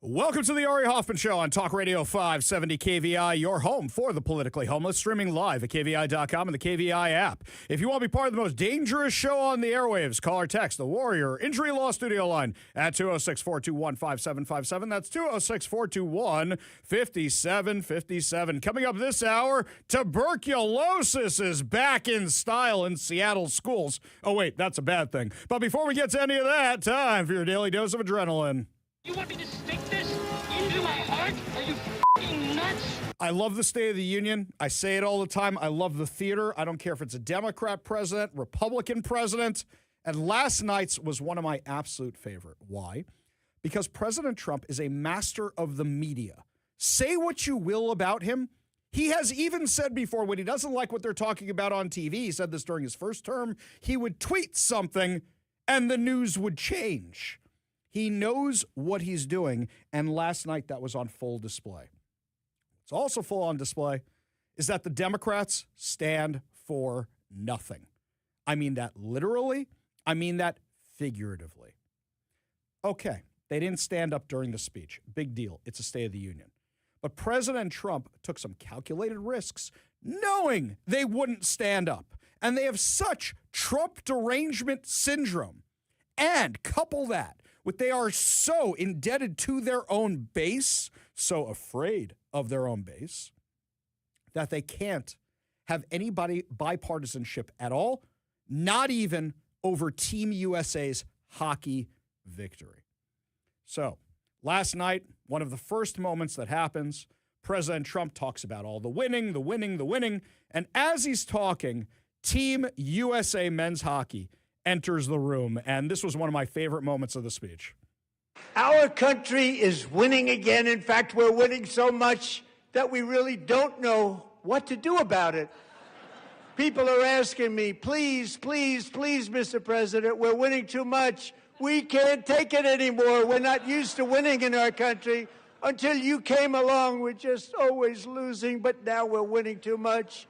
Welcome to the Ari Hoffman Show on Talk Radio 570 KVI, your home for the politically homeless, streaming live at KVI.com and the KVI app. If you want to be part of the most dangerous show on the airwaves, call or text the Warrior Injury Law Studio line at 206-421-5757. That's 206-421-5757. Coming up this hour, tuberculosis is back in style in Seattle schools. Oh, wait, that's a bad thing. But before we get to any of that, time for your daily dose of adrenaline. You want me to stick this into my heart? Are you f***ing nuts? I love the State of the Union. I say it all the time. I love the theater. I don't care if it's a Democrat president, Republican president. And last night's was one of my absolute favorite. Why? Because President Trump is a master of the media. Say what you will about him. He has even said before, when he doesn't like what they're talking about on TV, he said this during his first term, he would tweet something and the news would change. He knows what he's doing, and last night that was on full display. What's also full on display is that the Democrats stand for nothing. I mean that literally. I mean that figuratively. Okay, they didn't stand up during the speech. Big deal. It's a State of the Union. But President Trump took some calculated risks knowing they wouldn't stand up. And they have such Trump derangement syndrome. And couple that with they are so indebted to their own base, so afraid of their own base, that they can't have anybody bipartisanship at all, not even over Team USA's hockey victory. So last night, one of the first moments that happens, President Trump talks about all the winning, the winning, the winning. And as he's talking, Team USA men's hockey enters the room, and this was one of my favorite moments of the speech. Our country is winning again. In fact, we're winning so much that we really don't know what to do about it. People are asking me, please, please, please, Mr. President, we're winning too much. We can't take it anymore. We're not used to winning in our country. Until you came along, we're just always losing, but now we're winning too much.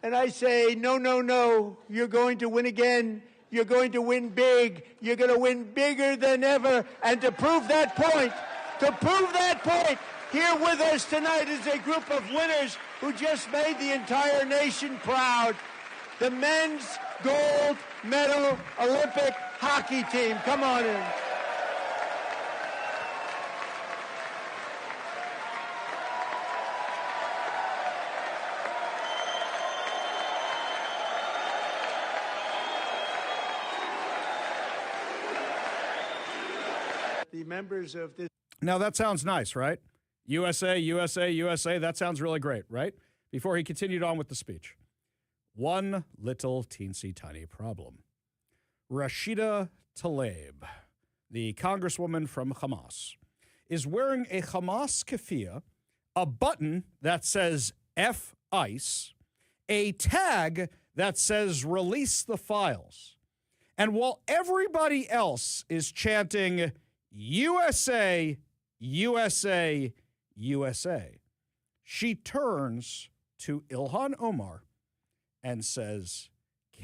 And I say, no, no, no, you're going to win again. You're going to win big. You're going to win bigger than ever. And to prove that point, here with us tonight is a group of winners who just made the entire nation proud. The men's gold medal Olympic hockey team. Come on in. The members of this. Now that sounds nice, right? USA, USA, USA. That sounds really great, right? Before he continued on with the speech. One little teensy tiny problem. Rashida Tlaib, the congresswoman from Hamas, is wearing a Hamas keffiyeh, a button that says F ICE, a tag that says release the files. And while everybody else is chanting USA, USA, USA, she turns to Ilhan Omar and says,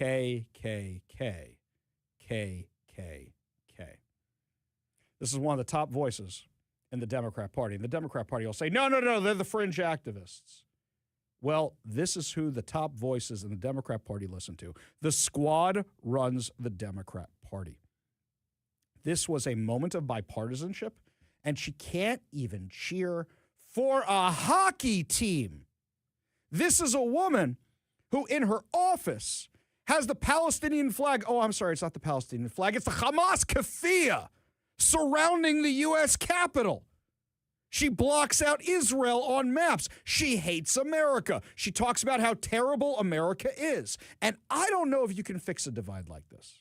KKK, KKK. This is one of the top voices in the Democrat Party. And the Democrat Party will say, no, no, no, they're the fringe activists. Well, this is who the top voices in the Democrat Party listen to. The squad runs the Democrat Party. This was a moment of bipartisanship, and she can't even cheer for a hockey team. This is a woman who in her office has the Palestinian flag. Oh, I'm sorry, it's not the Palestinian flag. It's the Hamas keffiyeh surrounding the U.S. Capitol. She blocks out Israel on maps. She hates America. She talks about how terrible America is. And I don't know if you can fix a divide like this.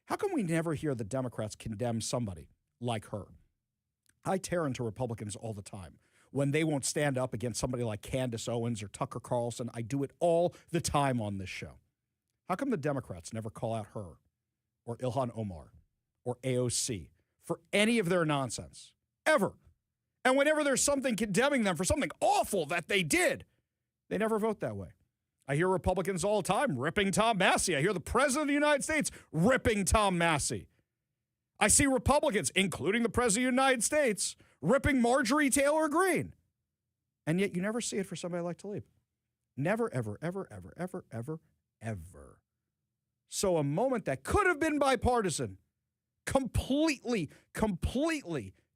How come we never hear the Democrats condemn somebody like her? I tear into Republicans all the time when they won't stand up against somebody like Candace Owens or Tucker Carlson. I do it all the time on this show. How come the Democrats never call out her or Ilhan Omar or AOC for any of their nonsense? Ever. And whenever there's something condemning them for something awful that they did, they never vote that way. I hear Republicans all the time ripping Tom Massey. I hear the President of the United States ripping Tom Massey. I see Republicans, including the President of the United States, ripping Marjorie Taylor Greene. And yet you never see it for somebody like Tlaib. Never, ever, ever, ever, ever, ever, ever. So a moment that could have been bipartisan, completely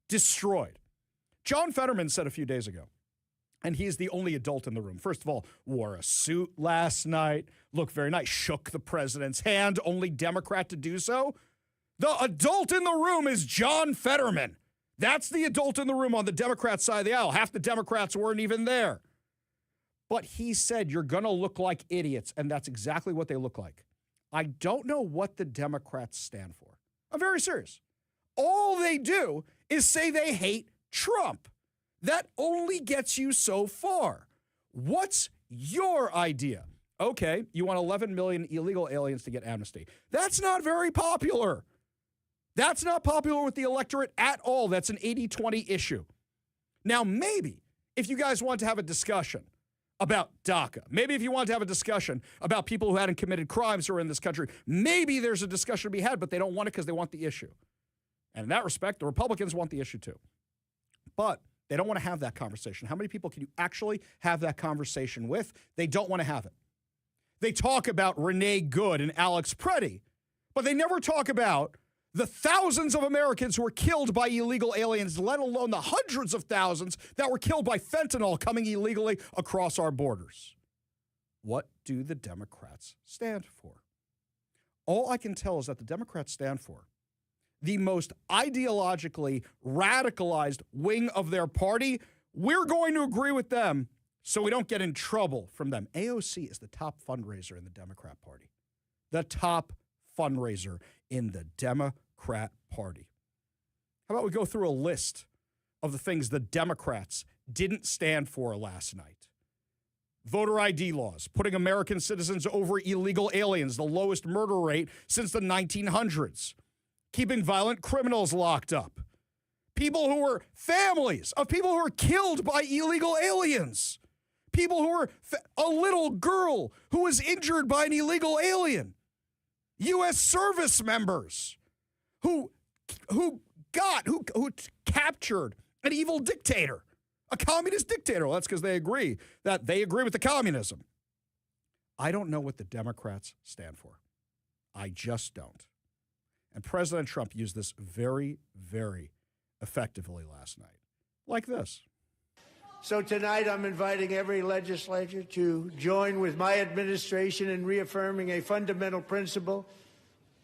destroyed. John Fetterman said a few days ago, and he's the only adult in the room. First of all, wore a suit last night, looked very nice, shook the president's hand, only Democrat to do so. The adult in the room is John Fetterman. That's the adult in the room on the Democrat side of the aisle. Half the Democrats weren't even there. But he said, you're going to look like idiots, and that's exactly what they look like. I don't know what the Democrats stand for. I'm very serious. All they do is say they hate Trump. That only gets you so far. What's your idea? Okay, you want 11 million illegal aliens to get amnesty. That's not very popular. That's not popular with the electorate at all. That's an 80-20 issue. Now, maybe if you guys want to have a discussion about DACA, maybe if you want to have a discussion about people who hadn't committed crimes who are in this country, maybe there's a discussion to be had, but they don't want it because they want the issue. And in that respect, the Republicans want the issue too. But they don't want to have that conversation. How many people can you actually have that conversation with? They don't want to have it. They talk about Renee Good and Alex Preddy, but they never talk about the thousands of Americans who were killed by illegal aliens, let alone the hundreds of thousands that were killed by fentanyl coming illegally across our borders. What do the Democrats stand for? All I can tell is that the Democrats stand for the most ideologically radicalized wing of their party. We're going to agree with them so we don't get in trouble from them. AOC is the top fundraiser in the Democrat Party. The top fundraiser in the Democrat Party. How about we go through a list of the things the Democrats didn't stand for last night? Voter ID laws, putting American citizens over illegal aliens, the lowest murder rate since the 1900s. Keeping violent criminals locked up. People who were families of people who were killed by illegal aliens. People who were a little girl who was injured by an illegal alien. U.S. service members who captured an evil dictator, a communist dictator. Well, that's because they agree with the communism. I don't know what the Democrats stand for. I just don't. And President Trump used this very, very effectively last night. Like this. So tonight I'm inviting every legislator to join with my administration in reaffirming a fundamental principle.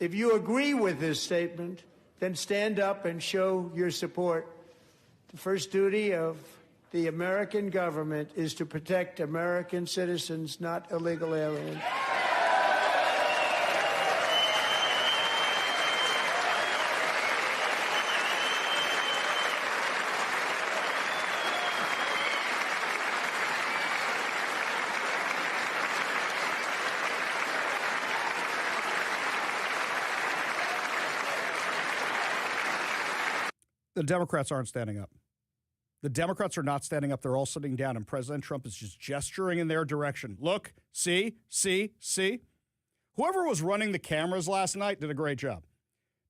If you agree with this statement, then stand up and show your support. The first duty of the American government is to protect American citizens, not illegal aliens. The Democrats aren't standing up. The Democrats are not standing up. They're all sitting down, and President Trump is just gesturing in their direction. Look, see. Whoever was running the cameras last night did a great job.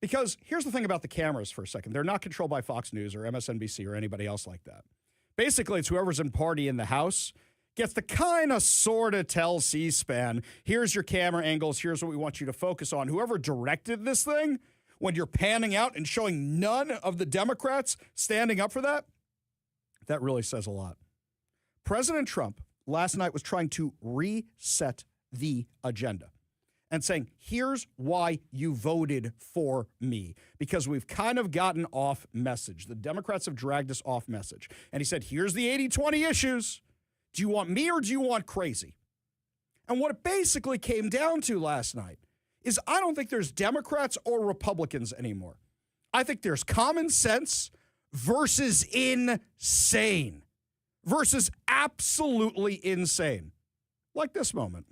Because here's the thing about the cameras for a second. They're not controlled by Fox News or MSNBC or anybody else like that. Basically, it's whoever's in party in the House gets to kind of sort of tell C-SPAN, here's your camera angles, here's what we want you to focus on. Whoever directed this thing, when you're panning out and showing none of the Democrats standing up for that, that really says a lot. President Trump last night was trying to reset the agenda and saying, here's why you voted for me, because we've kind of gotten off message. The Democrats have dragged us off message. And he said, here's the 80-20 issues. Do you want me or do you want crazy? And what it basically came down to last night is I don't think there's Democrats or Republicans anymore. I think there's common sense versus insane, versus absolutely insane, like this moment.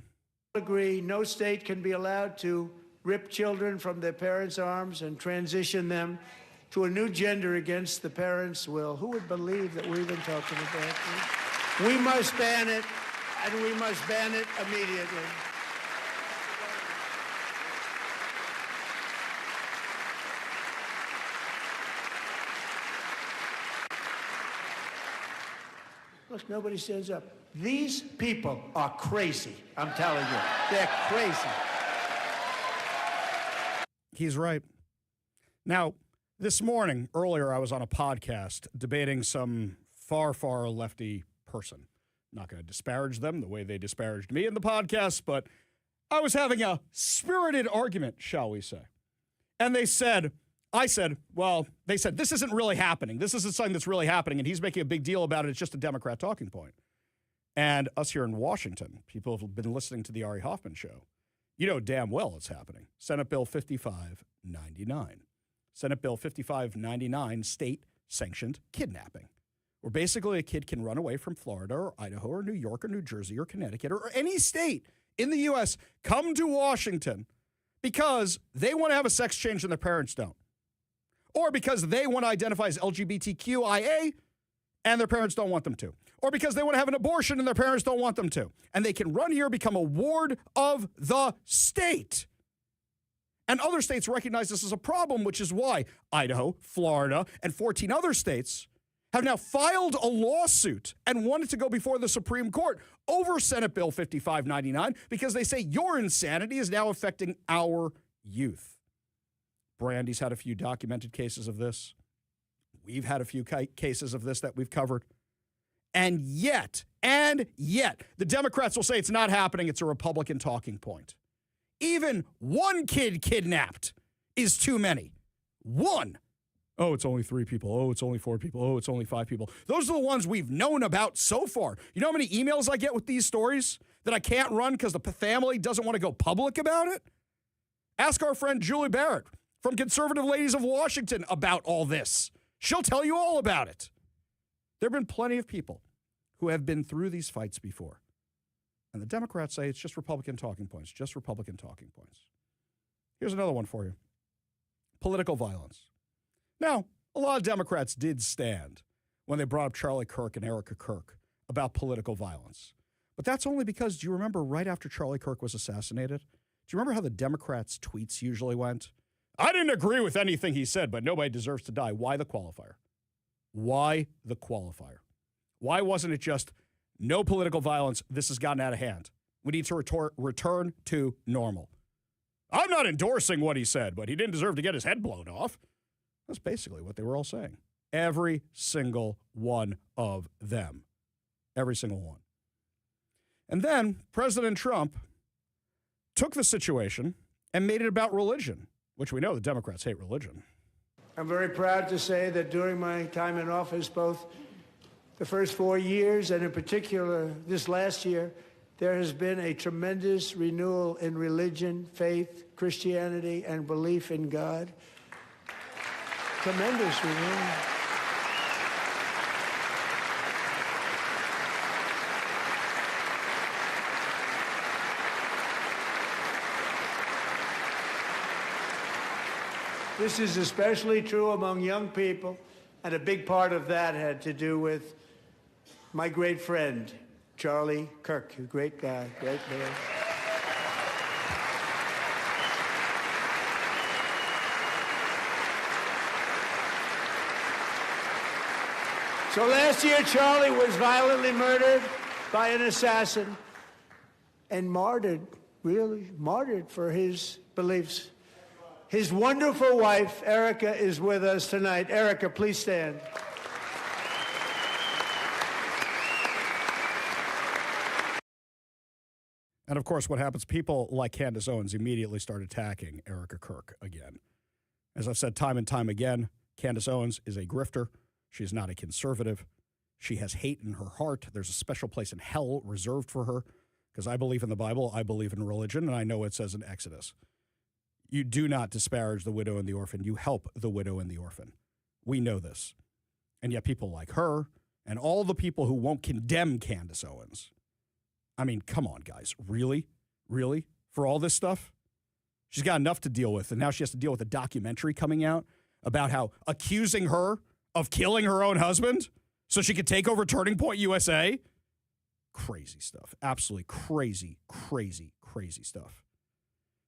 Agree, no state can be allowed to rip children from their parents' arms and transition them to a new gender against the parents' will. Who would believe that we've been talking about this? We must ban it, and we must ban it immediately. Almost nobody stands up. These people are crazy. I'm telling you, they're crazy. He's right. Now, this morning, earlier, I was on a podcast debating some far, far lefty person. Not going to disparage them the way they disparaged me in the podcast, but I was having a spirited argument, shall we say. And they said, they said, this isn't really happening. This isn't something that's really happening, and he's making a big deal about it. It's just a Democrat talking point. And us here in Washington, people have been listening to the Ari Hoffman show. You know damn well it's happening. Senate Bill 5599. Senate Bill 5599, state-sanctioned kidnapping, where basically a kid can run away from Florida or Idaho or New York or New Jersey or Connecticut or any state in the U.S., come to Washington because they want to have a sex change and their parents don't. Or because they want to identify as LGBTQIA and their parents don't want them to. Or because they want to have an abortion and their parents don't want them to. And they can run here, become a ward of the state. And other states recognize this as a problem, which is why Idaho, Florida, and 14 other states have now filed a lawsuit and wanted to go before the Supreme Court over Senate Bill 5599 because they say your insanity is now affecting our youth. Brandy's had a few documented cases of this. We've had a few cases of this that we've covered. And yet, the Democrats will say it's not happening. It's a Republican talking point. Even one kid kidnapped is too many. One. Oh, it's only 3 people. Oh, it's only 4 people. Oh, it's only 5 people. Those are the ones we've known about so far. You know how many emails I get with these stories that I can't run because the family doesn't want to go public about it? Ask our friend Julie Barrett from Conservative Ladies of Washington about all this. She'll tell you all about it. There have been plenty of people who have been through these fights before. And the Democrats say it's just Republican talking points, just Republican talking points. Here's another one for you. Political violence. Now, a lot of Democrats did stand when they brought up Charlie Kirk and Erica Kirk about political violence. But that's only because, do you remember right after Charlie Kirk was assassinated? Do you remember how the Democrats' tweets usually went? I didn't agree with anything he said, but nobody deserves to die. Why the qualifier? Why the qualifier? Why wasn't it just no political violence, this has gotten out of hand? We need to return to normal. I'm not endorsing what he said, but he didn't deserve to get his head blown off. That's basically what they were all saying. Every single one of them. Every single one. And then President Trump took the situation and made it about religion, which we know the Democrats hate religion. I'm very proud to say that during my time in office, both the first 4 years and in particular this last year, there has been a tremendous renewal in religion, faith, Christianity, and belief in God. Tremendous renewal. This is especially true among young people, and a big part of that had to do with my great friend, Charlie Kirk, a great guy, great man. So last year, Charlie was violently murdered by an assassin and martyred, really martyred for his beliefs. His wonderful wife, Erica, is with us tonight. Erica, please stand. And of course, what happens, people like Candace Owens immediately start attacking Erica Kirk again. As I've said time and time again, Candace Owens is a grifter. She's not a conservative. She has hate in her heart. There's a special place in hell reserved for her because I believe in the Bible. I believe in religion, and I know it says in Exodus. You do not disparage the widow and the orphan. You help the widow and the orphan. We know this. And yet people like her and all the people who won't condemn Candace Owens. I mean, come on, guys. Really? Really? For all this stuff? She's got enough to deal with, and now she has to deal with a documentary coming out about how accusing her of killing her own husband so she could take over Turning Point USA? Crazy stuff. Absolutely crazy, crazy, crazy stuff.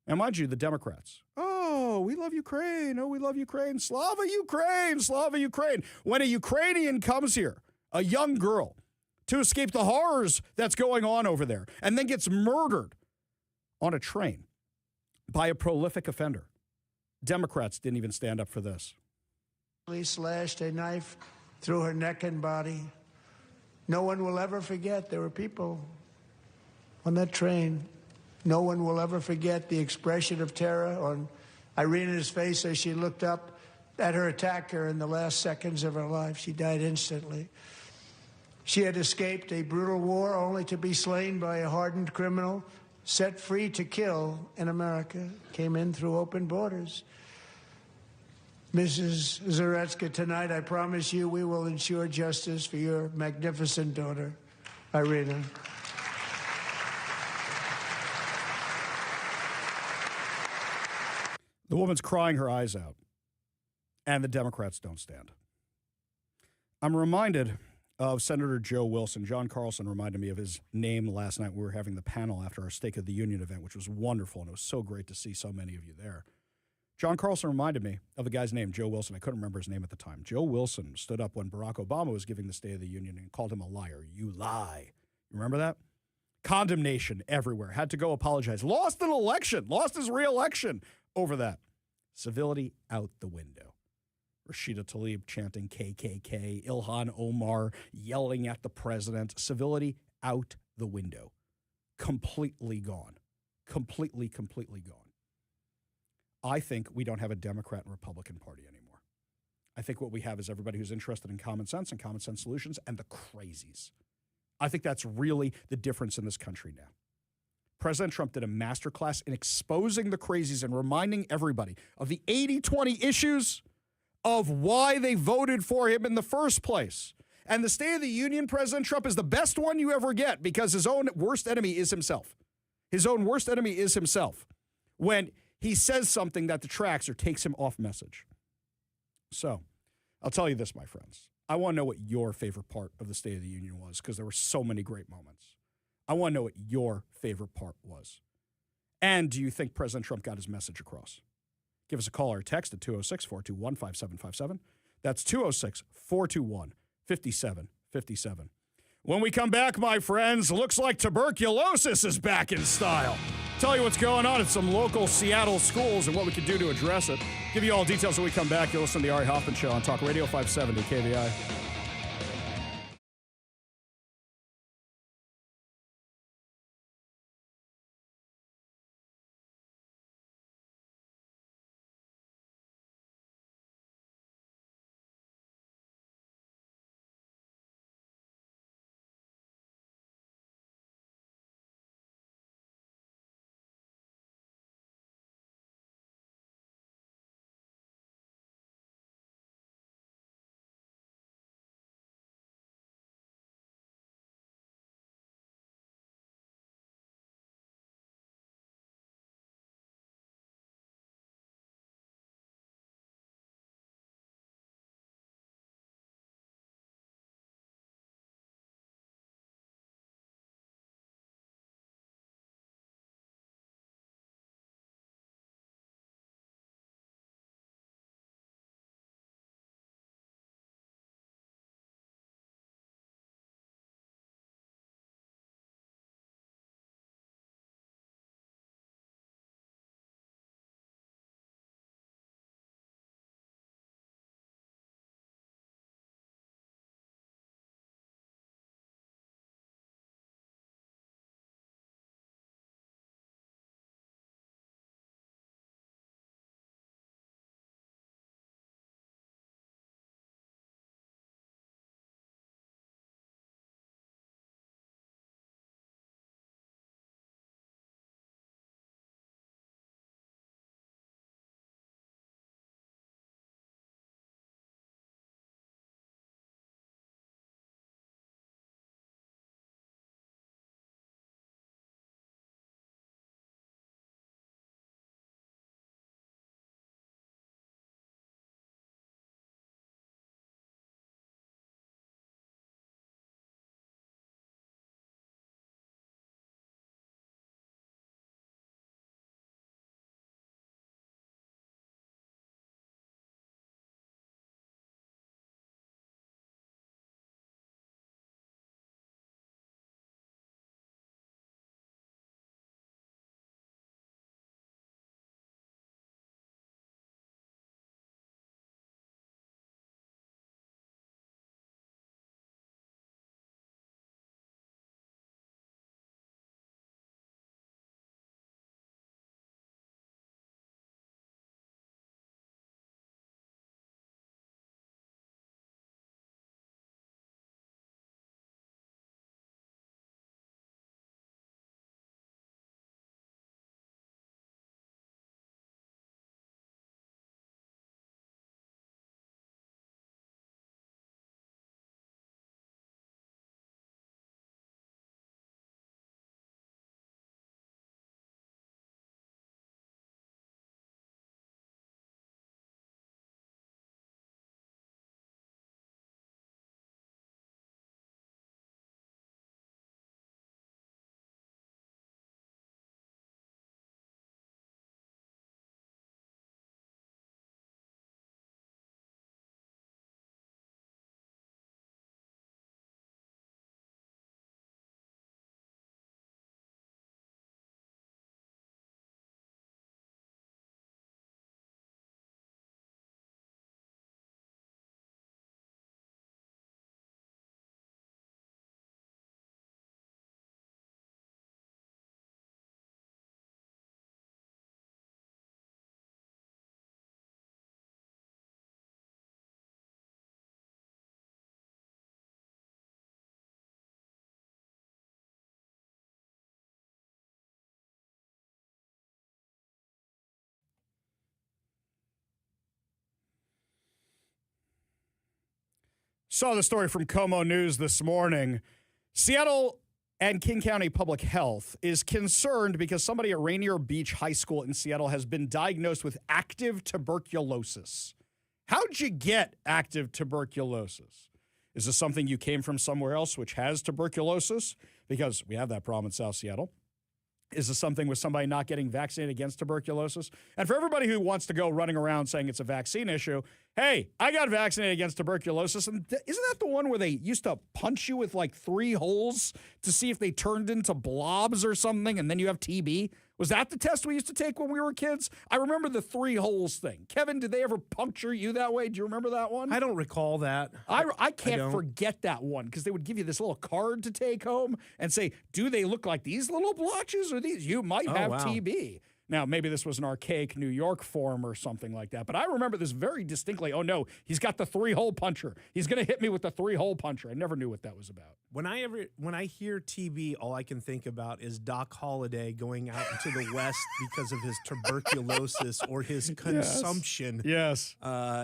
And mind you, the Democrats, oh, we love Ukraine. Oh, we love Ukraine. Slava Ukraine, Slava Ukraine. When a Ukrainian comes here, a young girl, to escape the horrors that's going on over there, and then gets murdered on a train by a prolific offender. Democrats didn't even stand up for this. He slashed a knife through her neck and body. No one will ever forget there were people on that train. No one will ever forget the expression of terror on Irina's face as she looked up at her attacker in the last seconds of her life. She died instantly. She had escaped a brutal war only to be slain by a hardened criminal set free to kill in America. Came in through open borders. Mrs. Zaretsky, tonight I promise you we will ensure justice for your magnificent daughter, Irina. The woman's crying her eyes out, and the Democrats don't stand. I'm reminded of Senator Joe Wilson. John Carlson reminded me of his name last night. We were having the panel after our State of the Union event, which was wonderful, and it was so great to see so many of you there. John Carlson reminded me of a guy's name, Joe Wilson. I couldn't remember his name at the time. Joe Wilson stood up when Barack Obama was giving the State of the Union and called him a liar. You lie. You remember that? Condemnation everywhere. Had to go apologize. Lost an election. Lost his re-election over that. Civility out the window. Rashida Tlaib chanting KKK. Ilhan Omar yelling at the president. Civility out the window. Completely gone. Completely gone. I think we don't have a Democrat and Republican Party anymore. I think what we have is everybody who's interested in common sense and common sense solutions and the crazies. I think that's really the difference in this country now. President Trump did a masterclass in exposing the crazies and reminding everybody of the 80-20 issues of why they voted for him in the first place. And the State of the Union, President Trump, is the best one you ever get because his own worst enemy is himself. His own worst enemy is himself. When he says something that detracts or takes him off message. So, I'll tell you this, my friends. I want to know what your favorite part of the State of the Union was because there were so many great moments. I want to know what your favorite part was. And do you think President Trump got his message across? Give us a call or a text at 206-421-5757. That's 206-421-5757. When we come back, my friends, looks like tuberculosis is back in style. Tell you what's going on at some local Seattle schools and what we can do to address it. Give you all details when we come back. You'll listen to the Ari Hoffman Show on Talk Radio 570 KVI. Saw the story from Como News this morning. Seattle and King County Public Health is concerned because somebody at Rainier Beach High School in Seattle has been diagnosed with active tuberculosis. How'd you get active tuberculosis? Is this something you came from somewhere else which has tuberculosis? Because we have that problem in South Seattle. Is this something with somebody not getting vaccinated against tuberculosis? And for everybody who wants to go running around saying it's a vaccine issue, hey, I got vaccinated against tuberculosis. And isn't that the one where they used to punch you with like 3 holes to see if they turned into blobs or something, and then you have TB? Was that the test we used to take when we were kids? I remember the 3 holes thing. Kevin, did they ever puncture you that way? Do you remember that one? I don't recall that. I can't forget that one because they would give you this little card to take home and say, do they look like these little blotches or these? You might have TB. Now, maybe this was an archaic New York form or something like that, but I remember this very distinctly. Oh, no, he's got the 3-hole puncher. He's going to hit me with the 3-hole puncher. I never knew what that was about. When I hear TB, all I can think about is Doc Holliday going out into the West because of his tuberculosis or his consumption. Yes.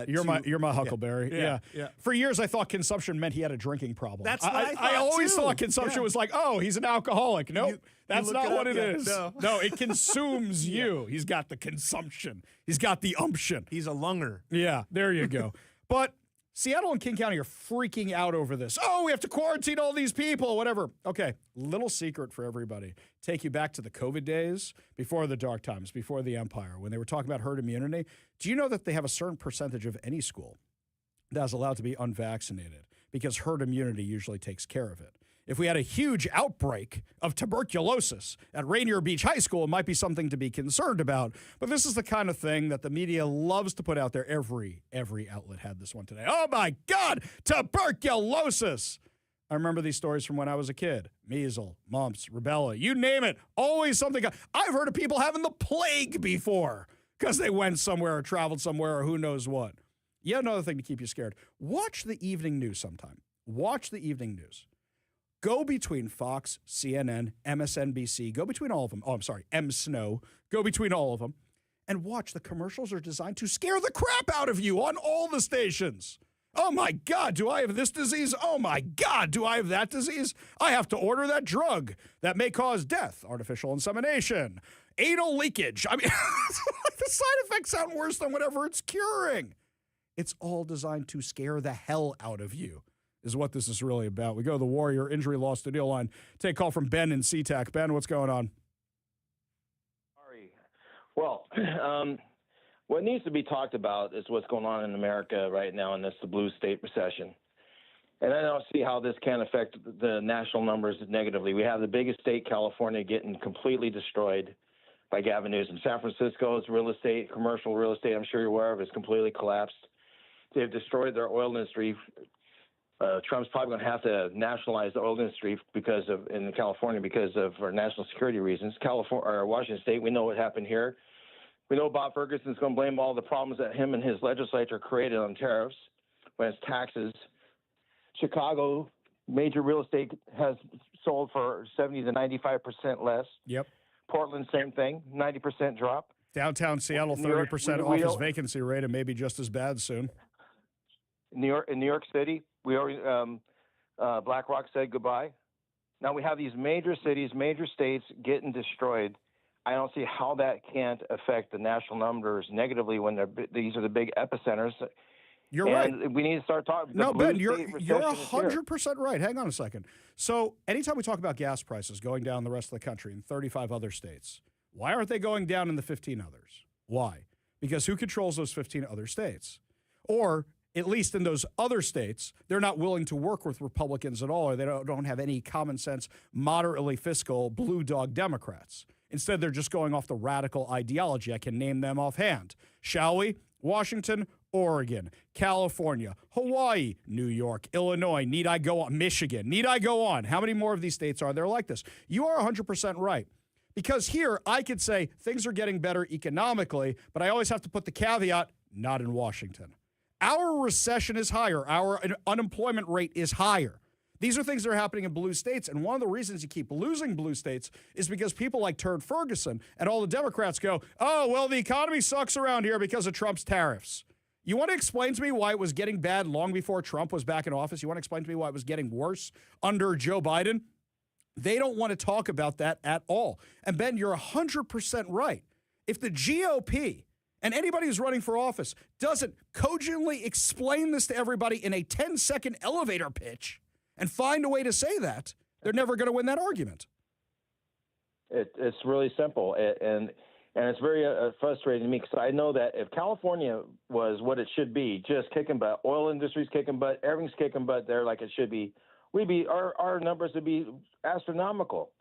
You're my Huckleberry. Yeah. For years, I thought consumption meant he had a drinking problem. That's what I thought, I always too. thought consumption was like, oh, he's an alcoholic. Nope. That's not what it is. No, it consumes you. He's got the consumption. He's got the umption. He's a lunger. Yeah, there you go. But Seattle and King County are freaking out over this. Oh, we have to quarantine all these people, whatever. Okay, little secret for everybody. Take you back to the COVID days, before the dark times, before the empire, when they were talking about herd immunity. Do you know that they have a certain percentage of any school that is allowed to be unvaccinated because herd immunity usually takes care of it? If we had a huge outbreak of tuberculosis at Rainier Beach High School, it might be something to be concerned about. But this is the kind of thing that the media loves to put out there. Every outlet had this one today. Oh, my God, tuberculosis. I remember these stories from when I was a kid. Measles, mumps, rubella, you name it. Always something. I've heard of people having the plague before because they went somewhere or traveled somewhere or who knows what. Yet another thing to keep you scared. Watch the evening news sometime. Watch the evening news. Go between Fox, CNN, MSNBC, go between all of them. Oh, I'm sorry, M-Snow. Go between all of them and watch. The commercials are designed to scare the crap out of you on all the stations. Oh, my God, do I have this disease? Oh, my God, do I have that disease? I have to order that drug that may cause death, artificial insemination, anal leakage. I mean, the side effects sound worse than whatever it's curing. It's all designed to scare the hell out of you. Is what this is really about. We go to the Warrior Injury Law Studio line. Take a call from Ben in SeaTac. Ben, what's going on? Sorry. Well, what needs to be talked about is what's going on in America right now, and that's the blue state recession. And I don't see how this can affect the national numbers negatively. We have the biggest state, California, getting completely destroyed by Gavin Newsom. San Francisco's real estate, commercial real estate, I'm sure you're aware of, has completely collapsed. They've destroyed their oil industry. Trump's probably going to have to nationalize the oil industry in California because of for national security reasons. Washington State, we know what happened here. We know Bob Ferguson's going to blame all the problems that him and his legislature created on tariffs when it's taxes. Chicago, major real estate has sold for 70 to 95% less. Yep. Portland, same thing, 90% drop. Downtown Seattle, 30% office vacancy rate, and maybe just as bad soon. In New York City, we already BlackRock said goodbye. Now we have these major cities, major states getting destroyed. I don't see how that can't affect the national numbers negatively when these are the big epicenters. You're right. We need to start talking. No, Ben, you're 100% right. Hang on a second. So anytime we talk about gas prices going down the rest of the country in 35 other states, why aren't they going down in the 15 others? Why? Because who controls those 15 other states? Or at least in those other states, they're not willing to work with Republicans at all, or they don't have any common sense, moderately fiscal, blue dog Democrats. Instead, they're just going off the radical ideology. I can name them offhand. Shall we? Washington, Oregon, California, Hawaii, New York, Illinois. Need I go on? Michigan. Need I go on? How many more of these states are there like this? You are 100% right. Because here, I could say things are getting better economically, but I always have to put the caveat, not in Washington. Our recession is higher. Our unemployment rate is higher. These are things that are happening in blue states, and one of the reasons you keep losing blue states is because people like Turd Ferguson and all the Democrats go, oh, well, the economy sucks around here because of Trump's tariffs. You want to explain to me why it was getting bad long before Trump was back in office? You want to explain to me why it was getting worse under Joe Biden? They don't want to talk about that at all. And Ben, you're 100% right. If the GOP and anybody who's running for office doesn't cogently explain this to everybody in a 10-second elevator pitch and find a way to say that, they're never going to win that argument. It's really simple, and it's very frustrating to me because I know that if California was what it should be, just kicking butt, oil industry's kicking butt, everything's kicking butt there like it should be, our numbers would be astronomical.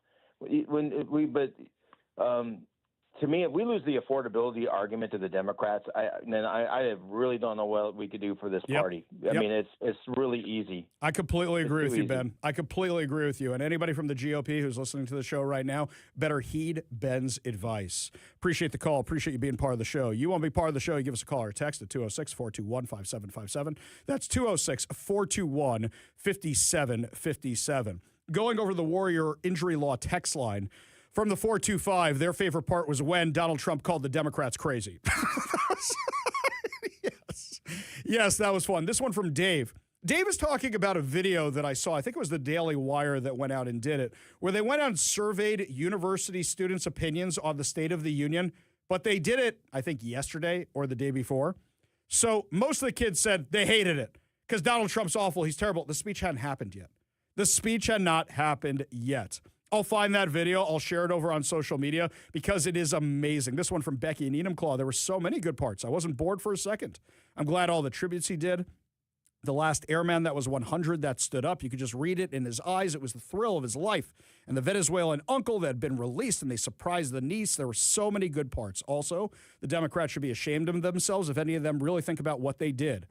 To me, if we lose the affordability argument to the Democrats, then I really don't know what we could do for this party. I mean, it's really easy. I completely agree with you, Ben. I completely agree with you. And anybody from the GOP who's listening to the show right now better heed Ben's advice. Appreciate the call. Appreciate you being part of the show. You want to be part of the show, you give us a call or text at 206-421-5757. That's 206-421-5757. Going over the Warrior injury law text line, from the 425, their favorite part was when Donald Trump called the Democrats crazy. Yes, that was fun. This one from Dave. Dave is talking about a video that I saw. I think it was the Daily Wire that went out and did it, where they went out and surveyed university students' opinions on the State of the Union, but they did it, I think, yesterday or the day before. So most of the kids said they hated it because Donald Trump's awful. He's terrible. The speech hadn't happened yet. The speech had not happened yet. I'll find that video. I'll share it over on social media because it is amazing. This one from Becky and Enumclaw. There were so many good parts. I wasn't bored for a second. I'm glad all the tributes he did. The last airman that was 100 that stood up, you could just read it in his eyes. It was the thrill of his life. And the Venezuelan uncle that had been released and they surprised the niece. There were so many good parts. Also, the Democrats should be ashamed of themselves if any of them really think about what they did.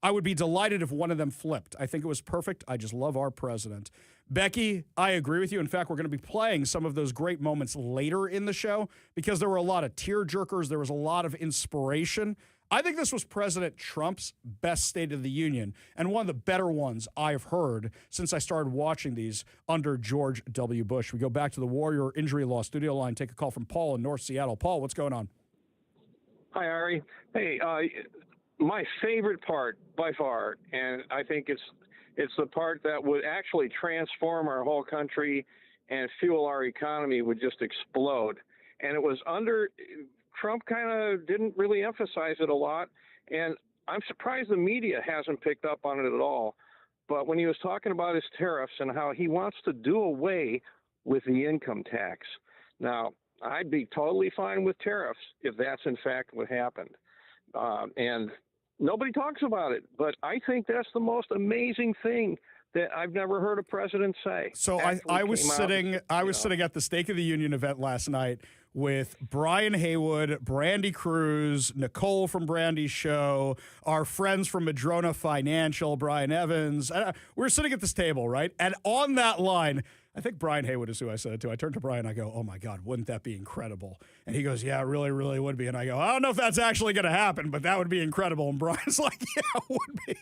I would be delighted if one of them flipped. I think it was perfect. I just love our president. Becky, I agree with you. In fact, we're going to be playing some of those great moments later in the show because there were a lot of tear-jerkers. There was a lot of inspiration. I think this was President Trump's best State of the Union and one of the better ones I've heard since I started watching these under George W. Bush. We go back to the Warrior injury law studio line, take a call from Paul in North Seattle. Paul, what's going on? Hi, Ari. Hey, my favorite part by far, and I think it's the part that would actually transform our whole country and fuel our economy, would just explode. And it was under Trump, kind of didn't really emphasize it a lot. And I'm surprised the media hasn't picked up on it at all. But when he was talking about his tariffs and how he wants to do away with the income tax. Now, I'd be totally fine with tariffs if that's in fact what happened. And nobody talks about it, but I think that's the most amazing thing that I've never heard a president say. So I was sitting at the State of the Union event last night with Brian Haywood, Brandy Cruz, Nicole from Brandy's show, our friends from Madrona Financial, Brian Evans. We're sitting at this table, right? And on that line, I think Brian Haywood is who I said it to. I turned to Brian, I go, oh my God, wouldn't that be incredible? And he goes, yeah, it really, really would be. And I go, I don't know if that's actually going to happen, but that would be incredible. And Brian's like, yeah, it would be.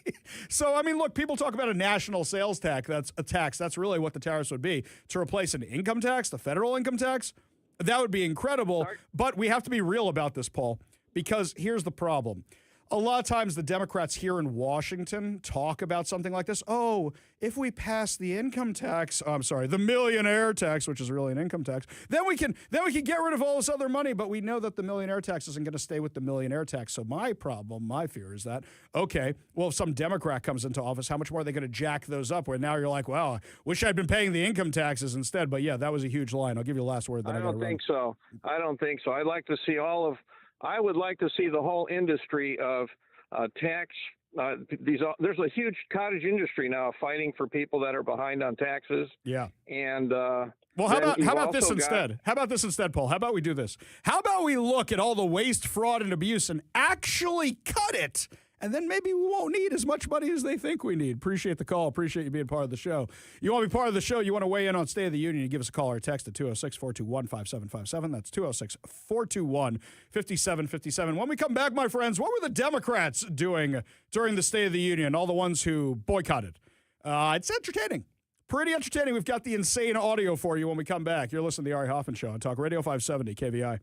So, I mean, look, people talk about a national sales tax. That's a tax. That's really what the tariffs would be. To replace an income tax, the federal income tax, that would be incredible. But we have to be real about this, Paul, because here's the problem. A lot of times the Democrats here in Washington talk about something like this. Oh, if we pass the income tax, the millionaire tax, which is really an income tax, then we can get rid of all this other money. But we know that the millionaire tax isn't going to stay with the millionaire tax. So my fear is that, okay, well, if some Democrat comes into office, how much more are they going to jack those up? Where now you're like, well, I wish I'd been paying the income taxes instead. But yeah, that was a huge line. I'll give you the last word. Then I don't think so. I don't think so. I would like to see the whole industry of tax. There's a huge cottage industry now fighting for people that are behind on taxes. Yeah. And well, how about this instead? How about this instead, Paul? How about we do this? How about we look at all the waste, fraud, and abuse and actually cut it? And then maybe we won't need as much money as they think we need. Appreciate the call. Appreciate you being part of the show. You want to be part of the show? You want to weigh in on State of the Union? You give us a call or text at 206-421-5757. That's 206-421-5757. When we come back, my friends, what were the Democrats doing during the State of the Union? All the ones who boycotted. It's entertaining. Pretty entertaining. We've got the insane audio for you when we come back. You're listening to the Ari Hoffman Show on Talk Radio 570 KVI.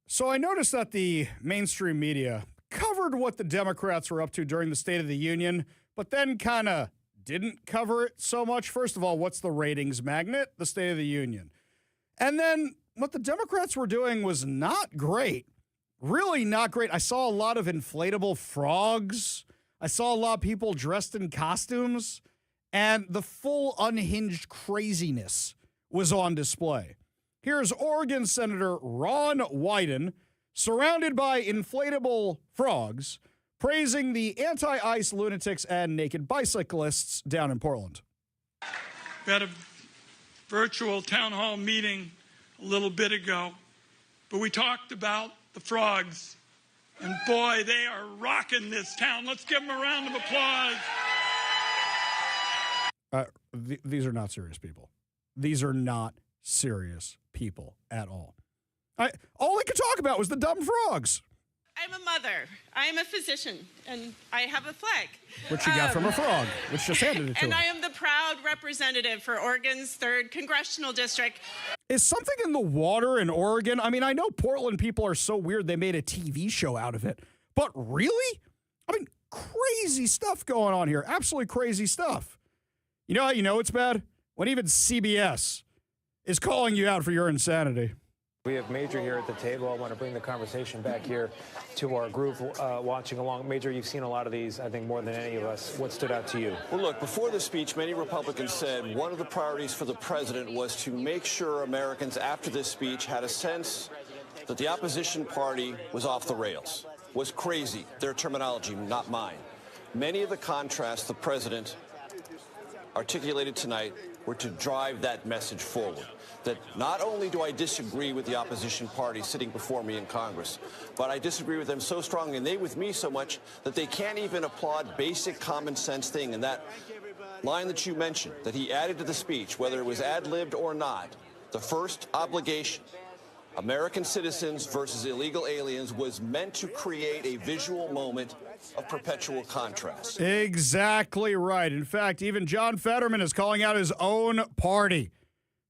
So I noticed that the mainstream media covered what the Democrats were up to during the State of the Union, but then kind of didn't cover it so much. First of all, what's the ratings magnet? The State of the Union. And then what the Democrats were doing was not great. Really not great. I saw a lot of inflatable frogs. I saw a lot of people dressed in costumes. And the full unhinged craziness was on display. Here's Oregon Senator Ron Wyden, surrounded by inflatable frogs, praising the anti-ICE lunatics and naked bicyclists down in Portland. We had a virtual town hall meeting a little bit ago, but we talked about the frogs, and boy, they are rocking this town. Let's give them a round of applause. These are not serious people. These are not serious people at all. All I could talk about was the dumb frogs. I'm a mother. I am a physician, and I have a flag. Which you got from a frog, which just handed it to And him. I am the proud representative for Oregon's 3rd Congressional District. Is something in the water in Oregon? I mean, I know Portland people are so weird they made a TV show out of it. But really? I mean, crazy stuff going on here. Absolutely crazy stuff. You know how you know it's bad? When even CBS is calling you out for your insanity. We have Major here at the table. I want to bring the conversation back here to our group watching along. Major, you've seen a lot of these, I think, more than any of us. What stood out to you? Well, look, before the speech, many Republicans said one of the priorities for the president was to make sure Americans after this speech had a sense that the opposition party was off the rails, was crazy, their terminology, not mine. Many of the contrasts the president articulated tonight were to drive that message forward. That not only do I disagree with the opposition party sitting before me in Congress, but I disagree with them so strongly, and they with me so much, that they can't even applaud basic common sense thing. And that line that you mentioned, that he added to the speech, whether it was ad-libbed or not, the first obligation, American citizens versus illegal aliens, was meant to create a visual moment of perpetual contrast. Exactly right. In fact, even John Fetterman is calling out his own party.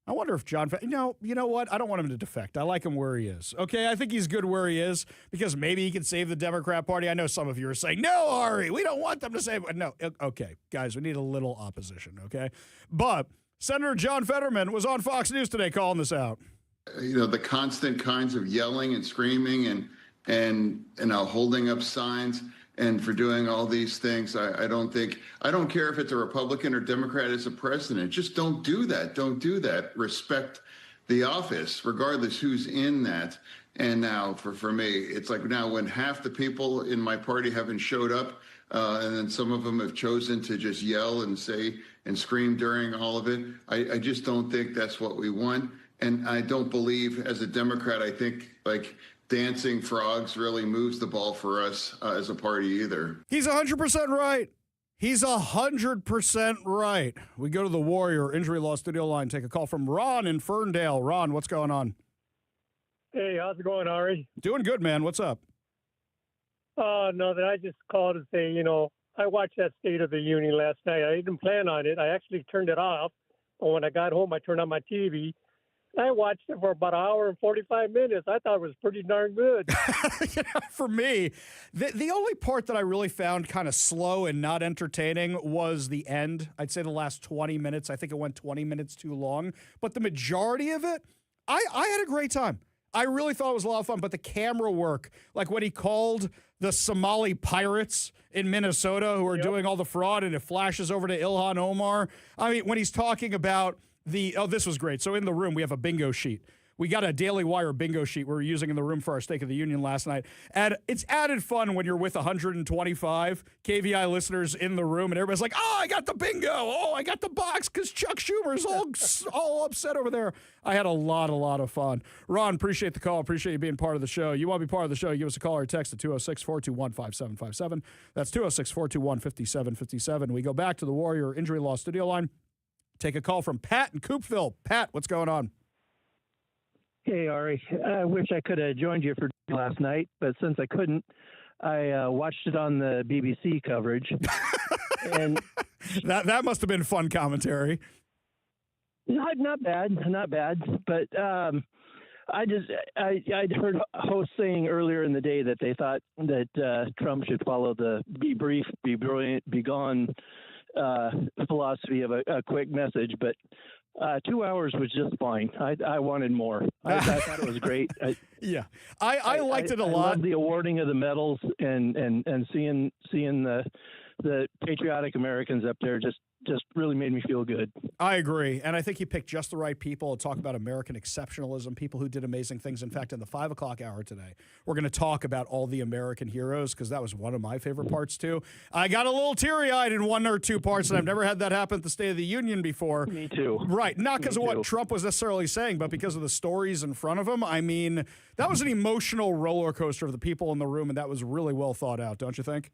I wonder if John, you know what? I don't want him to defect. I like him where he is. Okay, I think he's good where he is because maybe he can save the Democrat Party. I know some of you are saying, no, Ari, we don't want them to save. No, okay, guys, we need a little opposition, okay? But Senator John Fetterman was on Fox News today calling this out. You know, the constant kinds of yelling and screaming and holding up signs and for doing all these things. I don't care if it's a Republican or Democrat as a president. Just don't do that. Don't do that. Respect the office, regardless who's in that. And now for me, it's like now when half the people in my party haven't showed up, and then some of them have chosen to just yell and say and scream during all of it. I just don't think that's what we want. And I don't believe, as a Democrat, I think like dancing frogs really moves the ball for us as a party either. He's 100% right. He's 100% right. We go to the Warrior Injury Law Studio line, take a call from Ron in Ferndale. Ron, what's going on? Hey, how's it going, Ari? Doing good, man. What's up? Nothing. I just called to say, I watched that State of the Union last night. I didn't plan on it. I actually turned it off. But when I got home, I turned on my TV. I watched it for about an hour and 45 minutes. I thought it was pretty darn good. For me, the only part that I really found kind of slow and not entertaining was the end. I'd say the last 20 minutes. I think it went 20 minutes too long. But the majority of it, I had a great time. I really thought it was a lot of fun. But the camera work, like when he called the Somali pirates in Minnesota who are doing all the fraud and it flashes over to Ilhan Omar. I mean, when he's talking about this was great. So in the room, we have a bingo sheet. We got a Daily Wire bingo sheet we were using in the room for our State of the Union last night. And it's added fun when you're with 125 KVI listeners in the room and everybody's like, oh, I got the bingo. Oh, I got the box because Chuck Schumer's all upset over there. I had a lot of fun. Ron, appreciate the call. Appreciate you being part of the show. You want to be part of the show, give us a call or text at 206-421-5757. That's 206-421-5757. We go back to the Warrior Injury Law Studio line. Take a call from Pat in Coopville. Pat, what's going on? Hey, Ari. I wish I could have joined you for last night, but since I couldn't, I watched it on the BBC coverage. And that must have been fun commentary. Not bad. But I'd heard hosts saying earlier in the day that they thought that Trump should follow the be brief, be brilliant, be gone philosophy of a quick message, but 2 hours was just fine. I wanted more. I thought it was great. I liked it a lot. I loved the awarding of the medals and seeing the patriotic Americans up there just really made me feel good. I agree. And I think he picked just the right people to talk about American exceptionalism, people who did amazing things. In fact, in the 5 o'clock hour today, we're going to talk about all the American heroes because that was one of my favorite parts, too. I got a little teary-eyed in one or two parts, and I've never had that happen at the State of the Union before. Me too. Right. Not because of what Trump was necessarily saying, but because of the stories in front of him. I mean, that was an emotional roller coaster of the people in the room, and that was really well thought out, don't you think?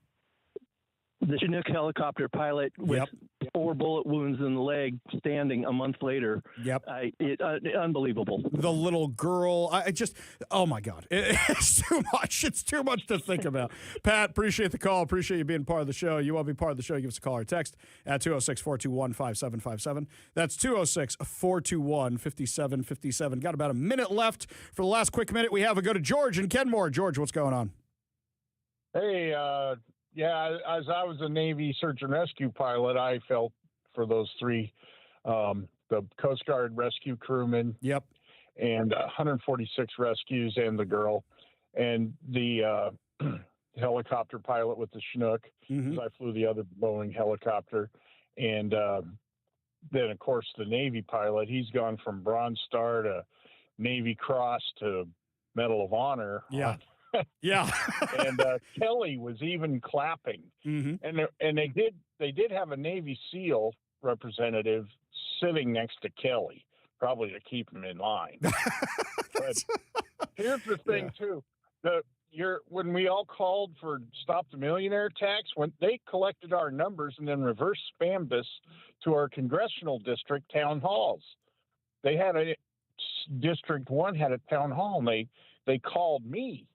The Chinook helicopter pilot with 4 bullet wounds in the leg standing a month later. Yep. Unbelievable. The little girl. Oh my God. It's too much. It's too much to think about. Pat, appreciate the call. Appreciate you being part of the show. You want to be part of the show, give us a call or text at 206-421-5757. That's 206-421-5757. Got about a minute left. For the last quick minute we have, we go to George in Kenmore. George, what's going on? Hey, yeah, as I was a Navy search and rescue pilot, I felt for those 3, the Coast Guard rescue crewmen. Yep. And 146 rescues and the girl. And the helicopter pilot with the Chinook, because I flew the other Boeing helicopter. And then, of course, the Navy pilot, he's gone from Bronze Star to Navy Cross to Medal of Honor. Yeah. Yeah. And Kelly was even clapping. And they did have a Navy SEAL representative sitting next to Kelly, probably to keep him in line. But here's the thing too. When we all called for Stop the Millionaire Tax, when they collected our numbers and then reverse spammed us to our congressional district town halls. They had District 1 had a town hall, and they called me.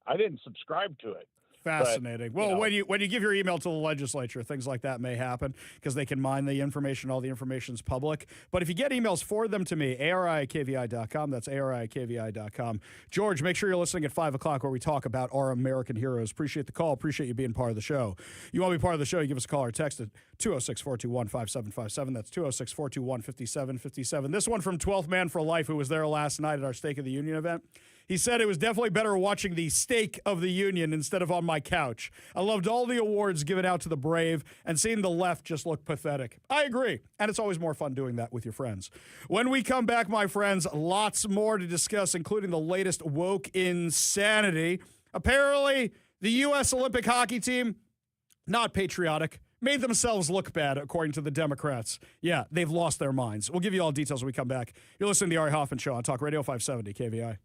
I didn't subscribe to it. Fascinating. But, well, when you give your email to the legislature, things like that may happen because they can mine the information. All the information's public. But if you get emails, forward them to me, ari@kvi.com. That's ari@kvi.com. George, make sure you're listening at 5 o'clock where we talk about our American heroes. Appreciate the call. Appreciate you being part of the show. You want to be part of the show, you give us a call or text at 206-421-5757. That's 206-421-5757. This one from 12th Man for Life, who was there last night at our Stake of the Union event. He said it was definitely better watching the Stake of the Union instead of on my couch. I loved all the awards given out to the brave and seeing the left just look pathetic. I agree. And it's always more fun doing that with your friends. When we come back, my friends, lots more to discuss, including the latest woke insanity. Apparently, the U.S. Olympic hockey team, not patriotic, made themselves look bad, according to the Democrats. Yeah, they've lost their minds. We'll give you all details when we come back. You're listening to the Ari Hoffman Show on Talk Radio 570 KVI.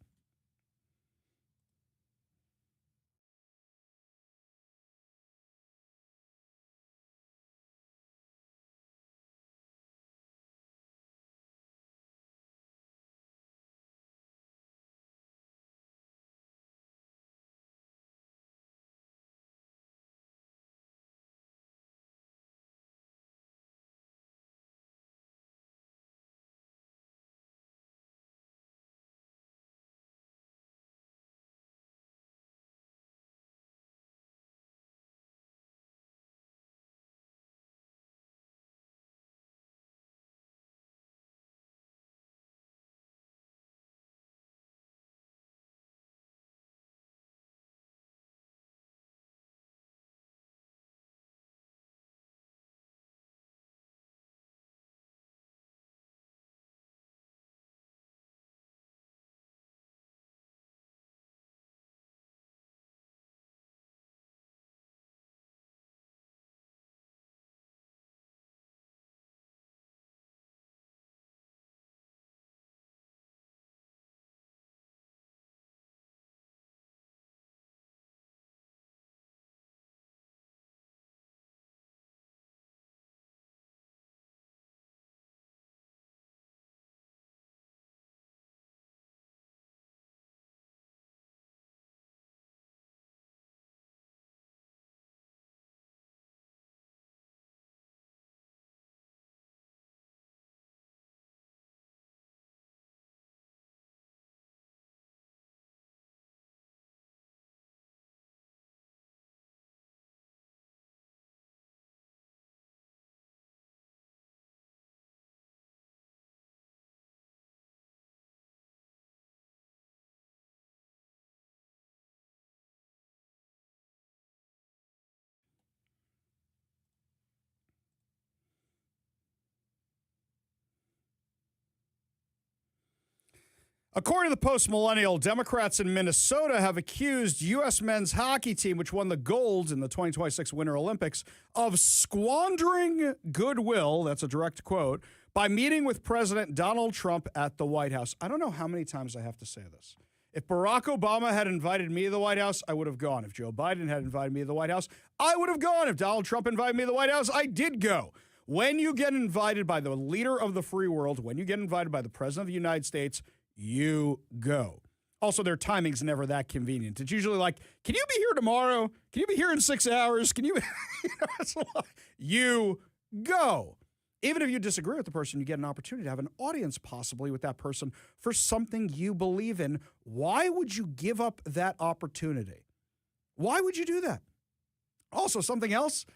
According to the Post-Millennial, Democrats in Minnesota have accused U.S. men's hockey team, which won the gold in the 2026 Winter Olympics, of squandering goodwill, that's a direct quote, by meeting with President Donald Trump at the White House. I don't know how many times I have to say this. If Barack Obama had invited me to the White House, I would have gone. If Joe Biden had invited me to the White House, I would have gone. If Donald Trump invited me to the White House, I did go. When you get invited by the leader of the free world, when you get invited by the President of the United States, you go. Also, their timing's never that convenient. It's usually like, can you be here tomorrow? Can you be here in 6 hours? Can you? You go. Even if you disagree with the person, you get an opportunity to have an audience possibly with that person for something you believe in. Why would you give up that opportunity? Why would you do that? Also, something else,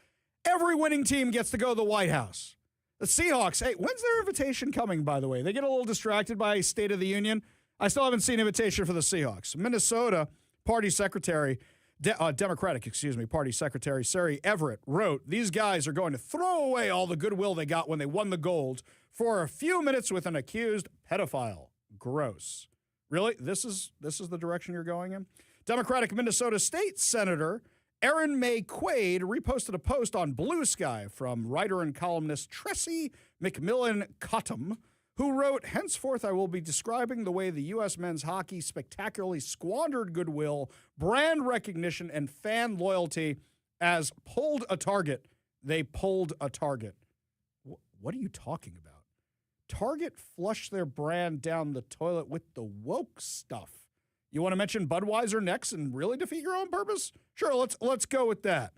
every winning team gets to go to the White House. The Seahawks, hey, when's their invitation coming, by the way? They get a little distracted by State of the Union. I still haven't seen an invitation for the Seahawks. Minnesota Party Secretary, Democratic Party Secretary Sari Everett wrote, these guys are going to throw away all the goodwill they got when they won the gold for a few minutes with an accused pedophile. Gross. Really? This is the direction you're going in? Democratic Minnesota State Senator Erin May Quaid reposted a post on Blue Sky from writer and columnist Tressie McMillan Cottom, who wrote, henceforth I will be describing the way the U.S. men's hockey spectacularly squandered goodwill, brand recognition, and fan loyalty as pulled a target. They pulled a target. What are you talking about? Target flushed their brand down the toilet with the woke stuff. You want to mention Budweiser next and really defeat your own purpose? Sure, let's go with that.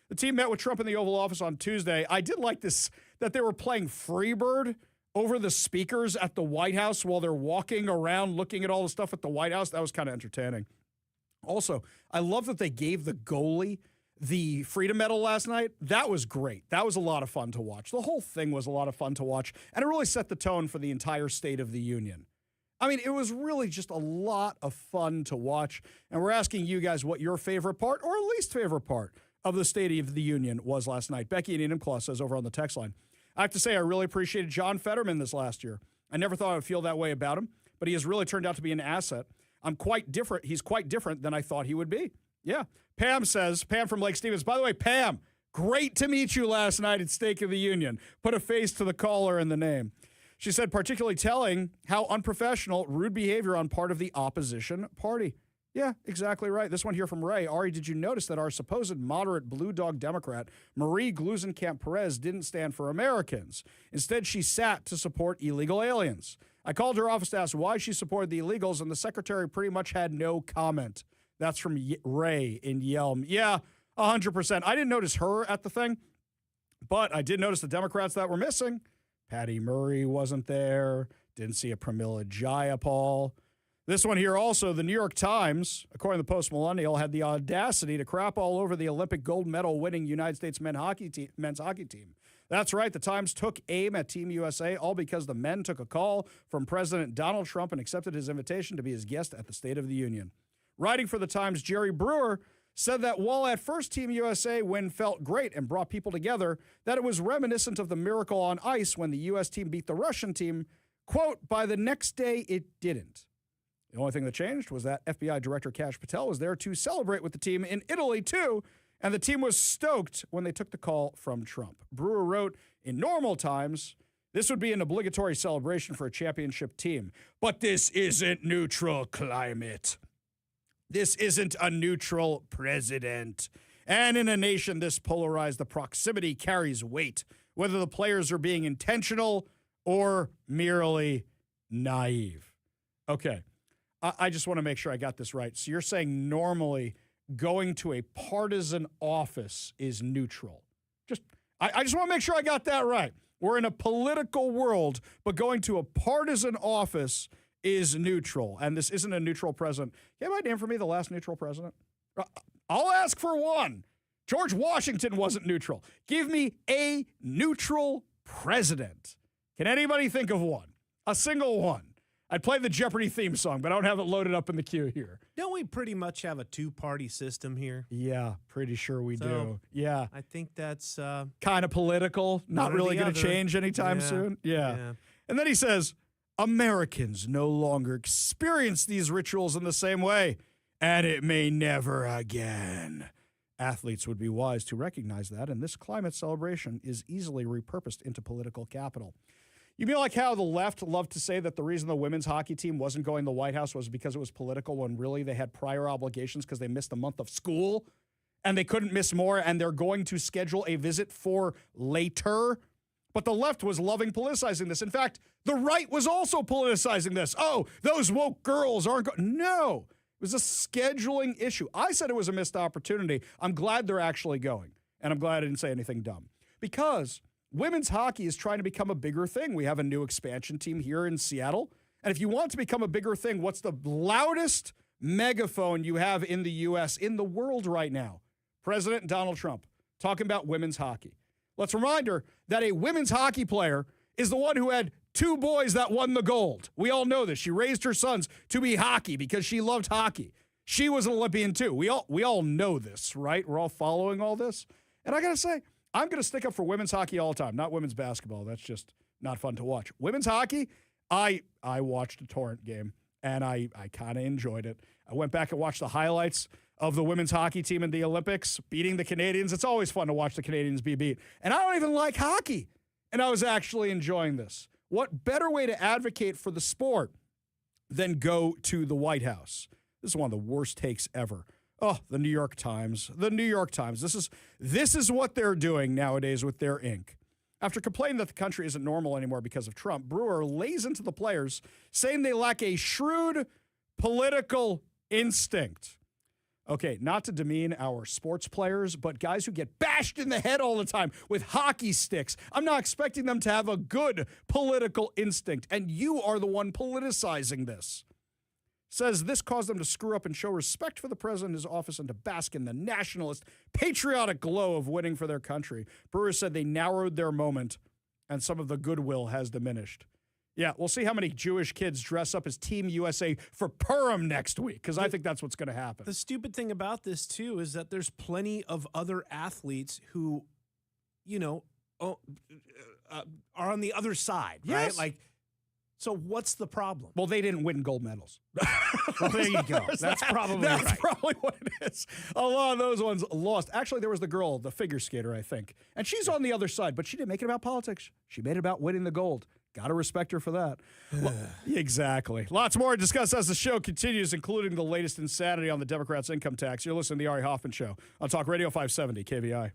The team met with Trump in the Oval Office on Tuesday. I did like this, that they were playing Freebird over the speakers at the White House while they're walking around looking at all the stuff at the White House. That was kind of entertaining. Also, I love that they gave the goalie the Freedom Medal last night. That was great. That was a lot of fun to watch. The whole thing was a lot of fun to watch, and it really set the tone for the entire State of the Union. I mean, it was really just a lot of fun to watch, and we're asking you guys what your favorite part or least favorite part of the State of the Union was last night. Becky in Enumclaw says over on the text line, I have to say I really appreciated John Fetterman this last year. I never thought I would feel that way about him, but he has really turned out to be an asset. He's quite different than I thought he would be. Yeah. Pam says, Pam from Lake Stevens. By the way, Pam, great to meet you last night at State of the Union. Put a face to the caller and the name. She said, particularly telling how unprofessional, rude behavior on part of the opposition party. Yeah, exactly right. This one here from Ray. Ari, did you notice that our supposed moderate blue dog Democrat, Marie Gluesenkamp Perez, didn't stand for Americans? Instead, she sat to support illegal aliens. I called her office to ask why she supported the illegals, and the secretary pretty much had no comment. That's from Ray in Yelm. Yeah, 100%. I didn't notice her at the thing, but I did notice the Democrats that were missing. Patty Murray wasn't there. Didn't see a Pramila Jayapal. This one here also, the New York Times, according to the Post-Millennial, had the audacity to crap all over the Olympic gold medal winning United States men's hockey team. That's right, the Times took aim at Team USA, all because the men took a call from President Donald Trump and accepted his invitation to be his guest at the State of the Union. Writing for the Times, Jerry Brewer said that while at first Team USA win felt great and brought people together, that it was reminiscent of the miracle on ice when the U.S. team beat the Russian team. Quote, by the next day, it didn't. The only thing that changed was that FBI Director Kash Patel was there to celebrate with the team in Italy, too, and the team was stoked when they took the call from Trump. Brewer wrote, in normal times, this would be an obligatory celebration for a championship team, but this isn't neutral climate. This isn't a neutral president. And in a nation this polarized, the proximity carries weight, whether the players are being intentional or merely naive. Okay, I just want to make sure I got this right. So you're saying normally going to a partisan office is neutral. I just want to make sure I got that right. We're in a political world, but going to a partisan office is neutral, and this isn't a neutral president. You have my name for me, the last neutral president? I'll ask for one. George Washington wasn't neutral. Give me a neutral president. Can anybody think of one? A single one. I'd play the Jeopardy theme song, but I don't have it loaded up in the queue here. Don't we pretty much have a two-party system here? Yeah, pretty sure we do. Yeah. I think that's kind of political, not really going to change anytime soon. Yeah. And then he says, Americans no longer experience these rituals in the same way, and it may never again. Athletes would be wise to recognize that, and this climate celebration is easily repurposed into political capital. You mean like how the left loved to say that the reason the women's hockey team wasn't going to the White House was because it was political, when really they had prior obligations because they missed a month of school and they couldn't miss more, and they're going to schedule a visit for later? But the left was loving politicizing this. In fact, the right was also politicizing this. Oh, those woke girls aren't going. No, it was a scheduling issue. I said it was a missed opportunity. I'm glad they're actually going, and I'm glad I didn't say anything dumb, because women's hockey is trying to become a bigger thing. We have a new expansion team here in Seattle, and if you want to become a bigger thing, what's the loudest megaphone you have in the U.S., in the world right now? President Donald Trump talking about women's hockey. Let's remind her that a women's hockey player is the one who had 2 boys that won the gold. We all know this. She raised her sons to be hockey because she loved hockey. She was an Olympian too. We all know this, right? We're all following all this. And I got to say, I'm going to stick up for women's hockey all the time, not women's basketball. That's just not fun to watch. Women's hockey, I watched a torrent game, and I kind of enjoyed it. I went back and watched the highlights of the women's hockey team in the Olympics beating the Canadians. It's always fun to watch the Canadians be beat. And I don't even like hockey, and I was actually enjoying this. What better way to advocate for the sport than go to the White House? This is one of the worst takes ever. Oh, the New York Times. The New York Times. This is what they're doing nowadays with their ink. After complaining that the country isn't normal anymore because of Trump, Brewer lays into the players, saying they lack a shrewd political instinct. Okay, not to demean our sports players, but guys who get bashed in the head all the time with hockey sticks, I'm not expecting them to have a good political instinct, and you are the one politicizing this. Says this caused them to screw up and show respect for the president and his office and to bask in the nationalist, patriotic glow of winning for their country. Brewer said they narrowed their moment, and some of the goodwill has diminished. Yeah, we'll see how many Jewish kids dress up as Team USA for Purim next week, because I think that's what's going to happen. The stupid thing about this, too, is that there's plenty of other athletes who, are on the other side, Yes. right? Like, so what's the problem? Well, they didn't win gold medals. Well, there you go. That's probably what it is. A lot of those ones lost. Actually, there was the girl, the figure skater, I think. And she's on the other side, but she didn't make it about politics. She made it about winning the gold. Got to respect her for that. Exactly. Lots more to discuss as the show continues, including the latest insanity on the Democrats' income tax. You're listening to the Ari Hoffman Show on Talk Radio 570 KVI.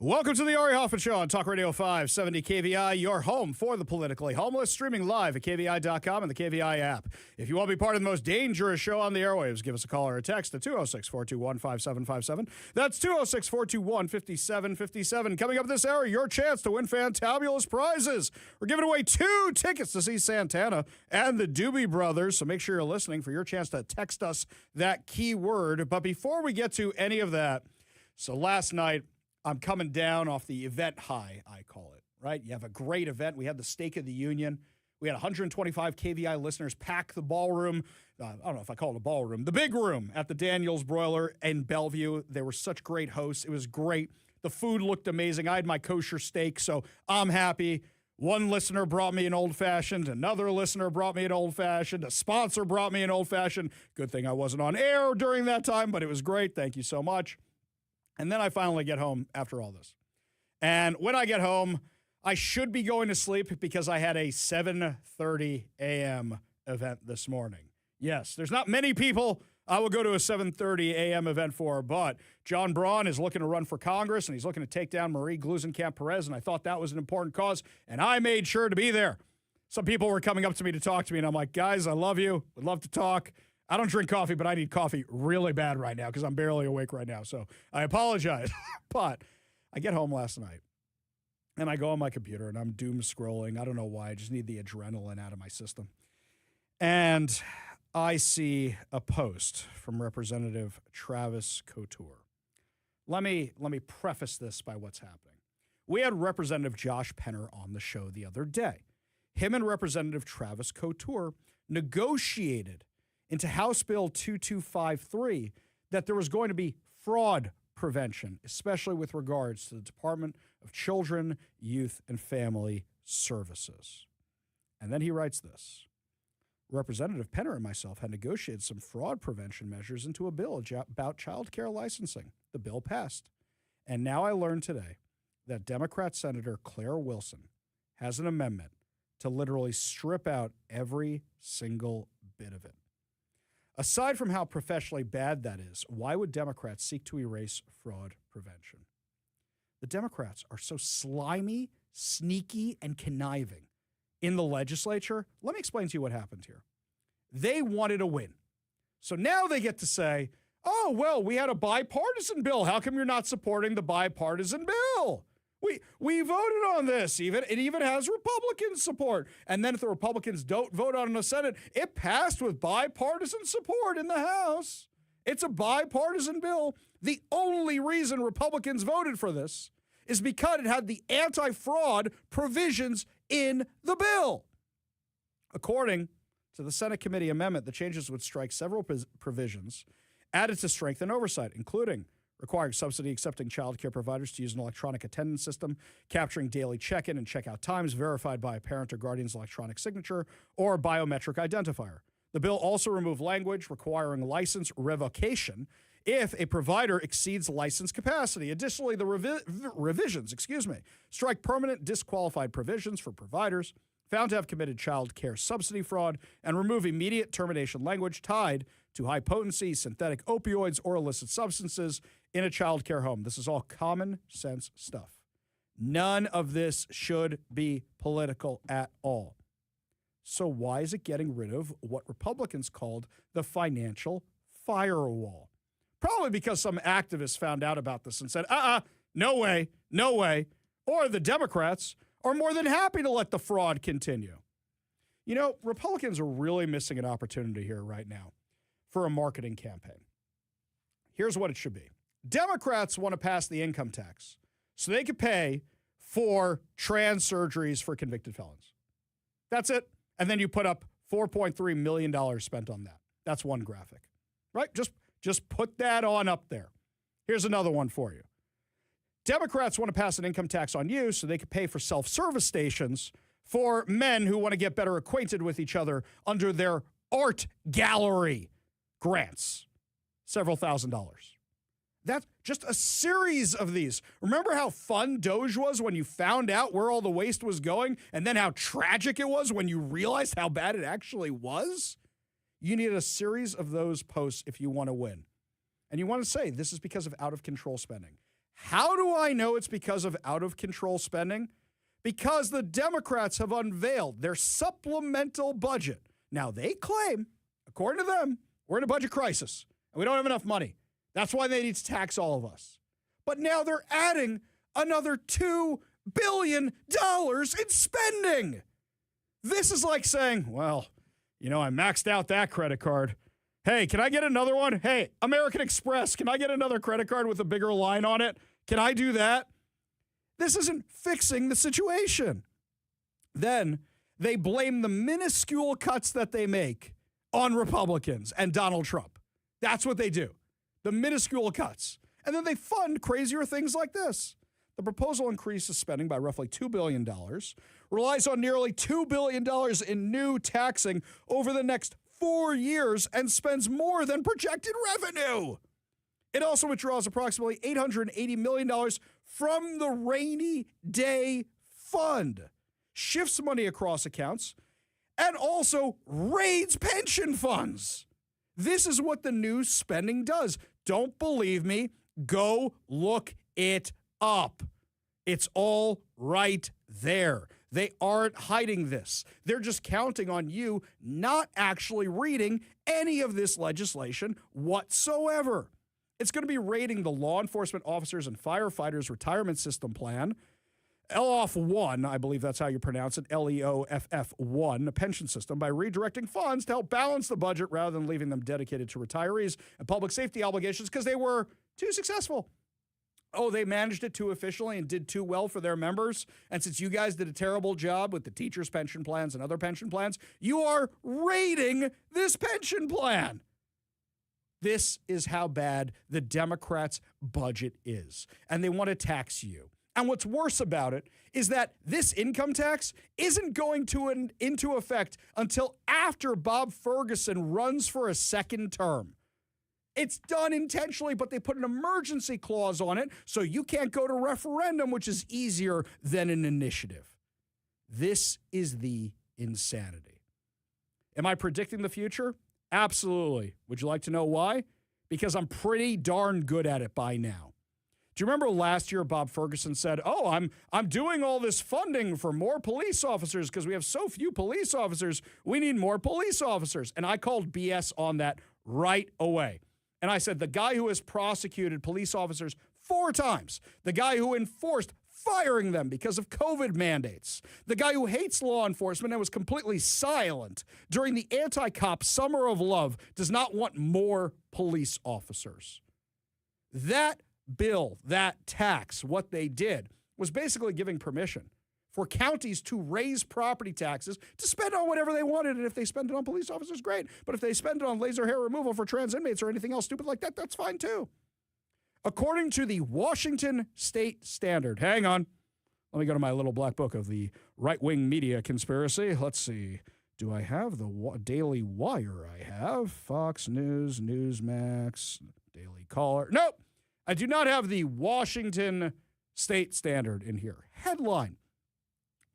Welcome to the Ari Hoffman Show on Talk Radio 570 KVI, your home for the politically homeless, streaming live at KVI.com and the KVI app. If you want to be part of the most dangerous show on the airwaves, give us a call or a text at 206-421-5757. That's 206-421-5757. Coming up this hour, your chance to win fantabulous prizes. We're giving away 2 tickets to see Santana and the Doobie Brothers, so make sure you're listening for your chance to text us that keyword. But before we get to any of that, so last night, I'm coming down off the event high, I call it, right? You have a great event. We had the State of the Union. We had 125 KVI listeners pack the ballroom. I don't know if I call it a ballroom. The big room at the Daniels Broiler in Bellevue. They were such great hosts. It was great. The food looked amazing. I had my kosher steak, so I'm happy. One listener brought me an old-fashioned. Another listener brought me an old-fashioned. A sponsor brought me an old-fashioned. Good thing I wasn't on air during that time, but it was great. Thank you so much. And then I finally get home after all this. And when I get home, I should be going to sleep because I had a 7:30 a.m. event this morning. Yes, there's not many people I will go to a 7:30 a.m. event for, but John Braun is looking to run for Congress, and he's looking to take down Marie Gluesenkamp-Perez, and I thought that was an important cause, and I made sure to be there. Some people were coming up to me to talk to me, and I'm like, guys, I love you. Would love to talk. I don't drink coffee, but I need coffee really bad right now because I'm barely awake right now. So I apologize. But I get home last night, and I go on my computer, and I'm doom scrolling. I don't know why. I just need the adrenaline out of my system. And I see a post from Representative Travis Couture. Let me preface this by what's happening. We had Representative Josh Penner on the show the other day. Him and Representative Travis Couture negotiated into House Bill 2253 that there was going to be fraud prevention, especially with regards to the Department of Children, Youth, and Family Services. And then he writes this. Representative Penner and myself had negotiated some fraud prevention measures into a bill about child care licensing. The bill passed. And now I learned today that Democrat Senator Claire Wilson has an amendment to literally strip out every single bit of it. Aside from how professionally bad that is, why would Democrats seek to erase fraud prevention? The Democrats are so slimy, sneaky, and conniving in the legislature. Let me explain to you what happened here. They wanted a win. So now they get to say, oh, well, we had a bipartisan bill. How come you're not supporting the bipartisan bill? We voted on this. It even has Republican support. And then if the Republicans don't vote on it in the Senate, it passed with bipartisan support in the House. It's a bipartisan bill. The only reason Republicans voted for this is because it had the anti-fraud provisions in the bill. According to the Senate committee amendment, the changes would strike several provisions added to strengthen oversight, including requiring subsidy-accepting child care providers to use an electronic attendance system, capturing daily check-in and check-out times verified by a parent or guardian's electronic signature or biometric identifier. The bill also removed language requiring license revocation if a provider exceeds license capacity. Additionally, the revisions strike permanent disqualified provisions for providers found to have committed child care subsidy fraud and remove immediate termination language tied to high-potency synthetic opioids or illicit substances in a child care home. This is all common sense stuff. None of this should be political at all. So why is it getting rid of what Republicans called the financial firewall? Probably because some activists found out about this and said, no way, no way. Or the Democrats are more than happy to let the fraud continue. You know, Republicans are really missing an opportunity here right now for a marketing campaign. Here's what it should be. Democrats want to pass the income tax so they could pay for trans surgeries for convicted felons. That's it. And then you put up $4.3 million spent on that. That's one graphic, right? Just put that on up there. Here's another one for you. Democrats want to pass an income tax on you so they could pay for self-service stations for men who want to get better acquainted with each other under their art gallery grants. Several $1,000s. That's just a series of these. Remember how fun Doge was when you found out where all the waste was going, and then how tragic it was when you realized how bad it actually was? You need a series of those posts if you want to win. And you want to say this is because of out-of-control spending. How do I know it's because of out-of-control spending? Because the Democrats have unveiled their supplemental budget. Now, they claim, according to them, we're in a budget crisis, and we don't have enough money. That's why they need to tax all of us. But now they're adding another $2 billion in spending. This is like saying, well, you know, I maxed out that credit card. Hey, can I get another one? Hey, American Express, can I get another credit card with a bigger line on it? Can I do that? This isn't fixing the situation. Then they blame the minuscule cuts that they make on Republicans and Donald Trump. That's what they do. The minuscule cuts. And then they fund crazier things like this. The proposal increases spending by roughly $2 billion, relies on nearly $2 billion in new taxing over the next 4 years, and spends more than projected revenue. It also withdraws approximately $880 million from the rainy day fund, shifts money across accounts, and also raids pension funds. This is what the new spending does. Don't believe me? Go look it up. It's all right there. They aren't hiding this. They're just counting on you not actually reading any of this legislation whatsoever. It's going to be raiding the law enforcement officers and firefighters retirement system plan, LOF1, I believe that's how you pronounce it, LEOFF1, a pension system, by redirecting funds to help balance the budget rather than leaving them dedicated to retirees and public safety obligations because they were too successful. Oh, they managed it too efficiently and did too well for their members. And since you guys did a terrible job with the teachers' pension plans and other pension plans, you are raiding this pension plan. This is how bad the Democrats' budget is. And they want to tax you. And what's worse about it is that this income tax isn't going into effect until after Bob Ferguson runs for a second term. It's done intentionally, but they put an emergency clause on it so you can't go to referendum, which is easier than an initiative. This is the insanity. Am I predicting the future? Absolutely. Would you like to know why? Because I'm pretty darn good at it by now. Do you remember last year Bob Ferguson said, oh, I'm doing all this funding for more police officers because we have so few police officers. We need more police officers. And I called BS on that right away. And I said, the guy who has prosecuted police officers 4 times, the guy who enforced firing them because of COVID mandates, the guy who hates law enforcement and was completely silent during the anti-cop summer of love does not want more police officers. That bill, that tax, what they did was basically giving permission for counties to raise property taxes to spend on whatever they wanted. And if they spend it on police officers, great. But if they spend it on laser hair removal for trans inmates or anything else stupid like that, that's fine too. According to the Washington State Standard, hang on, let me go to my little black book of the right-wing media conspiracy. Let's see. Do I have the Daily Wire? I have Fox News, Newsmax, Daily Caller. Nope. I do not have the Washington State Standard in here. Headline: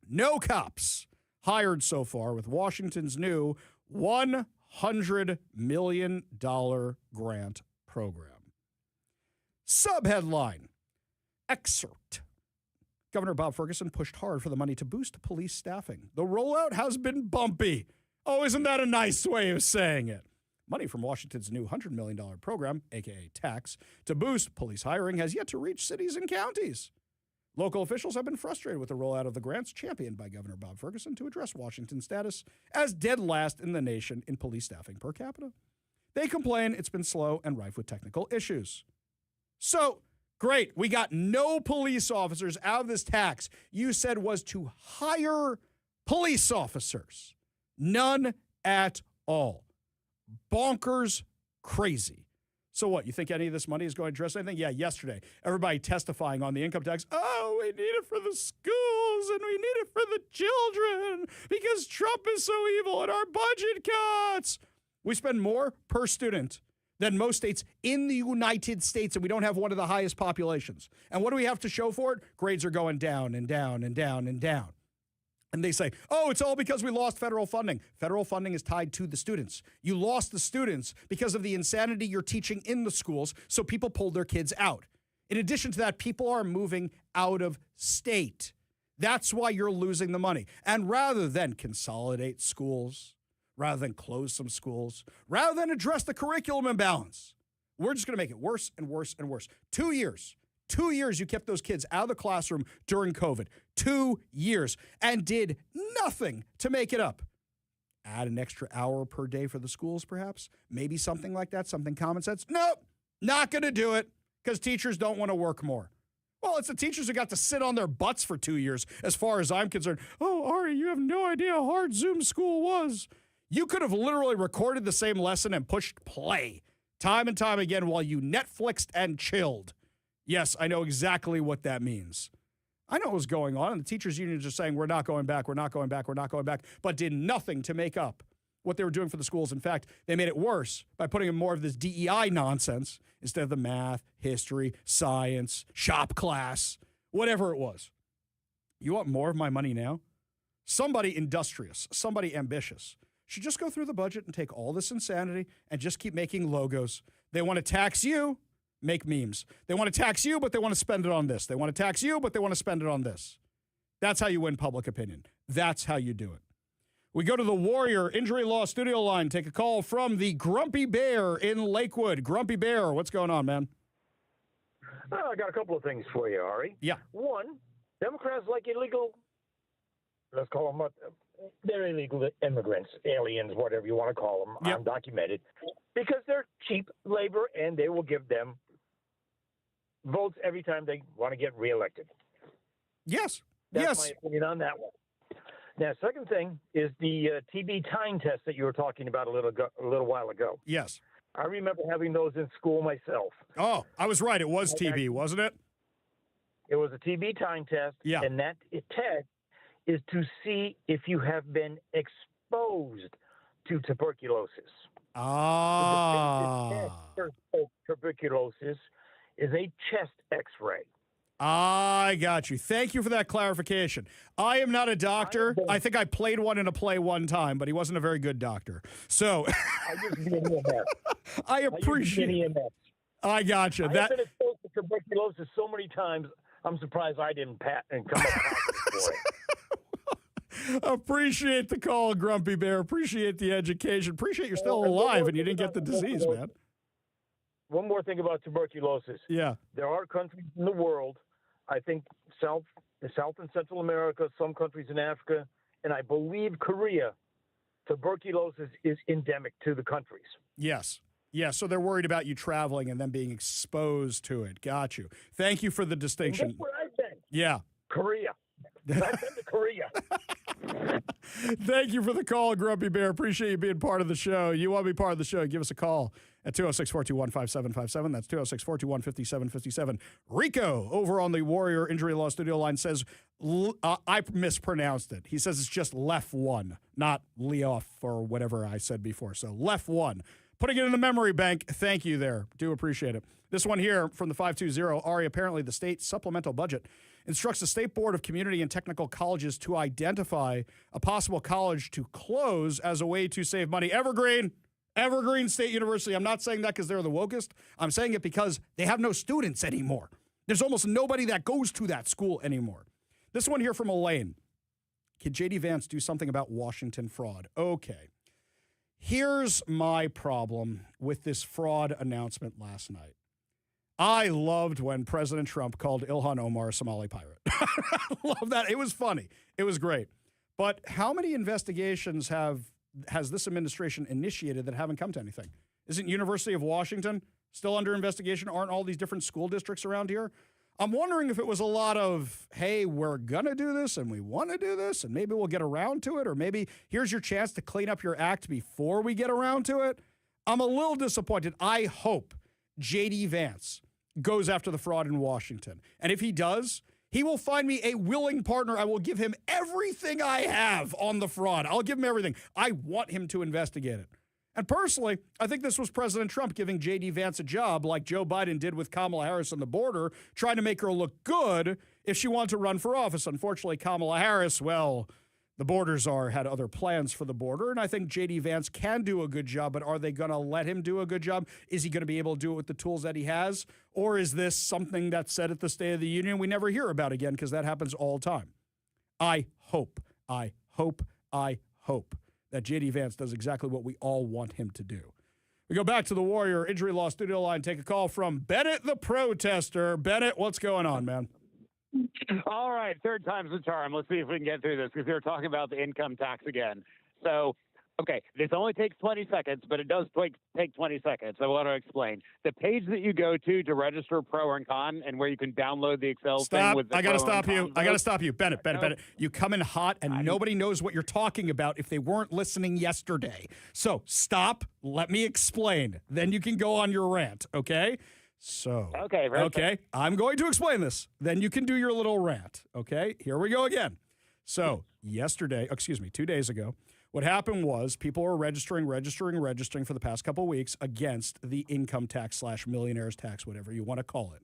no cops hired so far with Washington's new $100 million grant program. Subheadline: excerpt. Governor Bob Ferguson pushed hard for the money to boost police staffing. The rollout has been bumpy. Oh, isn't that a nice way of saying it? Money from Washington's new $100 million program, a.k.a. tax, to boost police hiring has yet to reach cities and counties. Local officials have been frustrated with the rollout of the grants championed by Governor Bob Ferguson to address Washington's status as dead last in the nation in police staffing per capita. They complain it's been slow and rife with technical issues. So, great, we got no police officers out of this tax you said was to hire police officers. None at all. Bonkers crazy. So what, you think any of this money is going to address anything? Yeah, yesterday, everybody testifying on the income tax. Oh, we need it for the schools and we need it for the children because Trump is so evil and our budget cuts. We spend more per student than most states in the United States, and we don't have one of the highest populations. And what do we have to show for it? Grades are going down and down and down and down. And they say, oh, it's all because we lost federal funding. Federal funding is tied to the students. You lost the students because of the insanity you're teaching in the schools, so people pulled their kids out. In addition to that, people are moving out of state. That's why you're losing the money. And rather than consolidate schools, rather than close some schools, rather than address the curriculum imbalance, we're just going to make it worse and worse and worse. 2 years. 2 years you kept those kids out of the classroom during COVID. 2 years. And did nothing to make it up. Add an extra hour per day for the schools, perhaps? Maybe something like that, something common sense? Nope, not going to do it because teachers don't want to work more. Well, it's the teachers who got to sit on their butts for 2 years, as far as I'm concerned. Oh, Ari, you have no idea how hard Zoom school was. You could have literally recorded the same lesson and pushed play time and time again while you Netflixed and chilled. Yes, I know exactly what that means. I know what was going on, and the teachers' unions are saying, we're not going back, we're not going back, we're not going back, but did nothing to make up what they were doing for the schools. In fact, they made it worse by putting in more of this DEI nonsense instead of the math, history, science, shop class, whatever it was. You want more of my money now? Somebody industrious, somebody ambitious should just go through the budget and take all this insanity and just keep making logos. They want to tax you, make memes. They want to tax you, but they want to spend it on this. They want to tax you, but they want to spend it on this. That's how you win public opinion. That's how you do it. We go to the Warrior Injury Law studio line. Take a call from the Grumpy Bear in Lakewood. Grumpy Bear, what's going on, man? I got a couple of things for you, Ari. Yeah. One, Democrats like illegal, let's call them, they're illegal immigrants, aliens, whatever you want to call them, undocumented, because they're cheap labor and they will give them votes every time they want to get reelected. Yes. That's my opinion on that one. Now, second thing is the TB time test that you were talking about a little while ago. Yes. I remember having those in school myself. Oh, I was right. It was TB, wasn't it? It was a TB time test. Yeah. And that test is to see if you have been exposed to tuberculosis. Ah. The test for tuberculosis is a chest X-ray. I got you. Thank you for that clarification. I am not a doctor. I think I played one in a play one time, but he wasn't a very good doctor. So I appreciate it. I got you. I've been exposed to tuberculosis so many times, I'm surprised I didn't come up positive for it. Appreciate the call, Grumpy Bear. Appreciate the education. Appreciate you're still alive and you didn't get the disease, man. One more thing about tuberculosis. Yeah. There are countries in the world, I think South and Central America, some countries in Africa, and I believe Korea, tuberculosis is endemic to the countries. Yes. Yeah, so they're worried about you traveling and then being exposed to it. Got you. Thank you for the distinction. And that's where I've been. Yeah. Korea. I've been to Korea. Thank you for the call, Grumpy Bear. Appreciate you being part of the show. You want to be part of the show, give us a call at 206-421-5757. That's 206-421-5757. Rico over on the Warrior Injury Law studio line says, I mispronounced it. He says it's just left one, not Leoff or whatever I said before. So left one. Putting it in the memory bank. Thank you there. Do appreciate it. This one here from the 520, Ari, apparently the state supplemental budget instructs the State Board of Community and Technical Colleges to identify a possible college to close as a way to save money. Evergreen State University. I'm not saying that because they're the wokest. I'm saying it because they have no students anymore. There's almost nobody that goes to that school anymore. This one here from Elaine. Can J.D. Vance do something about Washington fraud? Okay. Here's my problem with this fraud announcement last night. I loved when President Trump called Ilhan Omar a Somali pirate. I love that. It was funny. It was great. But how many investigations has this administration initiated that haven't come to anything? Isn't University of Washington still under investigation? Aren't all these different school districts around here? I'm wondering if it was a lot of, hey, we're going to do this and we want to do this and maybe we'll get around to it, or maybe here's your chance to clean up your act before we get around to it. I'm a little disappointed. I hope J.D. Vance goes after the fraud in Washington. And if he does, he will find me a willing partner. I will give him everything I have on the fraud. I'll give him everything. I want him to investigate it. And personally, I think this was President Trump giving J.D. Vance a job like Joe Biden did with Kamala Harris on the border, trying to make her look good if she wanted to run for office. Unfortunately, Kamala Harris, well, The border czar had other plans for the border, and I think J.D. Vance can do a good job, but are they going to let him do a good job? Is he going to be able to do it with the tools that he has? Or is this something that's said at the State of the Union we never hear about again, because that happens all the time? I hope that J.D. Vance does exactly what we all want him to do. We go back to the Warrior Injury Law Studio line, take a call from Bennett the Protester. Bennett, what's going on, man? All right, third time's the charm. Let's see if we can get through this, because they're talking about the income tax again. So, okay, this only takes 20 seconds, but it does take 20 seconds. I want to explain. The page that you go to register pro or con, and where you can download the Excel thing with the I got to stop you. Bennett. You come in hot, and nobody knows what you're talking about if they weren't listening yesterday. So stop. Let me explain. Then you can go on your rant, okay? So, okay, I'm going to explain this. Then you can do your little rant, okay? Here we go again. So, 2 days ago, what happened was people were registering for the past couple of weeks against the income tax / millionaire's tax, whatever you want to call it.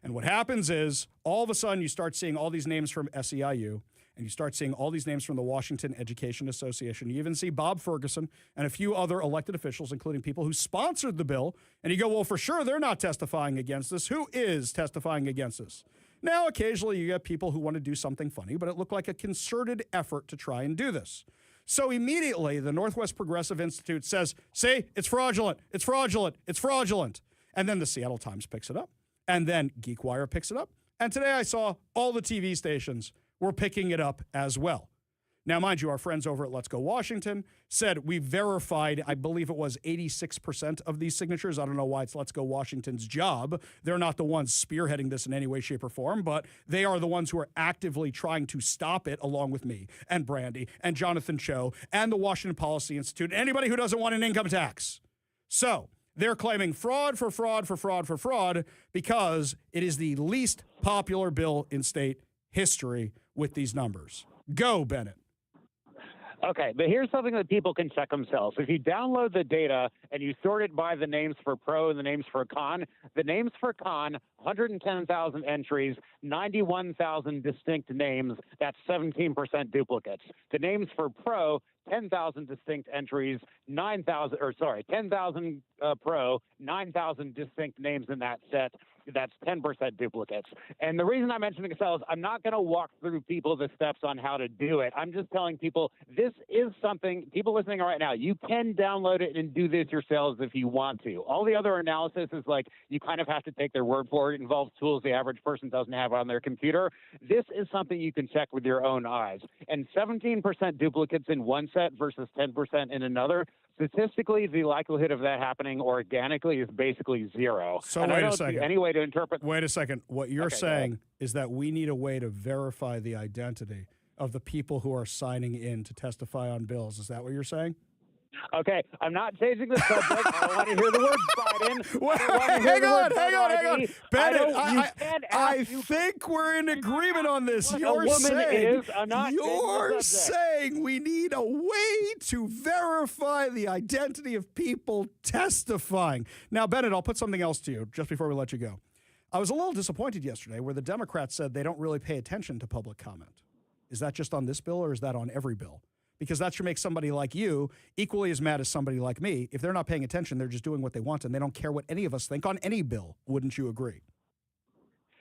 And what happens is, all of a sudden, you start seeing all these names from SEIU, and you start seeing all these names from the Washington Education Association. You even see Bob Ferguson and a few other elected officials, including people who sponsored the bill. And you go, well, for sure, they're not testifying against this. Who is testifying against this? Now, occasionally, you get people who want to do something funny, but it looked like a concerted effort to try and do this. So immediately, the Northwest Progressive Institute says, see, it's fraudulent. It's fraudulent. It's fraudulent. And then the Seattle Times picks it up. And then GeekWire picks it up. And today I saw all the TV stations were picking it up as well. Now, mind you, our friends over at Let's Go Washington said we verified, I believe it was 86% of these signatures. I don't know why it's Let's Go Washington's job. They're not the ones spearheading this in any way, shape, or form, but they are the ones who are actively trying to stop it, along with me and Brandy and Jonathan Cho and the Washington Policy Institute, and anybody who doesn't want an income tax. So they're claiming fraud for fraud for fraud for fraud because it is the least popular bill in state history with these numbers. Go, Bennett. Okay, but here's something that people can check themselves. If you download the data and you sort it by the names for pro and the names for con, the names for con, 110,000 entries, 91,000 distinct names, that's 17% duplicates. The names for pro, 10,000 distinct entries, 10,000 pro, 9,000 distinct names in that set. That's 10% duplicates. And the reason I'm mentioning Excel is I'm not going to walk through people the steps on how to do it. I'm just telling people this is something, people listening right now, you can download it and do this yourselves if you want to. All the other analysis is like you kind of have to take their word for it. It involves tools the average person doesn't have on their computer. This is something you can check with your own eyes. And 17% duplicates in one set versus 10% in another, statistically, the likelihood of that happening organically is basically zero. So and wait I don't a second. see any way to interpret. Wait a second. What you're saying is that we need a way to verify the identity of the people who are signing in to testify on bills. Is that what you're saying? Okay, I'm not changing the subject. I don't want to hear the word Biden. Hang on. Bennett, I think we're in agreement on this. You're saying we need a way to verify the identity of people testifying. Now, Bennett, I'll put something else to you just before we let you go. I was a little disappointed yesterday where the Democrats said they don't really pay attention to public comment. Is that just on this bill, or is that on every bill? Because that should make somebody like you equally as mad as somebody like me. If they're not paying attention, they're just doing what they want, and they don't care what any of us think on any bill. Wouldn't you agree?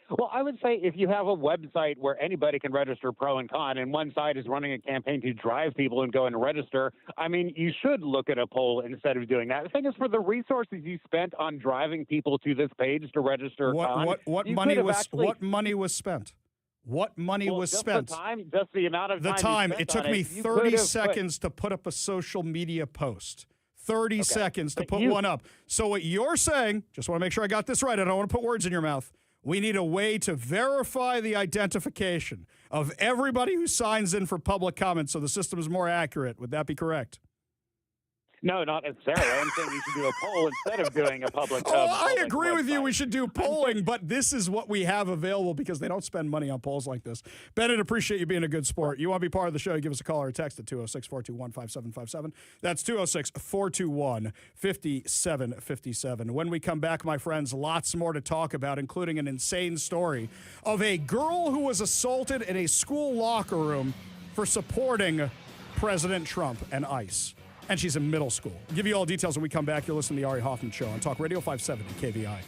Well, I would say if you have a website where anybody can register pro and con, and one side is running a campaign to drive people and go and register, I mean, you should look at a poll instead of doing that. The thing is, for the resources you spent on driving people to this page to register what money was spent? What money was spent? Just the amount of time. It took me 30 seconds to put up a social media post. 30 seconds to put one up. So what you're saying, just want to make sure I got this right. I don't want to put words in your mouth. We need a way to verify the identification of everybody who signs in for public comment so the system is more accurate. Would that be correct? No, not necessarily. I'm saying you should do a poll instead of doing a public. I agree with you. We should do polling, but this is what we have available because they don't spend money on polls like this. Bennett, appreciate you being a good sport. You want to be part of the show, give us a call or a text at 206-421-5757. That's 206-421-5757. When we come back, my friends, lots more to talk about, including an insane story of a girl who was assaulted in a school locker room for supporting President Trump and ICE. And she's in middle school. I'll give you all details when we come back. You'll listen to the Ari Hoffman Show on Talk Radio 570 KVI.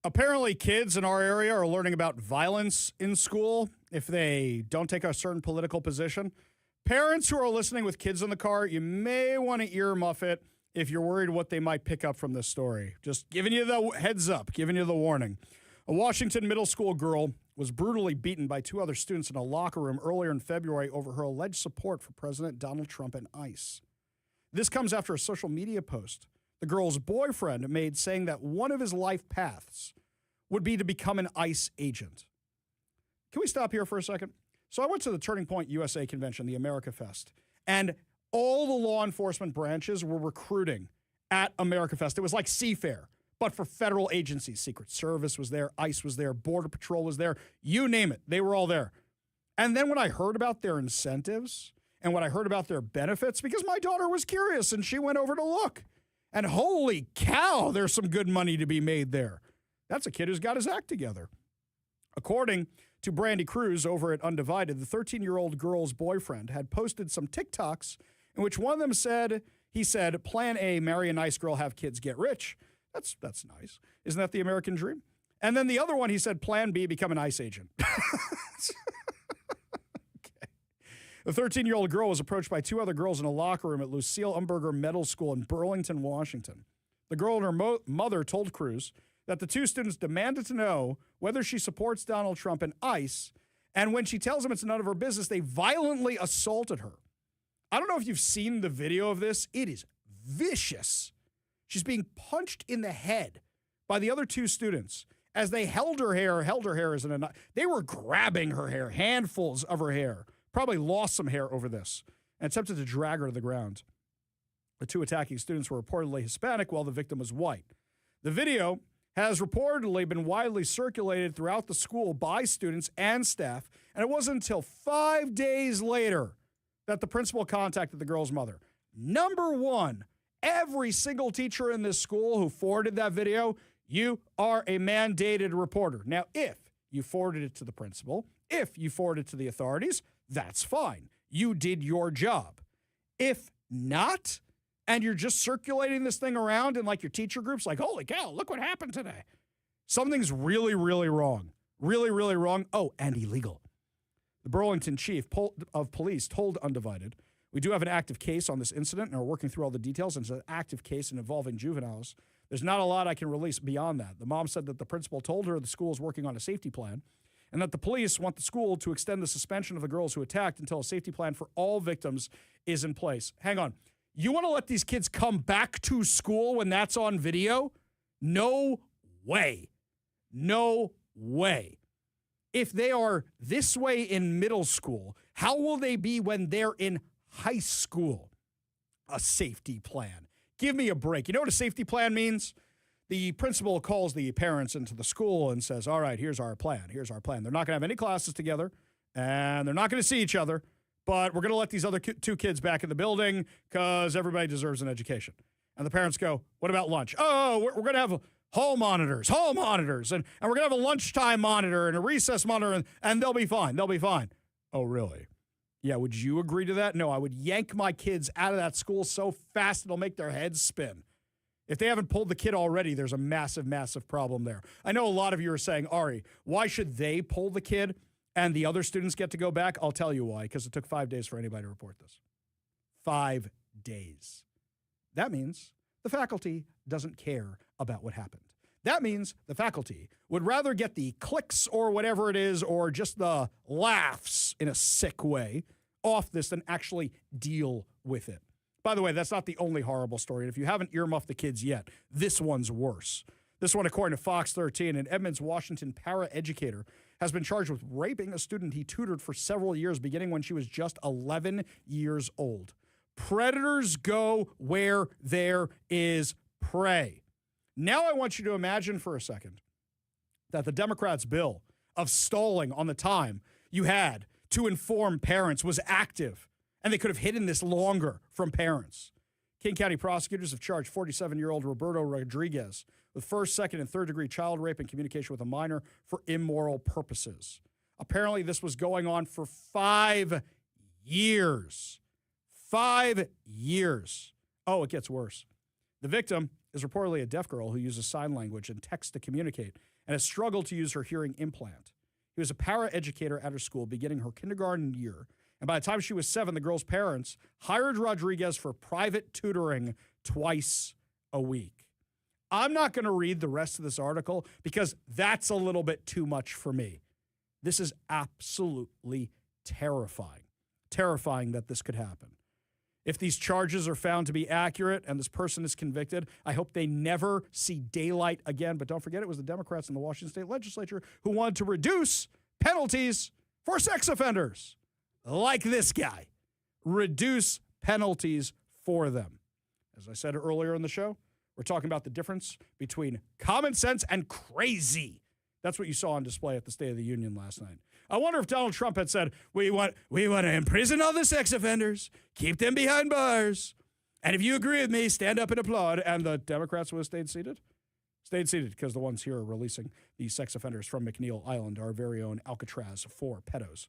Apparently, kids in our area are learning about violence in school if they don't take a certain political position. Parents who are listening with kids in the car, you may want to earmuff it if you're worried what they might pick up from this story. Just giving you the heads up, giving you the warning. A Washington middle school girl was brutally beaten by two other students in a locker room earlier in February over her alleged support for President Donald Trump and ICE. This comes after a social media post the girl's boyfriend made saying that one of his life paths would be to become an ICE agent. Can we stop here for a second? So I went to the Turning Point USA convention, the America Fest, And all the law enforcement branches were recruiting at America Fest. It was like Seafair, but for federal agencies. Secret Service was there, ICE was there, Border Patrol was there, you name it, they were all there. And then when I heard about their incentives and when I heard about their benefits, because my daughter was curious and she went over to look, and holy cow, there's some good money to be made there. That's a kid who's got his act together. According to Brandy Cruz over at Undivided, the 13-year-old girl's boyfriend had posted some TikToks in which one of them said, he said, plan A, marry a nice girl, have kids, get rich. That's nice. Isn't that the American dream? And then the other one, he said, plan B, become an ICE agent. Okay. The 13-year-old girl was approached by two other girls in a locker room at Lucille Umberger Middle School in Burlington, Washington. The girl and her mother told Cruz that the two students demanded to know whether she supports Donald Trump and ICE, and when she tells them it's none of her business, they violently assaulted her. I don't know if you've seen the video of this. It is vicious. She's being punched in the head by the other two students as they held her hair as they were grabbing her hair, handfuls of her hair, probably lost some hair over this, and attempted to drag her to the ground. The two attacking students were reportedly Hispanic while the victim was white. The video has reportedly been widely circulated throughout the school by students and staff, and it wasn't until 5 days later that the principal contacted the girl's mother. Number one, every single teacher in this school who forwarded that video, you are a mandated reporter. Now, if you forwarded it to the principal, if you forwarded it to the authorities, that's fine. You did your job. If not, and you're just circulating this thing around in like your teacher groups, like, holy cow, look what happened today. Something's really, really wrong. Really, really wrong. Oh, and illegal. The Burlington chief of police told Undivided, we do have an active case on this incident and are working through all the details. And it's an active case involving juveniles. There's not a lot I can release beyond that. The mom said that the principal told her the school is working on a safety plan and that the police want the school to extend the suspension of the girls who attacked until a safety plan for all victims is in place. Hang on. You want to let these kids come back to school when that's on video? No way. No way. If they are this way in middle school, how will they be when they're in high school? A safety plan. Give me a break. You know what a safety plan means? The principal calls the parents into the school and says, all right, here's our plan. Here's our plan. They're not going to have any classes together, and they're not going to see each other, but we're going to let these other two kids back in the building because everybody deserves an education. And the parents go, what about lunch? Oh, we're going to have hall monitors, and we're going to have a lunchtime monitor and a recess monitor, and they'll be fine. They'll be fine. Oh, really? Yeah, would you agree to that? No, I would yank my kids out of that school so fast it'll make their heads spin. If they haven't pulled the kid already, there's a massive, massive problem there. I know a lot of you are saying, Ari, why should they pull the kid and the other students get to go back? I'll tell you why, because it took 5 days for anybody to report this. 5 days. That means the faculty doesn't care about what happened. That means the faculty would rather get the clicks or whatever it is, or just the laughs in a sick way off this than actually deal with it. By the way, that's not the only horrible story. And if you haven't earmuffed the kids yet, this one's worse. This one, according to Fox 13, an Edmonds, Washington paraeducator has been charged with raping a student he tutored for several years, beginning when she was just 11 years old. Predators go where there is prey. Now I want you to imagine for a second that the Democrats' bill of stalling on the time you had to inform parents was active, and they could have hidden this longer from parents. King County prosecutors have charged 47-year-old Roberto Rodriguez with first, second, and third-degree child rape and communication with a minor for immoral purposes. Apparently, this was going on for 5 years. 5 years. Oh, it gets worse. The victim is reportedly a deaf girl who uses sign language and text to communicate and has struggled to use her hearing implant. He was a paraeducator at her school beginning her kindergarten year, and by the time she was 7, the girl's parents hired Rodriguez for private tutoring twice a week. I'm not going to read the rest of this article because that's a little bit too much for me. This is absolutely terrifying. Terrifying that this could happen. If these charges are found to be accurate and this person is convicted, I hope they never see daylight again. But don't forget, it was the Democrats in the Washington State Legislature who wanted to reduce penalties for sex offenders like this guy. reduce penalties for them. As I said earlier in the show, we're talking about the difference between common sense and crazy. That's what you saw on display at the State of the Union last night. I wonder if Donald Trump had said, we want to imprison all the sex offenders, keep them behind bars, and if you agree with me, stand up and applaud, and the Democrats would have stayed seated? Stayed seated because the ones here are releasing these sex offenders from McNeil Island, our very own Alcatraz for pedos.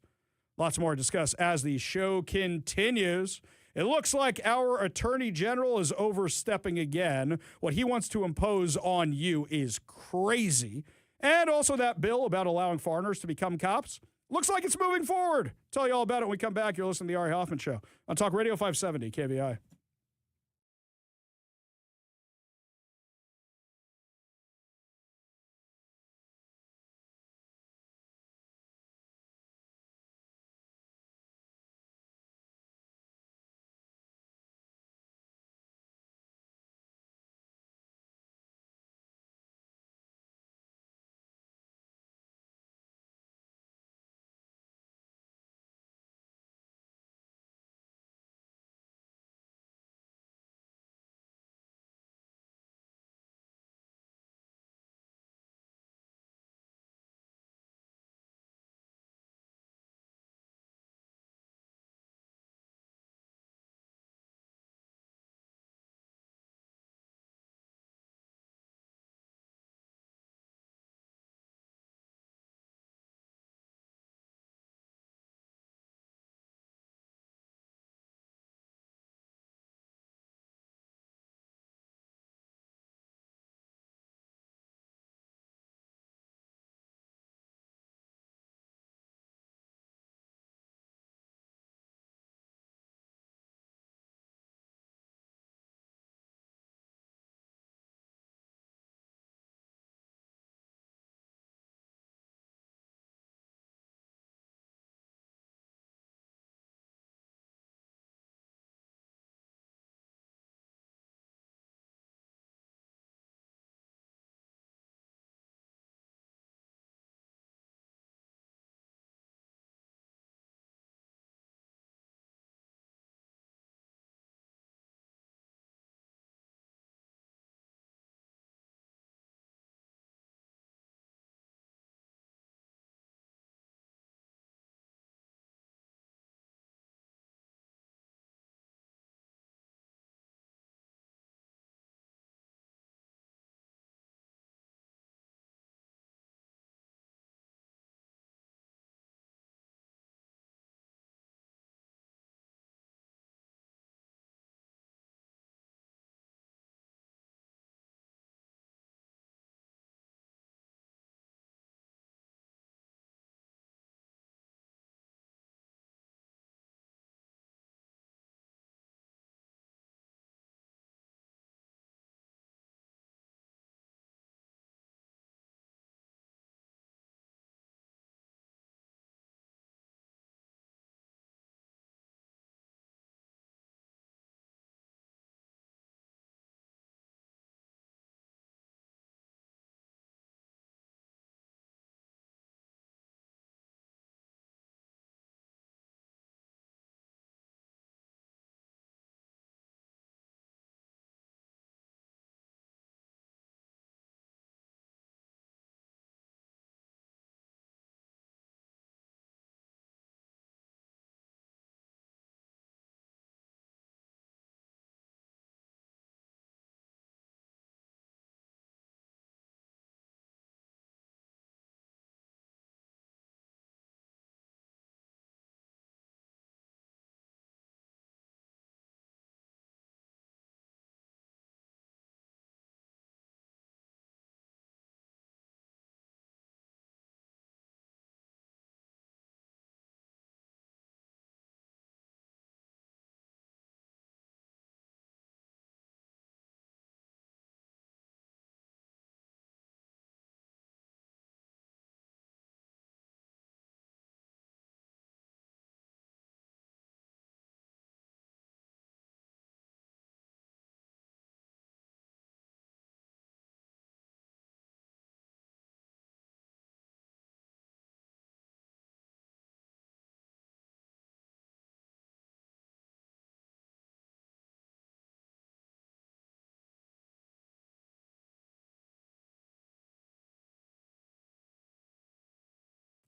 Lots more to discuss as the show continues. It looks like our Attorney General is overstepping again. What he wants to impose on you is crazy. And also that bill about allowing foreigners to become cops looks like it's moving forward. Tell you all about it when we come back. You're listening to the Ari Hoffman Show on Talk Radio 570 KVI.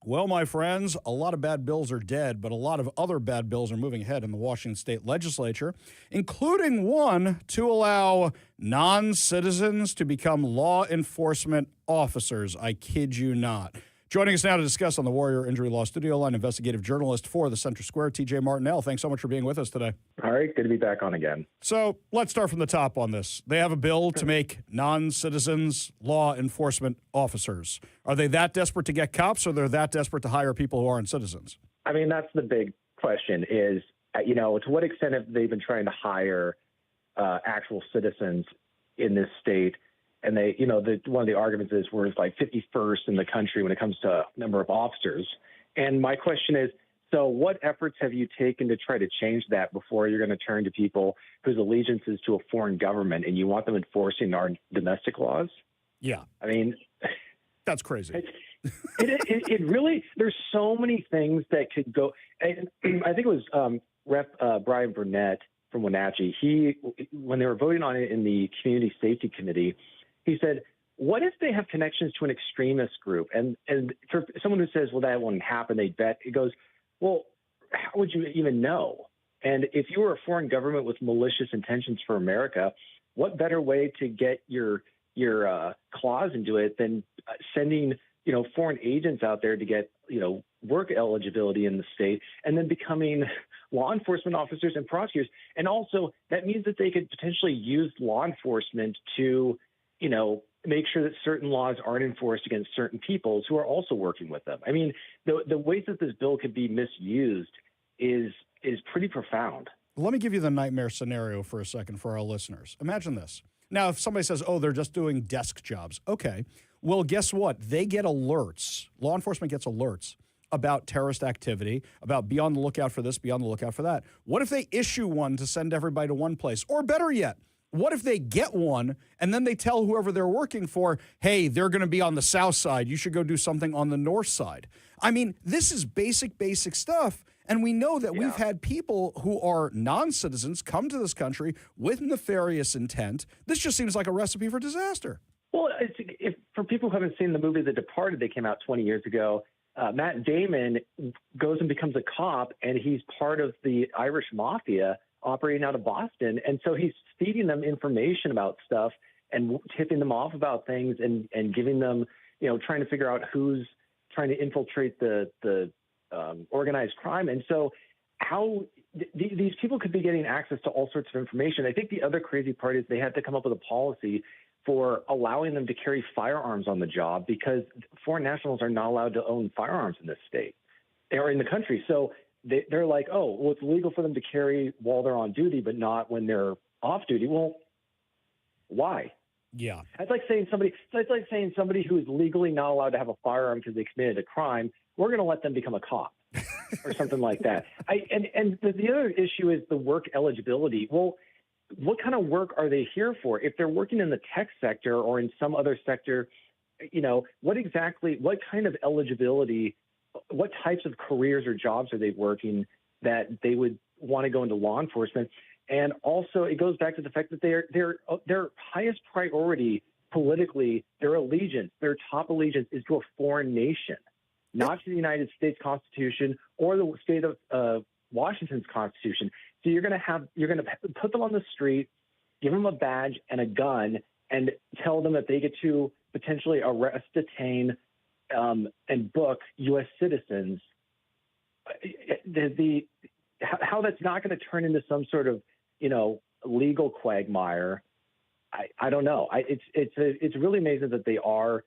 Well, my friends, a lot of bad bills are dead, but a lot of other bad bills are moving ahead in the Washington State Legislature, including one to allow non-citizens to become law enforcement officers. I kid you not. Joining us now to discuss on the Warrior Injury Law Studio Line, investigative journalist for the Center Square, TJ Martinell. Thanks so much for being with us today. All right, good to be back on again. So let's start from the top on this. They have a bill to make non-citizens law enforcement officers. Are they that desperate to get cops, or they're that desperate to hire people who aren't citizens? I mean, that's the big question is, to what extent have they been trying to hire actual citizens in this state? And they, one of the arguments is we're like 51st in the country when it comes to number of officers. And my question is, so what efforts have you taken to try to change that before you're going to turn to people whose allegiance is to a foreign government and you want them enforcing our domestic laws? Yeah. I mean, that's crazy. It really, there's so many things that could go. I think it was Rep. Brian Burnett from Wenatchee. When they were voting on it in the Community Safety Committee, he said, what if they have connections to an extremist group? And for someone who says, well, that wouldn't happen, they bet, it goes, well, how would you even know? And if you were a foreign government with malicious intentions for America, what better way to get your claws into it than sending, foreign agents out there to get, work eligibility in the state and then becoming law enforcement officers and prosecutors. And also that means that they could potentially use law enforcement to, make sure that certain laws aren't enforced against certain peoples who are also working with them. I mean, the ways that this bill could be misused is pretty profound. Let me give you the nightmare scenario for a second for our listeners. Imagine this. Now, if somebody says, oh, they're just doing desk jobs. Okay. Well, guess what? They get alerts. Law enforcement gets alerts about terrorist activity, about be on the lookout for this, be on the lookout for that. What if they issue one to send everybody to one place? Or better yet, what if they get one and then they tell whoever they're working for, hey, they're going to be on the south side. You should go do something on the north side. I mean, this is basic stuff. And we know that we've had people who are non-citizens come to this country with nefarious intent. This just seems like a recipe for disaster. Well, for people who haven't seen the movie The Departed that came out 20 years ago, Matt Damon goes and becomes a cop, and he's part of the Irish mafia operating out of Boston. And so he's feeding them information about stuff and tipping them off about things and giving them, trying to figure out who's trying to infiltrate the organized crime. And so how these people could be getting access to all sorts of information. I think the other crazy part is they had to come up with a policy for allowing them to carry firearms on the job because foreign nationals are not allowed to own firearms in this state or in the country. So they're like, oh, well, it's legal for them to carry while they're on duty, but not when they're off duty. Well, why? Yeah. It's like saying somebody who is legally not allowed to have a firearm because they committed a crime, we're going to let them become a cop or something like that. And the other issue is the work eligibility. Well, what kind of work are they here for? If they're working in the tech sector or in some other sector, what kind of eligibility, what types of careers or jobs are they working that they would want to go into law enforcement? And also it goes back to the fact that their highest priority politically, their top allegiance is to a foreign nation, not to the United States Constitution or the state of Washington's Constitution. So you're going to put them on the street, give them a badge and a gun, and tell them that they get to potentially arrest, detain, and book U.S. citizens. How that's not going to turn into some sort of legal quagmire, I don't know. It's really amazing that they are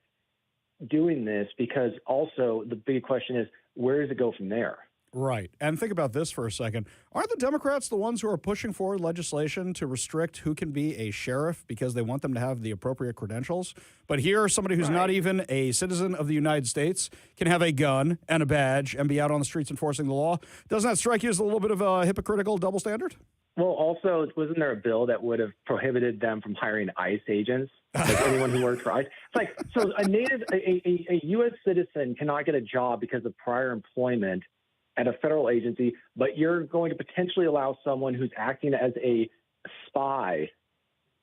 doing this because also the big question is where does it go from there? Right. And think about this for a second. Aren't the Democrats the ones who are pushing forward legislation to restrict who can be a sheriff because they want them to have the appropriate credentials? But here, somebody who's not even a citizen of the United States can have a gun and a badge and be out on the streets enforcing the law. Doesn't that strike you as a little bit of a hypocritical double standard? Well, also, wasn't there a bill that would have prohibited them from hiring ICE agents? Like anyone who worked for ICE? It's like, so a U.S. citizen cannot get a job because of prior employment at a federal agency, but you're going to potentially allow someone who's acting as a spy,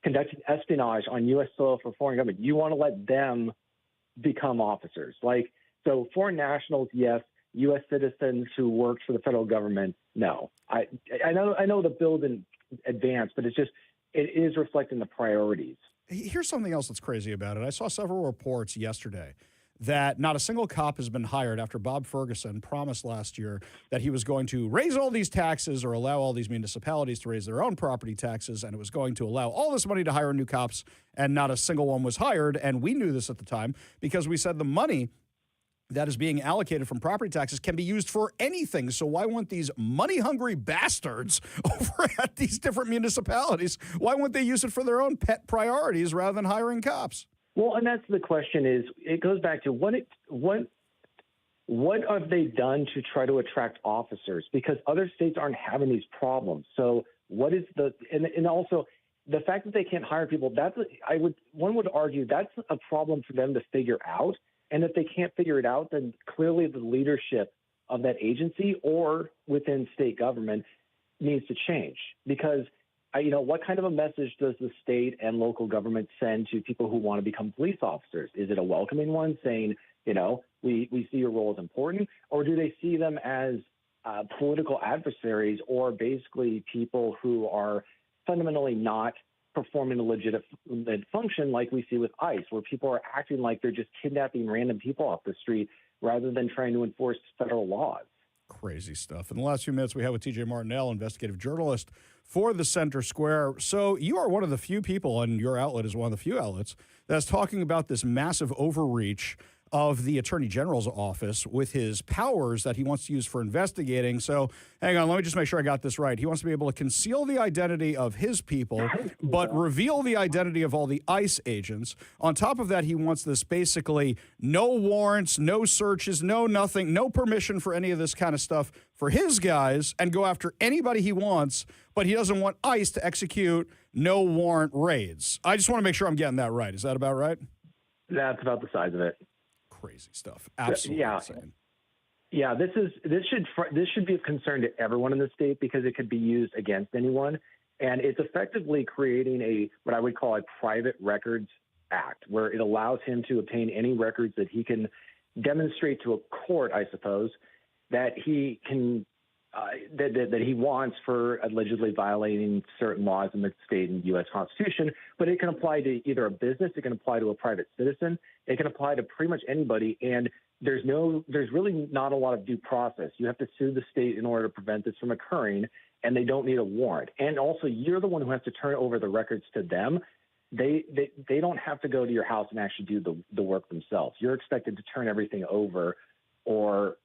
conducting espionage on U.S. soil for foreign government. You want to let them become officers. So So foreign nationals, yes. U.S. citizens who worked for the federal government, no. I know the bill didn't advance, but it is reflecting the priorities. Here's something else that's crazy about it. I saw several reports yesterday that not a single cop has been hired after Bob Ferguson promised last year that he was going to raise all these taxes or allow all these municipalities to raise their own property taxes, and it was going to allow all this money to hire new cops, and not a single one was hired. And we knew this at the time because we said the money that is being allocated from property taxes can be used for anything. So why won't these money-hungry bastards over at these different municipalities, why won't they use it for their own pet priorities rather than hiring cops? Well, and that's the question is, it goes back to what have they done to try to attract officers? Because other states aren't having these problems. So what is and also the fact that they can't hire people, one would argue that's a problem for them to figure out. And if they can't figure it out, then clearly the leadership of that agency or within state government needs to change. Because what kind of a message does the state and local government send to people who want to become police officers? Is it a welcoming one saying, we see your role as important? Or do they see them as political adversaries or basically people who are fundamentally not performing a legitimate function like we see with ICE, where people are acting like they're just kidnapping random people off the street rather than trying to enforce federal laws? Crazy stuff. In the last few minutes, we have with TJ Martinell, investigative journalist for the Center Square. So you are one of the few people, and your outlet is one of the few outlets, that's talking about this massive overreach of the Attorney General's office with his powers that he wants to use for investigating. So hang on, let me just make sure I got this right. He wants to be able to conceal the identity of his people, but reveal the identity of all the ICE agents. On top of that, he wants this basically no warrants, no searches, no nothing, no permission for any of this kind of stuff for his guys, and go after anybody he wants, but he doesn't want ICE to execute no warrant raids. I just want to make sure I'm getting that right. Is that about right? That's about the size of it. Crazy stuff. Absolutely insane. Yeah, this should be of concern to everyone in the state because it could be used against anyone, and it's effectively creating what I would call a private records act, where it allows him to obtain any records that he can demonstrate to a court, I suppose, that he can that he wants for allegedly violating certain laws in the state and U.S. Constitution. But it can apply to either a business, it can apply to a private citizen, it can apply to pretty much anybody. And there's really not a lot of due process. You have to sue the state in order to prevent this from occurring, and they don't need a warrant. And also, you're the one who has to turn over the records to them. They don't have to go to your house and actually do the work themselves. You're expected to turn everything over or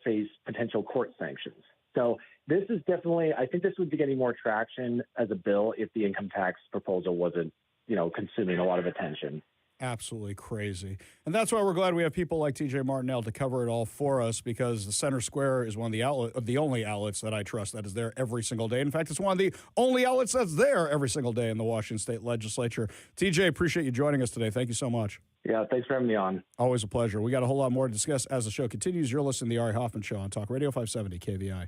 face potential court sanctions. So this is definitely, I think this would be getting more traction as a bill if the income tax proposal wasn't, consuming a lot of attention. Absolutely crazy. And that's why we're glad we have people like TJ Martinell to cover it all for us, because the Center Square is one of the only outlets that I trust that is there every single day. In fact, it's one of the only outlets that's there every single day in the Washington State Legislature. TJ, appreciate you joining us today. Thank you so much. Yeah, thanks for having me on. Always a pleasure. We got a whole lot more to discuss as the show continues. You're listening to the Ari Hoffman Show on Talk Radio 570 KVI.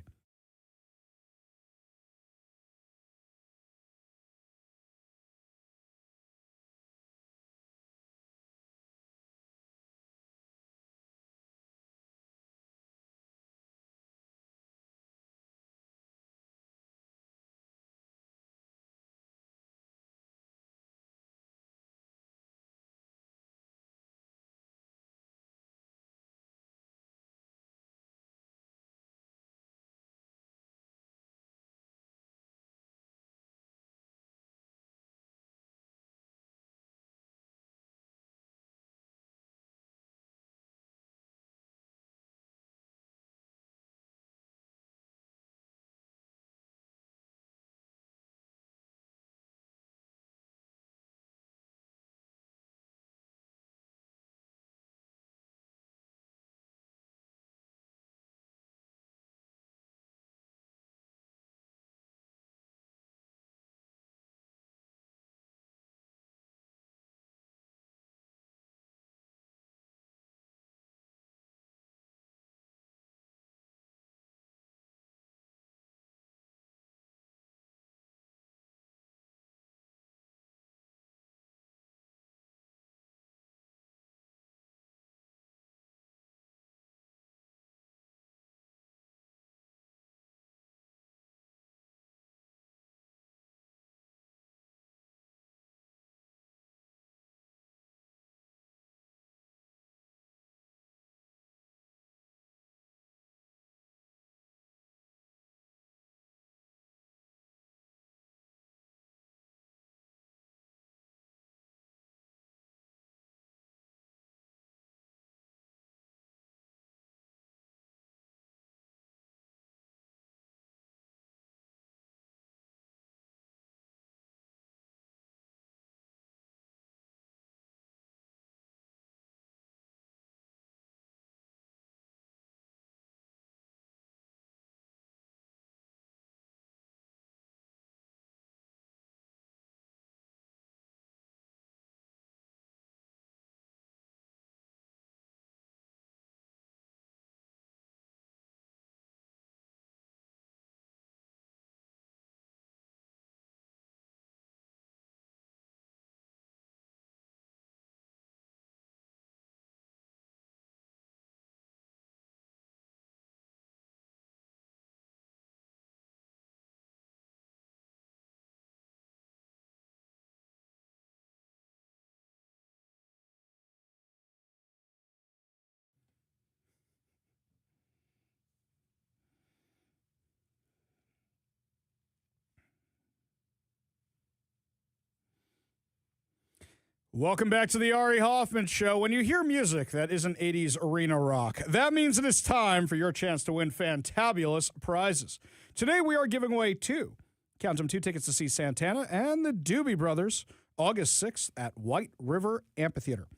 Welcome back to the Ari Hoffman Show. When you hear music that isn't 80s arena rock, that means it is time for your chance to win fantabulous prizes. Today we are giving away two tickets to see Santana and the Doobie Brothers, August 6th at White River Amphitheater.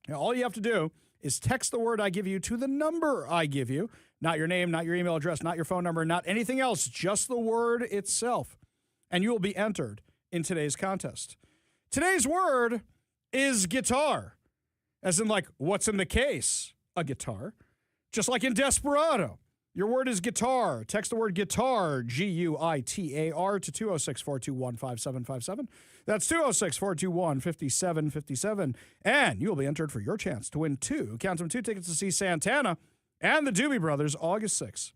Now, all you have to do is text the word I give you to the number I give you. Not your name, not your email address, not your phone number, not anything else, just the word itself. And you will be entered in today's contest. Today's word is guitar, as in like, what's in the case? A guitar. Just like in Desperado. Your word is guitar. Text the word guitar, G-U-I-T-A-R, to 206-421-5757. That's 206-421-5757. And you will be entered for your chance to win two tickets to see Santana and the Doobie Brothers, August 6th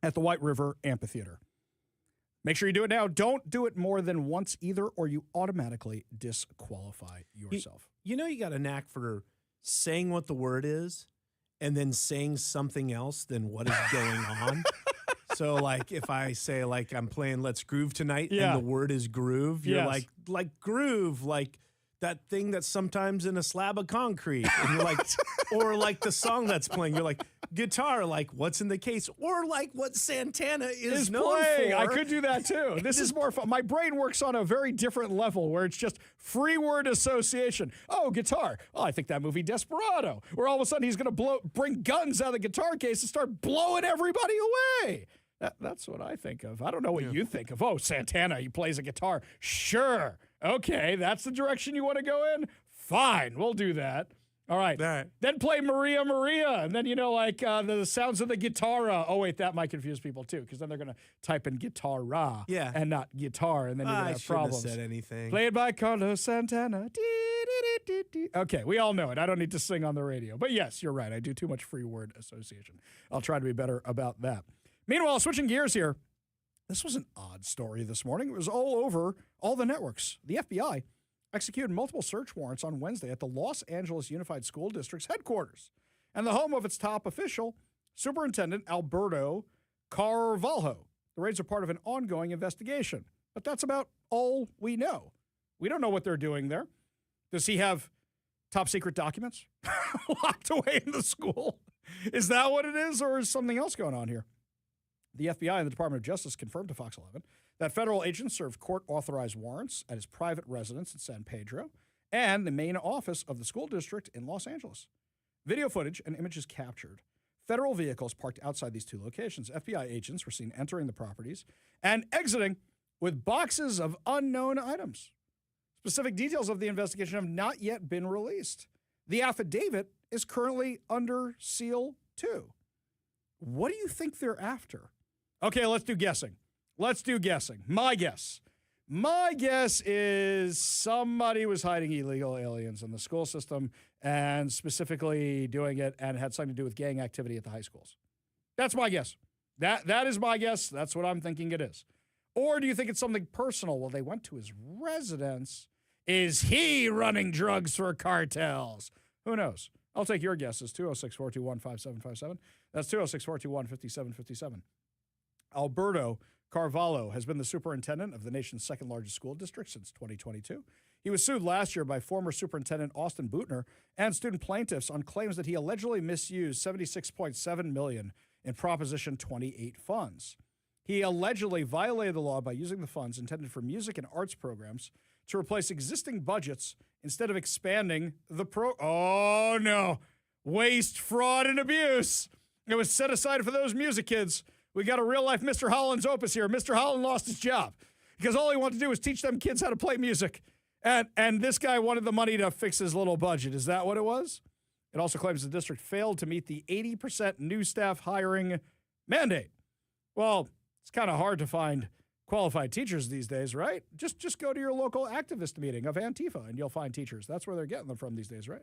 at the White River Amphitheater. Make sure you do it now. Don't do it more than once either, or you automatically disqualify yourself. You know, you got a knack for saying what the word is and then saying something else than what is going on. So, like, if I say, like, I'm playing Let's Groove tonight and the word is groove, you're like groove, like that thing that's sometimes in a slab of concrete. And you're like, or like the song that's playing, you're like, guitar, like what's in the case, or like what Santana is known playing. for. I could do that too. This is more fun. My brain works on a very different level where it's just free word association. Oh, guitar. Oh, I think that movie Desperado, where all of a sudden he's going to bring guns out of the guitar case and start blowing everybody away. That's what I think of. I don't know what you think of. Oh, Santana, he plays a guitar. Sure. Okay, that's the direction you want to go in? Fine, we'll do that. All right. Then play Maria Maria. And then, like the sounds of the guitar. Oh, wait, that might confuse people too, because then they're going to type in guitar and not guitar. And then you're going to have problems. I shouldn't have said anything. Played by Carlos Santana. Okay, we all know it. I don't need to sing on the radio. But yes, you're right. I do too much free word association. I'll try to be better about that. Meanwhile, switching gears here, this was an odd story this morning. It was all over all the networks. The FBI executed multiple search warrants on Wednesday at the Los Angeles Unified School District's headquarters and the home of its top official, Superintendent Alberto Carvalho. The raids are part of an ongoing investigation, but that's about all we know. We don't know what they're doing there. Does he have top secret documents locked away in the school? Is that what it is, or is something else going on here? The FBI and the Department of Justice confirmed to Fox 11 that federal agents served court-authorized warrants at his private residence in San Pedro and the main office of the school district in Los Angeles. Video footage and images captured federal vehicles parked outside these two locations. FBI agents were seen entering the properties and exiting with boxes of unknown items. Specific details of the investigation have not yet been released. The affidavit is currently under seal, too. What do you think they're after? Okay, let's do guessing. My guess is somebody was hiding illegal aliens in the school system and specifically doing it and had something to do with gang activity at the high schools. That's my guess. That is my guess. That's what I'm thinking it is. Or do you think it's something personal? Well, they went to his residence. Is he running drugs for cartels? Who knows? I'll take your guesses. 206-421-5757. That's 206-421-5757. Alberto Carvalho has been the superintendent of the nation's second largest school district since 2022. He was sued last year by former Superintendent Austin Bootner and student plaintiffs on claims that he allegedly misused $76.7 million in Proposition 28 funds. He allegedly violated the law by using the funds intended for music and arts programs to replace existing budgets instead of expanding the Oh, no. Waste, fraud, and abuse. It was set aside for those music kids. We got a real-life Mr. Holland's opus here. Mr. Holland lost his job because all he wanted to do was teach them kids how to play music. And this guy wanted the money to fix his little budget. Is that what it was? It also claims the district failed to meet the 80% new staff hiring mandate. Well, it's kind of hard to find qualified teachers these days, right? Just go to your local activist meeting of Antifa and you'll find teachers. That's where they're getting them from these days, right?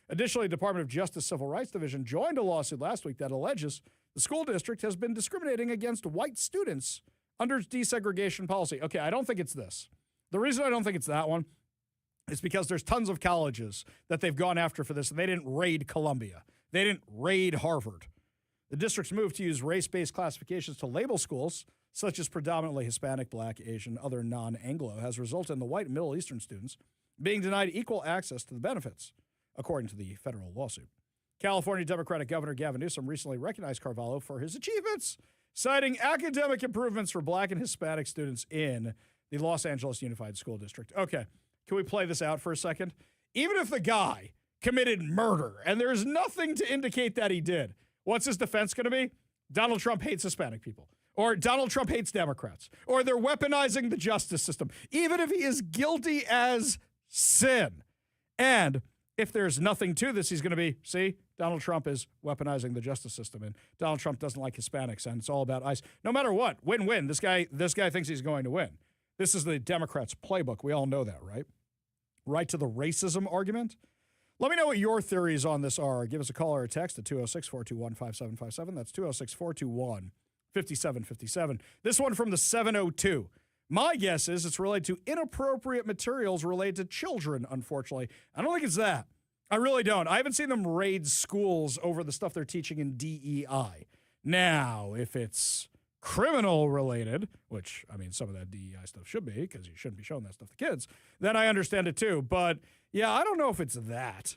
Additionally, the Department of Justice Civil Rights Division joined a lawsuit last week that alleges the school district has been discriminating against white students under desegregation policy. Okay, I don't think it's this. The reason I don't think it's that one is because there's tons of colleges that they've gone after for this, and they didn't raid Columbia. They didn't raid Harvard. The district's move to use race-based classifications to label schools, such as predominantly Hispanic, Black, Asian, other non-Anglo, has resulted in the white and Middle Eastern students being denied equal access to the benefits, according to the federal lawsuit. California Democratic Governor Gavin Newsom recently recognized Carvalho for his achievements, citing academic improvements for Black and Hispanic students in the Los Angeles Unified School District. Okay, can we play this out for a second? Even if the guy committed murder and there's nothing to indicate that he did, what's his defense going to be? Donald Trump hates Hispanic people, or Donald Trump hates Democrats, or they're weaponizing the justice system, even if he is guilty as sin. And if there's nothing to this, he's going to be, see, Donald Trump is weaponizing the justice system, and Donald Trump doesn't like Hispanics, and it's all about ICE. No matter what, win-win. This guy thinks he's going to win. This is the Democrats' playbook. We all know that, right? Right to the racism argument. Let me know what your theories on this are. Give us a call or a text at 206-421-5757. That's 206-421-5757. This one from the 702. My guess is it's related to inappropriate materials related to children, unfortunately. I don't think it's that. I really don't. I haven't seen them raid schools over the stuff they're teaching in DEI. Now, if it's criminal related, which, I mean, some of that DEI stuff should be, because you shouldn't be showing that stuff to kids, then I understand it too. But yeah, I don't know if it's that.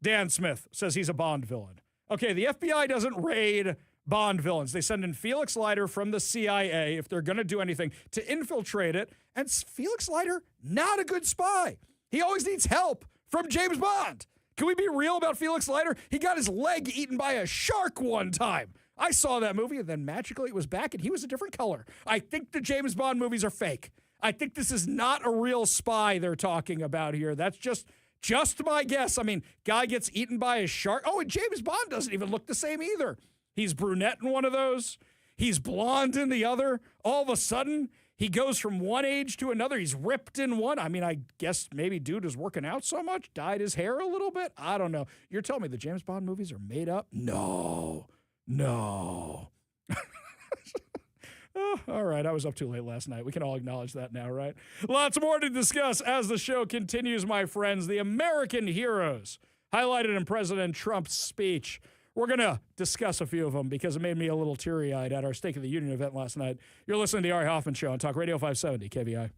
Dan Smith says he's a Bond villain. Okay, the FBI doesn't raid Bond villains. They send in Felix Leiter from the CIA, if they're going to do anything, to infiltrate it. And Felix Leiter, not a good spy. He always needs help from James Bond. Can we be real about Felix Leiter? He got his leg eaten by a shark one time. I saw that movie, and then magically it was back, and he was a different color. I think the James Bond movies are fake. I think this is not a real spy they're talking about here. That's just my guess. I mean, guy gets eaten by a shark. Oh, and James Bond doesn't even look the same either. He's brunette in one of those. He's blonde in the other. All of a sudden, he goes from one age to another. He's ripped in one. I mean, I guess maybe dude is working out so much, dyed his hair a little bit. I don't know. You're telling me the James Bond movies are made up? No. Oh, all right, I was up too late last night. We can all acknowledge that now, right? Lots more to discuss as the show continues, my friends. The American heroes highlighted in President Trump's speech. We're going to discuss a few of them because it made me a little teary-eyed at our State of the Union event last night. You're listening to the Ari Hoffman Show on Talk Radio 570 KVI.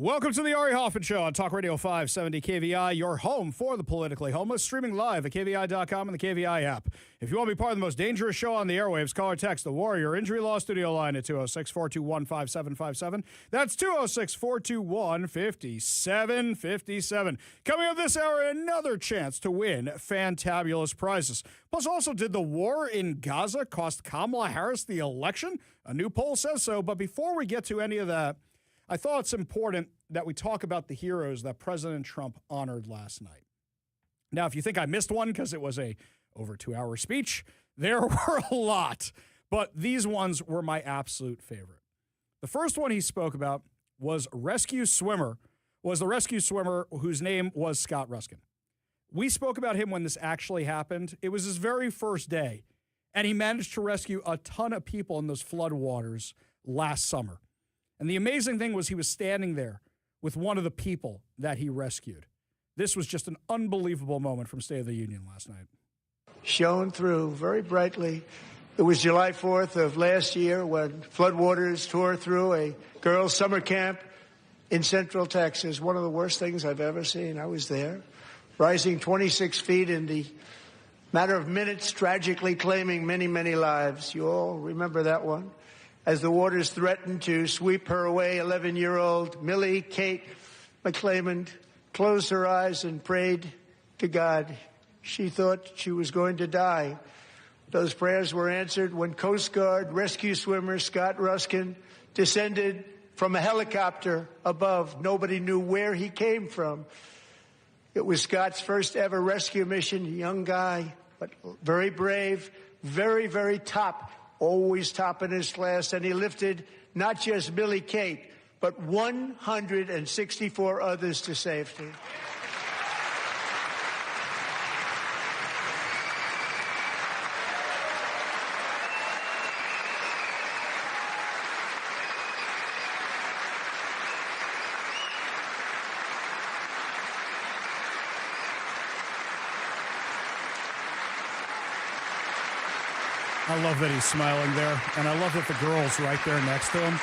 Welcome to the Ari Hoffman Show on Talk Radio 570 KVI, your home for the politically homeless, streaming live at KVI.com and the KVI app. If you want to be part of the most dangerous show on the airwaves, call or text the Warrior Injury Law Studio line at 206-421-5757. That's 206-421-5757. Coming up this hour, another chance to win fantabulous prizes. Plus, also, did the war in Gaza cost Kamala Harris the election? A new poll says so, but before we get to any of that, I thought it's important that we talk about the heroes that President Trump honored last night. Now, if you think I missed one because it was a over 2-hour speech, there were a lot, but these ones were my absolute favorite. The first one he spoke about was the rescue swimmer whose name was Scott Ruskin. We spoke about him when this actually happened. It was his very first day, and he managed to rescue a ton of people in those floodwaters last summer. And the amazing thing was he was standing there with one of the people that he rescued. This was just an unbelievable moment from State of the Union last night. Shone through very brightly. It was July 4th of last year when floodwaters tore through a girls' summer camp in Central Texas. One of the worst things I've ever seen. I was there, rising 26 feet in the matter of minutes, tragically claiming many, many lives. You all remember that one? As the waters threatened to sweep her away, 11-year-old Millie Kate McClelland closed her eyes and prayed to God. She thought she was going to die. Those prayers were answered when Coast Guard rescue swimmer Scott Ruskin descended from a helicopter above. Nobody knew where he came from. It was Scott's first ever rescue mission. A young guy, but very brave, very, very top. Always top in his class, and he lifted not just Millie Kate, but 164 others to safety. I love that he's smiling there, and I love that the girl's right there next to him,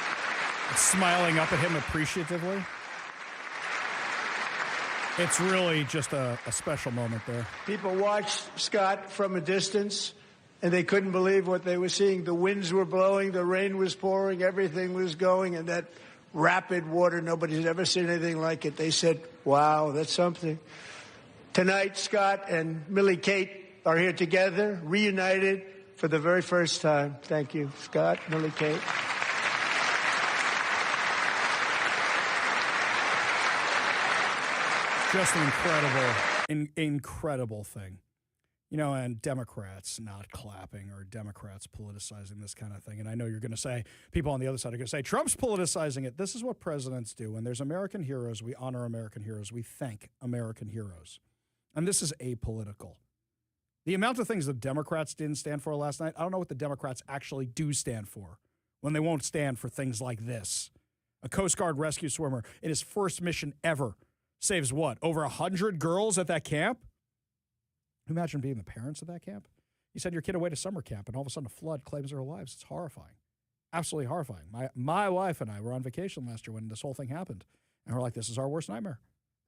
smiling up at him appreciatively. It's really just a special moment there. People watched Scott from a distance, and they couldn't believe what they were seeing. The winds were blowing, the rain was pouring, everything was going, and that rapid water, nobody's ever seen anything like it. They said, wow, that's something. Tonight, Scott and Millie Kate are here together, reunited, for the very first time. Thank you, Scott, Millie Kate. Just an incredible thing. You know, and Democrats not clapping or Democrats politicizing this kind of thing. And I know you're going to say, people on the other side are going to say, Trump's politicizing it. This is what presidents do. When there's American heroes, we honor American heroes. We thank American heroes. And this is apolitical. The amount of things the Democrats didn't stand for last night, I don't know what the Democrats actually do stand for when they won't stand for things like this. A Coast Guard rescue swimmer in his first mission ever saves what? Over 100 girls at that camp? Imagine being the parents of that camp. You send your kid away to summer camp and all of a sudden a flood claims their lives. It's horrifying. Absolutely horrifying. My wife and I were on vacation last year when this whole thing happened. And we're like, this is our worst nightmare.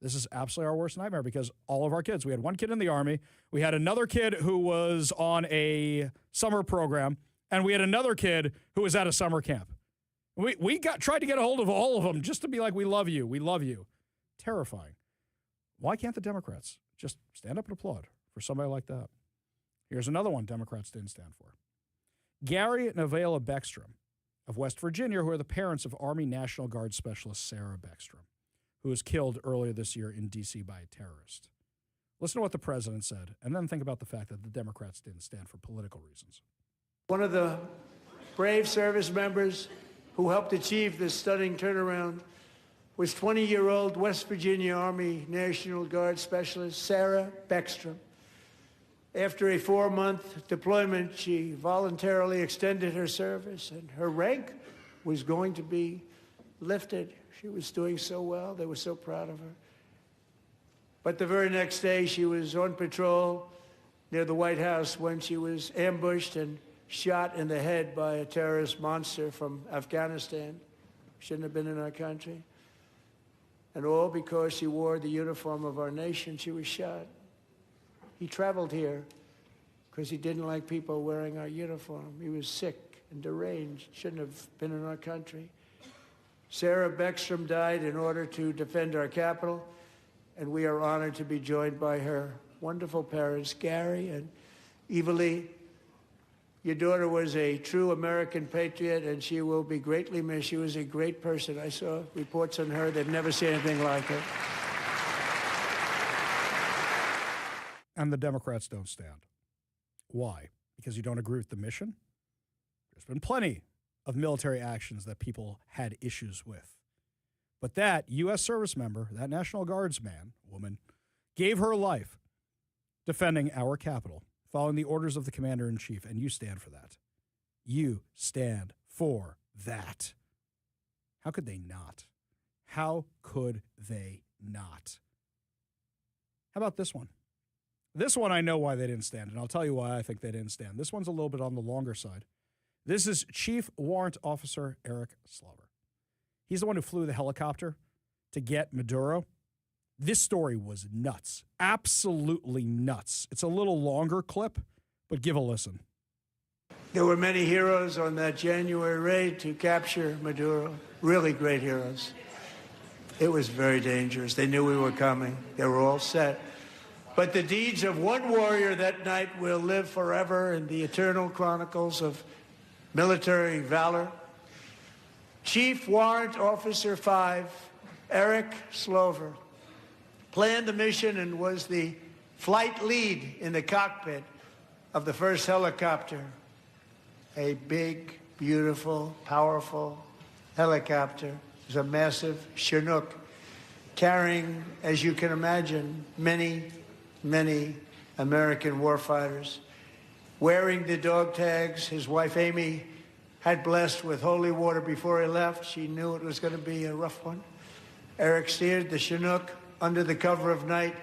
This is absolutely our worst nightmare because all of our kids, we had one kid in the Army, we had another kid who was on a summer program, and we had another kid who was at a summer camp. We tried to get a hold of all of them just to be like, we love you. We love you. Terrifying. Why can't the Democrats just stand up and applaud for somebody like that? Here's another one Democrats didn't stand for. Gary and Avela Beckstrom of West Virginia, who are the parents of Army National Guard Specialist Sarah Beckstrom, who was killed earlier this year in D.C. by a terrorist. Listen to what the president said, and then think about the fact that the Democrats didn't stand for political reasons. One of the brave service members who helped achieve this stunning turnaround was 20-year-old West Virginia Army National Guard Specialist Sarah Beckstrom. After a 4-month deployment, she voluntarily extended her service, and her rank was going to be lifted. She was doing so well. They were so proud of her. But the very next day, she was on patrol near the White House when she was ambushed and shot in the head by a terrorist monster from Afghanistan. Shouldn't have been in our country. And all because she wore the uniform of our nation, she was shot. He traveled here because he didn't like people wearing our uniform. He was sick and deranged, shouldn't have been in our country. Sarah Beckstrom died in order to defend our capital, and we are honored to be joined by her wonderful parents, Gary and Eva Lee. Your daughter was a true American patriot, and she will be greatly missed. She was a great person. I saw reports on her. They've never seen anything like it. And the Democrats don't stand. Why? Because you don't agree with the mission? There's been plenty of military actions that people had issues with. But that U.S. service member, that National Guardsman, woman, gave her life defending our capital, following the orders of the commander-in-chief, and you stand for that. You stand for that. How could they not? How could they not? How about this one? This one I know why they didn't stand, and I'll tell you why I think they didn't stand. This one's a little bit on the longer side. This is Chief Warrant Officer Eric Slover. He's the one who flew the helicopter to get Maduro. This story was nuts. Absolutely nuts. It's a little longer clip, but give a listen. There were many heroes on that January raid to capture Maduro. Really great heroes. It was very dangerous. They knew we were coming. They were all set. But the deeds of one warrior that night will live forever in the eternal chronicles of military valor. Chief Warrant Officer 5, Eric Slover, planned the mission and was the flight lead in the cockpit of the first helicopter. A big, beautiful, powerful helicopter. It was a massive Chinook carrying, as you can imagine, many, many American warfighters. Wearing the dog tags, his wife Amy had blessed with holy water before he left. She knew it was going to be a rough one. Eric steered the Chinook under the cover of night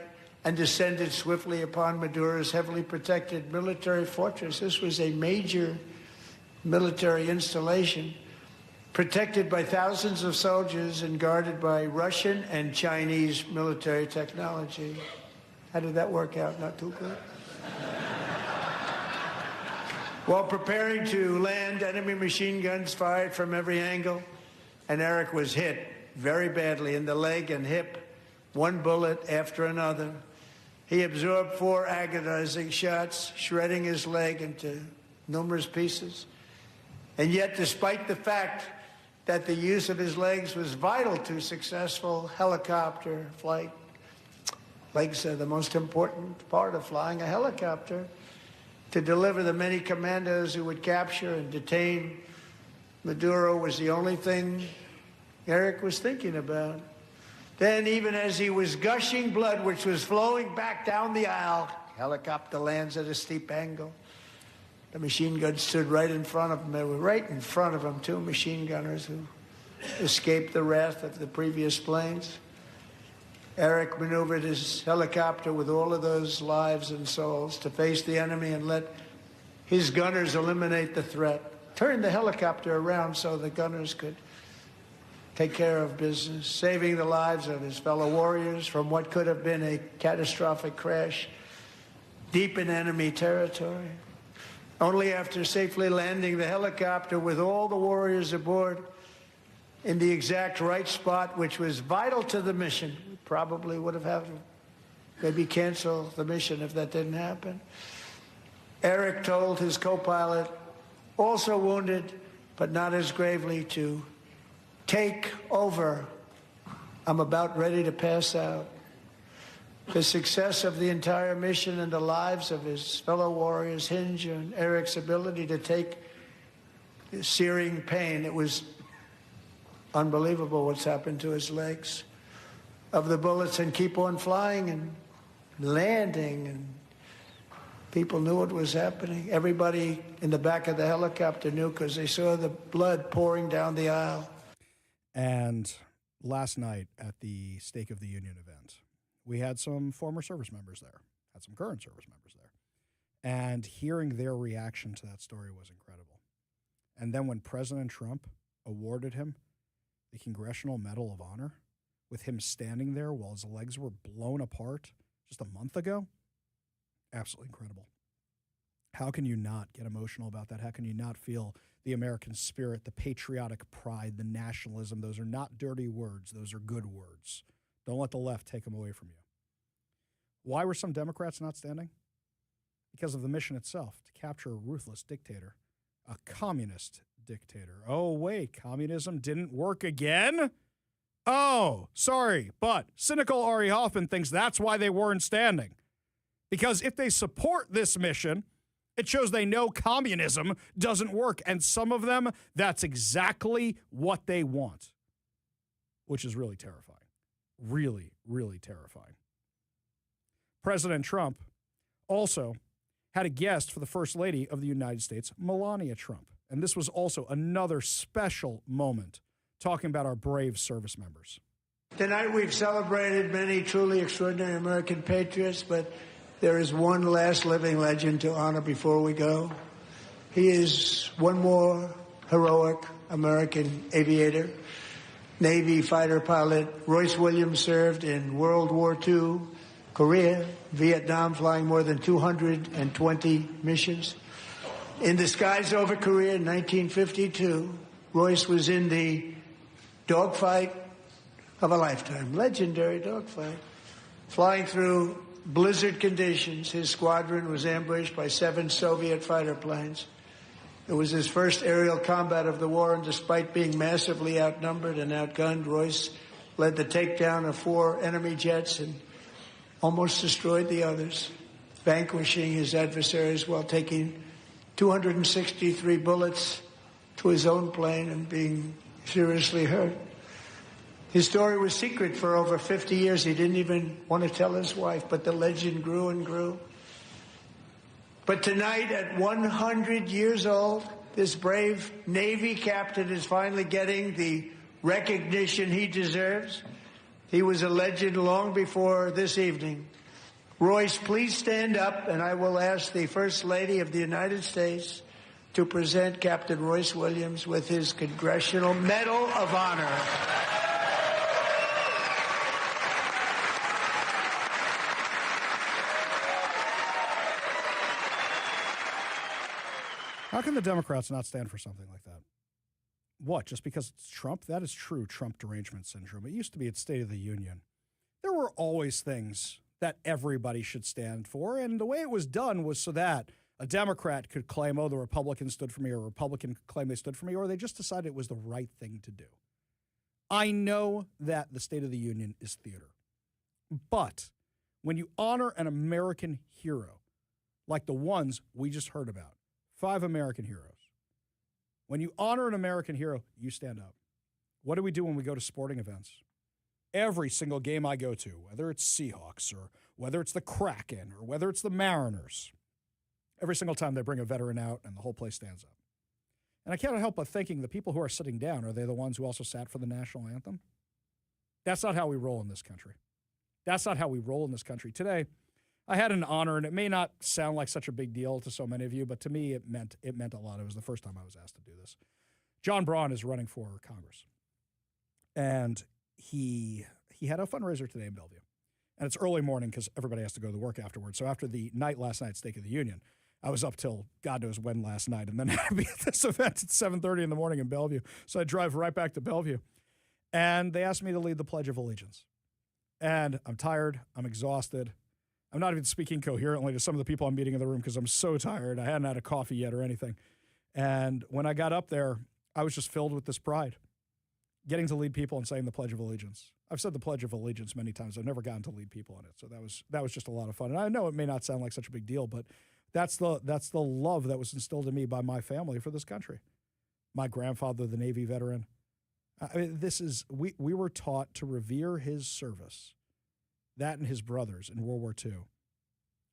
and descended swiftly upon Maduro's heavily protected military fortress. This was a major military installation, protected by thousands of soldiers and guarded by Russian and Chinese military technology. How did that work out? Not too good. While preparing to land, enemy machine guns fired from every angle, and Eric was hit very badly in the leg and hip, one bullet after another. He absorbed 4 agonizing shots, shredding his leg into numerous pieces. And yet, despite the fact that the use of his legs was vital to successful helicopter flight, legs are the most important part of flying a helicopter. To deliver the many commandos who would capture and detain Maduro was the only thing Eric was thinking about. Then, even as he was gushing blood, which was flowing back down the aisle, helicopter lands at a steep angle. The machine guns stood right in front of him. They were right in front of him, 2 machine gunners who escaped the wrath of the previous planes. Eric maneuvered his helicopter with all of those lives and souls to face the enemy and let his gunners eliminate the threat. Turned the helicopter around so the gunners could take care of business, saving the lives of his fellow warriors from what could have been a catastrophic crash deep in enemy territory. Only after safely landing the helicopter with all the warriors aboard in the exact right spot, which was vital to the mission, we probably would have had to maybe cancel the mission if that didn't happen. Eric told his co-pilot, also wounded, but not as gravely, to take over. I'm about ready to pass out. The success of the entire mission and the lives of his fellow warriors hinge on Eric's ability to take the searing pain. It was unbelievable what's happened to his legs of the bullets and keep on flying and landing, and people knew what was happening. Everybody in the back of the helicopter knew because they saw the blood pouring down the aisle. And last night at the Stake of the Union event, we had some former service members there, had some current service members there. And hearing their reaction to that story was incredible. And then when President Trump awarded him the Congressional Medal of Honor, with him standing there while his legs were blown apart just a month ago. Absolutely incredible. How can you not get emotional about that? How can you not feel the American spirit, the patriotic pride, the nationalism? Those are not dirty words. Those are good words. Don't let the left take them away from you. Why were some Democrats not standing? Because of the mission itself, to capture a ruthless dictator, a communist dictator. Oh, wait, communism didn't work again? Oh, sorry, but cynical Ari Hoffman thinks that's why they weren't standing. Because if they support this mission, it shows they know communism doesn't work. And some of them, that's exactly what they want, which is really terrifying. Really, really terrifying. President Trump also had a guest for the First Lady of the United States, Melania Trump. And this was also another special moment talking about our brave service members. Tonight we've celebrated many truly extraordinary American patriots, but there is one last living legend to honor before we go. He is one more heroic American aviator, Navy fighter pilot. Royce Williams served in World War II, Korea, Vietnam, flying more than 220 missions. In the skies over Korea in 1952, Royce was in the dogfight of a lifetime, legendary dogfight. Flying through blizzard conditions, his squadron was ambushed by 7 Soviet fighter planes. It was his first aerial combat of the war, and despite being massively outnumbered and outgunned, Royce led the takedown of 4 enemy jets and almost destroyed the others, vanquishing his adversaries while taking 263 bullets to his own plane and being seriously hurt. His story was secret for over 50 years. He didn't even want to tell his wife, but the legend grew and grew. But tonight, at 100 years old, this brave Navy captain is finally getting the recognition he deserves. He was a legend long before this evening. Royce, please stand up, and I will ask the First Lady of the United States to present Captain Royce Williams with his Congressional Medal of Honor. How can the Democrats not stand for something like that? What, just because it's Trump? That is true Trump derangement syndrome. It used to be at State of the Union. There were always things that everybody should stand for, and the way it was done was so that a Democrat could claim, oh, the Republicans stood for me, or a Republican could claim they stood for me, or they just decided it was the right thing to do. I know that the State of the Union is theater, but when you honor an American hero, like the ones we just heard about, 5 American heroes, when you honor an American hero, you stand up. What do we do when we go to sporting events? Every single game I go to, whether it's Seahawks or whether it's the Kraken or whether it's the Mariners, every single time they bring a veteran out and the whole place stands up. And I can't help but thinking the people who are sitting down, are they the ones who also sat for the national anthem? That's not how we roll in this country. That's not how we roll in this country. Today, I had an honor, and it may not sound like such a big deal to so many of you, but to me, it meant a lot. It was the first time I was asked to do this. John Braun is running for Congress, and he had a fundraiser today in Bellevue, and it's early morning because everybody has to go to work afterwards. So after the night last night, State of the Union, I was up till God knows when last night, and then I had to be at this event at 7:30 in the morning in Bellevue. So I drive right back to Bellevue, and they asked me to lead the Pledge of Allegiance. And I'm tired. I'm exhausted. I'm not even speaking coherently to some of the people I'm meeting in the room because I'm so tired. I hadn't had a coffee yet or anything. And when I got up there, I was just filled with this pride, getting to lead people and saying the Pledge of Allegiance. I've said the Pledge of Allegiance many times. I've never gotten to lead people in it. So that was just a lot of fun. And I know it may not sound like such a big deal, but that's the love that was instilled in me by my family for this country. My grandfather, the Navy veteran. I mean, we were taught to revere his service, that and his brothers in World War II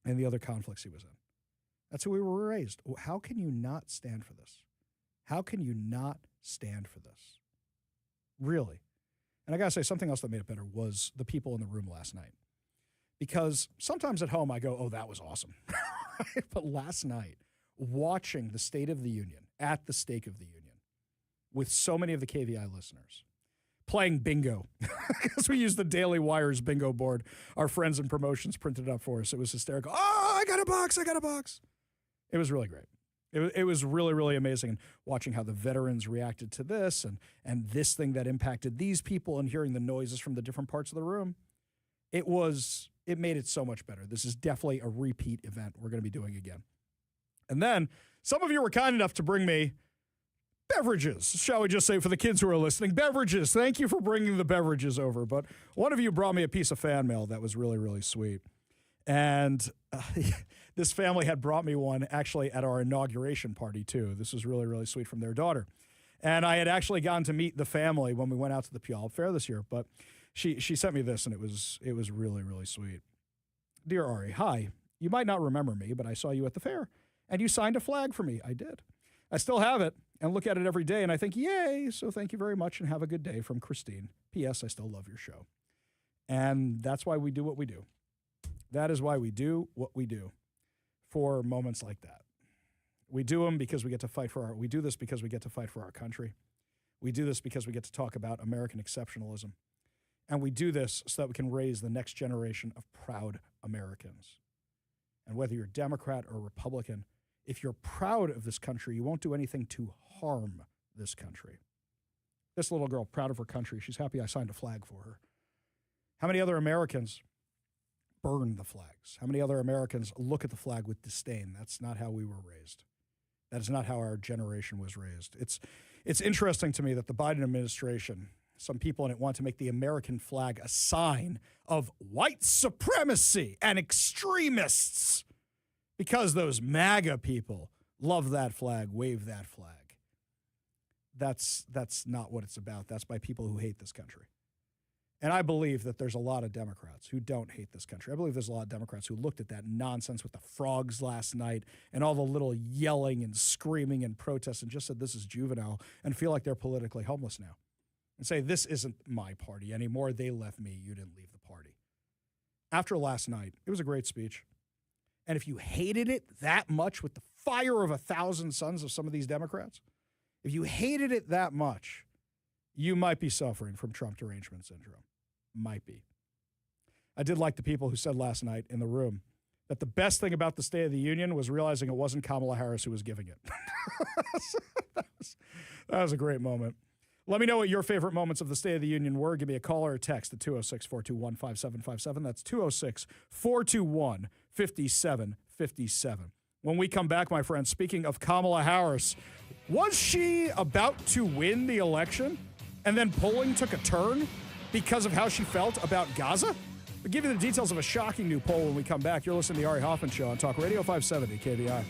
and the other conflicts he was in. That's who we were raised. How can you not stand for this? How can you not stand for this? Really. And I got to say, something else that made it better was the people in the room last night. Because sometimes at home I go, oh, that was awesome. But last night, watching the State of the Union, at the Stake of the Union, with so many of the KVI listeners, playing bingo because we used the Daily Wire's bingo board. Our friends in promotions printed it up for us. It was hysterical. Oh, I got a box. I got a box. It was really great. It was really, really amazing. And watching how the veterans reacted to this and this thing that impacted these people and hearing the noises from the different parts of the room, it made it so much better. This is definitely a repeat event we're going to be doing again. And then some of you were kind enough to bring me beverages, shall we just say, for the kids who are listening. Beverages. Thank you for bringing the beverages over. But one of you brought me a piece of fan mail that was really, really sweet. And this family had brought me one actually at our inauguration party, too. This was really, really sweet from their daughter. And I had actually gotten to meet the family when we went out to the Puyallup Fair this year. But she sent me this, and it was really, really sweet. Dear Ari, hi. You might not remember me, but I saw you at the fair, and you signed a flag for me. I did. I still have it and look at it every day, and I think, yay, so thank you very much, and have a good day from Christine. P.S. I still love your show. And that's why we do what we do. That is why we do what we do for moments like that. We do them because we get to fight we do this because we get to fight for our country. We do this because we get to talk about American exceptionalism. And we do this so that we can raise the next generation of proud Americans. And whether you're Democrat or Republican, if you're proud of this country, you won't do anything to harm this country. This little girl, proud of her country, she's happy I signed a flag for her. How many other Americans burn the flags? How many other Americans look at the flag with disdain? That's not how we were raised. That is not how our generation was raised. It's interesting to me that the Biden administration, some people in it want to make the American flag a sign of white supremacy and extremists because those MAGA people love that flag, wave that flag. That's not what it's about. That's by people who hate this country. And I believe that there's a lot of Democrats who don't hate this country. I believe there's a lot of Democrats who looked at that nonsense with the frogs last night and all the little yelling and screaming and protests and just said this is juvenile and feel like they're politically homeless now. And say, this isn't my party anymore. They left me. You didn't leave the party. After last night, it was a great speech. And if you hated it that much with the fire of 1,000 suns of some of these Democrats, if you hated it that much, you might be suffering from Trump derangement syndrome. Might be. I did like the people who said last night in the room that the best thing about the State of the Union was realizing it wasn't Kamala Harris who was giving it. That was a great moment. Let me know what your favorite moments of the State of the Union were. Give me a call or a text at 206-421-5757. That's 206-421-5757. When we come back, my friends, speaking of Kamala Harris, was she about to win the election and then polling took a turn because of how she felt about Gaza? We'll give you the details of a shocking new poll when we come back. You're listening to the Ari Hoffman Show on Talk Radio 570 KVI.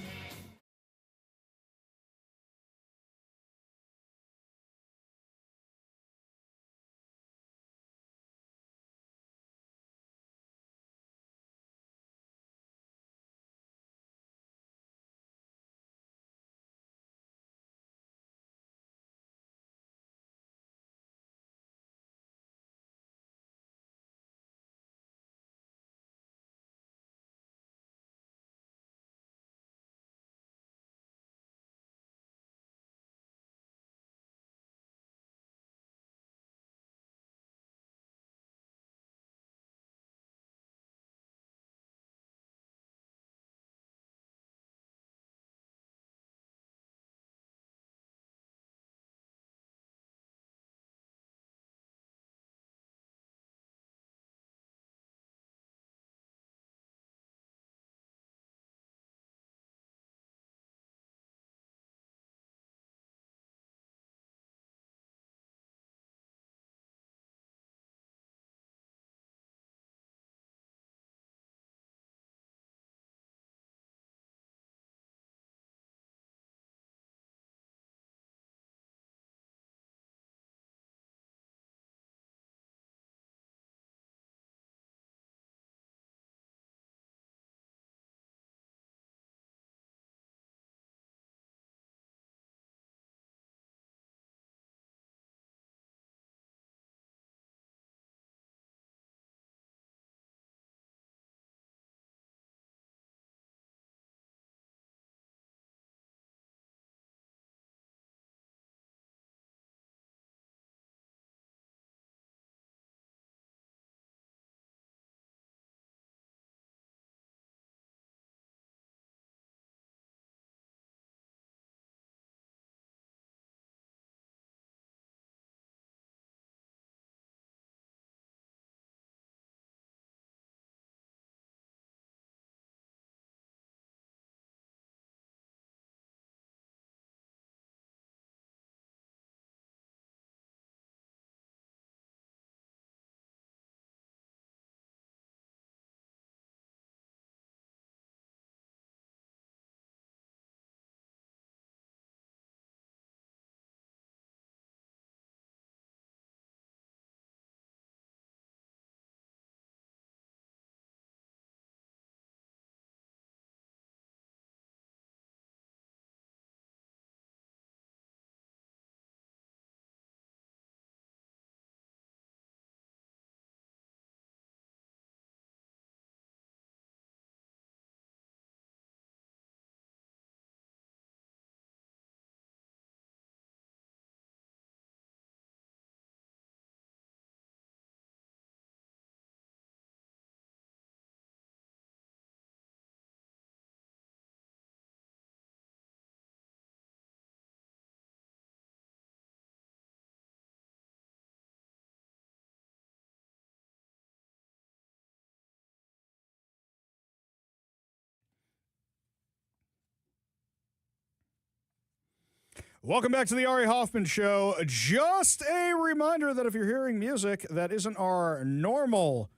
Welcome back to the Ari Hoffman Show. Just a reminder that if you're hearing music that isn't our normal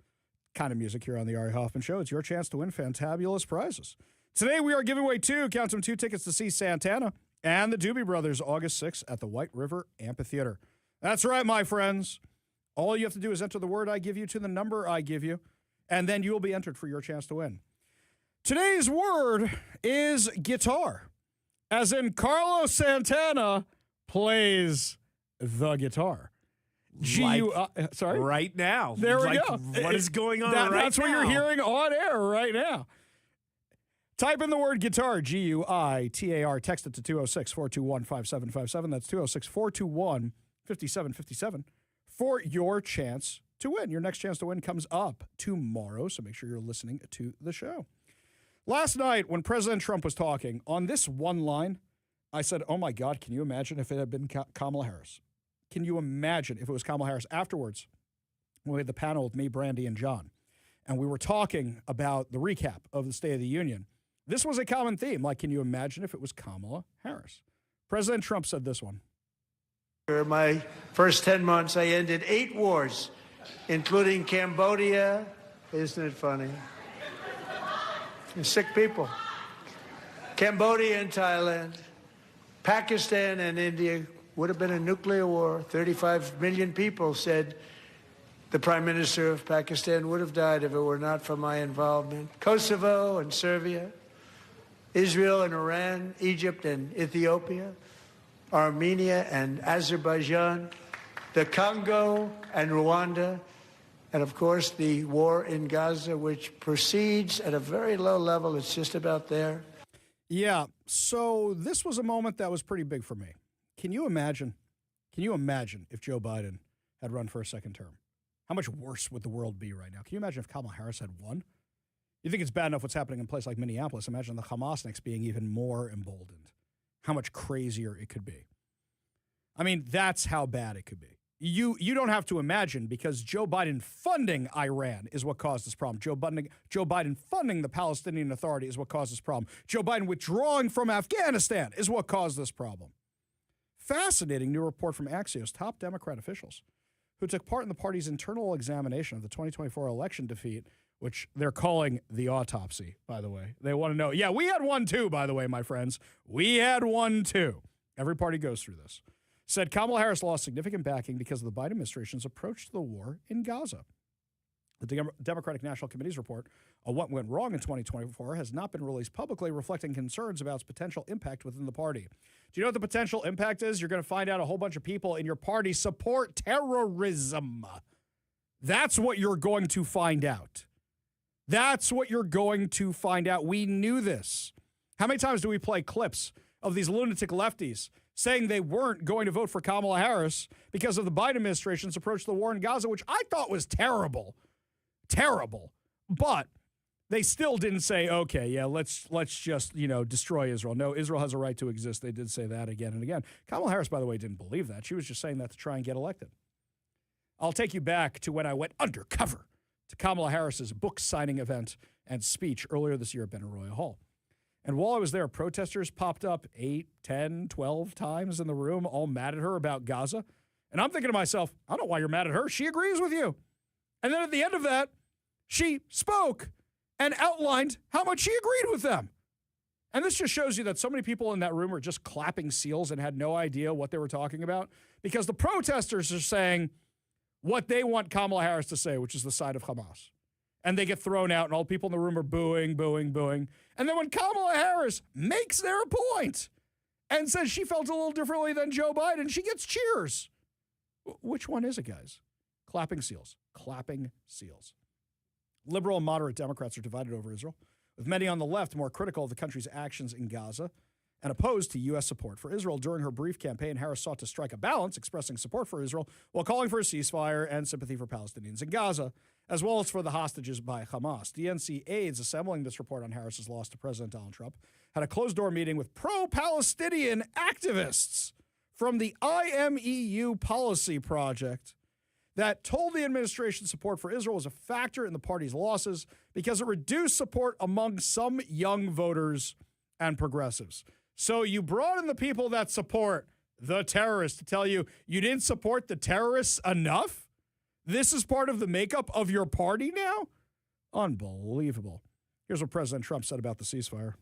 kind of music here on the Ari Hoffman Show, it's your chance to win fantabulous prizes. Today we are giving away two tickets to see Santana and the Doobie Brothers August 6th at the White River Amphitheater. That's right, my friends. All you have to do is enter the word I give you to the number I give you, and then you will be entered for your chance to win. Today's word is guitar. As in, Carlos Santana plays the guitar. Sorry? Right now. There we go. What is going on right now? That's what you're hearing on air right now. Type in the word guitar, Guitar. Text it to 206-421-5757. That's 206-421-5757 for your chance to win. Your next chance to win comes up tomorrow, so make sure you're listening to the show. Last night, when President Trump was talking, on this one line, I said, oh my God, can you imagine if it had been Kamala Harris? Can you imagine if it was Kamala Harris? Afterwards, we had the panel with me, Brandy, and John, and we were talking about the recap of the State of the Union. This was a common theme, like, can you imagine if it was Kamala Harris? President Trump said this one. In my first 10 months, I ended 8 wars, including Cambodia. Isn't it funny? Sick people. Cambodia and Thailand, Pakistan and India would have been a nuclear war. 35 million people said the Prime Minister of Pakistan would have died if it were not for my involvement. Kosovo and Serbia, Israel and Iran, Egypt and Ethiopia, Armenia and Azerbaijan, the Congo and Rwanda, and, of course, the war in Gaza, which proceeds at a very low level. It's just about there. Yeah, so this was a moment that was pretty big for me. Can you imagine if Joe Biden had run for a second term? How much worse would the world be right now? Can you imagine if Kamala Harris had won? You think it's bad enough what's happening in a place like Minneapolis. Imagine the Hamasniks being even more emboldened. How much crazier it could be. I mean, that's how bad it could be. You don't have to imagine, because Joe Biden funding Iran is what caused this problem. Joe Biden funding the Palestinian Authority is what caused this problem. Joe Biden withdrawing from Afghanistan is what caused this problem. Fascinating new report from Axios, top Democrat officials who took part in the party's internal examination of the 2024 election defeat, which they're calling the autopsy, by the way. They want to know. Yeah, we had one too, by the way, my friends. We had one too. Every party goes through this. Said Kamala Harris lost significant backing because of the Biden administration's approach to the war in Gaza. The Democratic National Committee's report on what went wrong in 2024 has not been released publicly, reflecting concerns about its potential impact within the party. Do you know what the potential impact is? You're going to find out a whole bunch of people in your party support terrorism. That's what you're going to find out. That's what you're going to find out. We knew this. How many times do we play clips of these lunatic lefties saying they weren't going to vote for Kamala Harris because of the Biden administration's approach to the war in Gaza, which I thought was terrible. Terrible. But they still didn't say, okay, yeah, let's just, destroy Israel. No, Israel has a right to exist. They did say that again and again. Kamala Harris, by the way, didn't believe that. She was just saying that to try and get elected. I'll take you back to when I went undercover to Kamala Harris's book signing event and speech earlier this year at Benaroya Hall. And while I was there, protesters popped up 8, 10, 12 times in the room, all mad at her about Gaza. And I'm thinking to myself, I don't know why you're mad at her. She agrees with you. And then at the end of that, she spoke and outlined how much she agreed with them. And this just shows you that so many people in that room were just clapping seals and had no idea what they were talking about, because the protesters are saying what they want Kamala Harris to say, which is the side of Hamas. And they get thrown out, and all the people in the room are booing, booing, booing. And then when Kamala Harris makes their point and says she felt a little differently than Joe Biden, she gets cheers. Which one is it, guys? Clapping seals. Clapping seals. Liberal and moderate Democrats are divided over Israel, with many on the left more critical of the country's actions in Gaza and opposed to U.S. support for Israel. During her brief campaign, Harris sought to strike a balance, expressing support for Israel while calling for a ceasefire and sympathy for Palestinians in Gaza, as well as for the hostages by Hamas. DNC aides assembling this report on Harris's loss to President Donald Trump had a closed-door meeting with pro-Palestinian activists from the IMEU Policy Project that told the administration's support for Israel was a factor in the party's losses because it reduced support among some young voters and progressives. So you brought in the people that support the terrorists, to tell you you didn't support the terrorists enough? This is part of the makeup of your party now? Unbelievable. Here's what President Trump said about the ceasefire.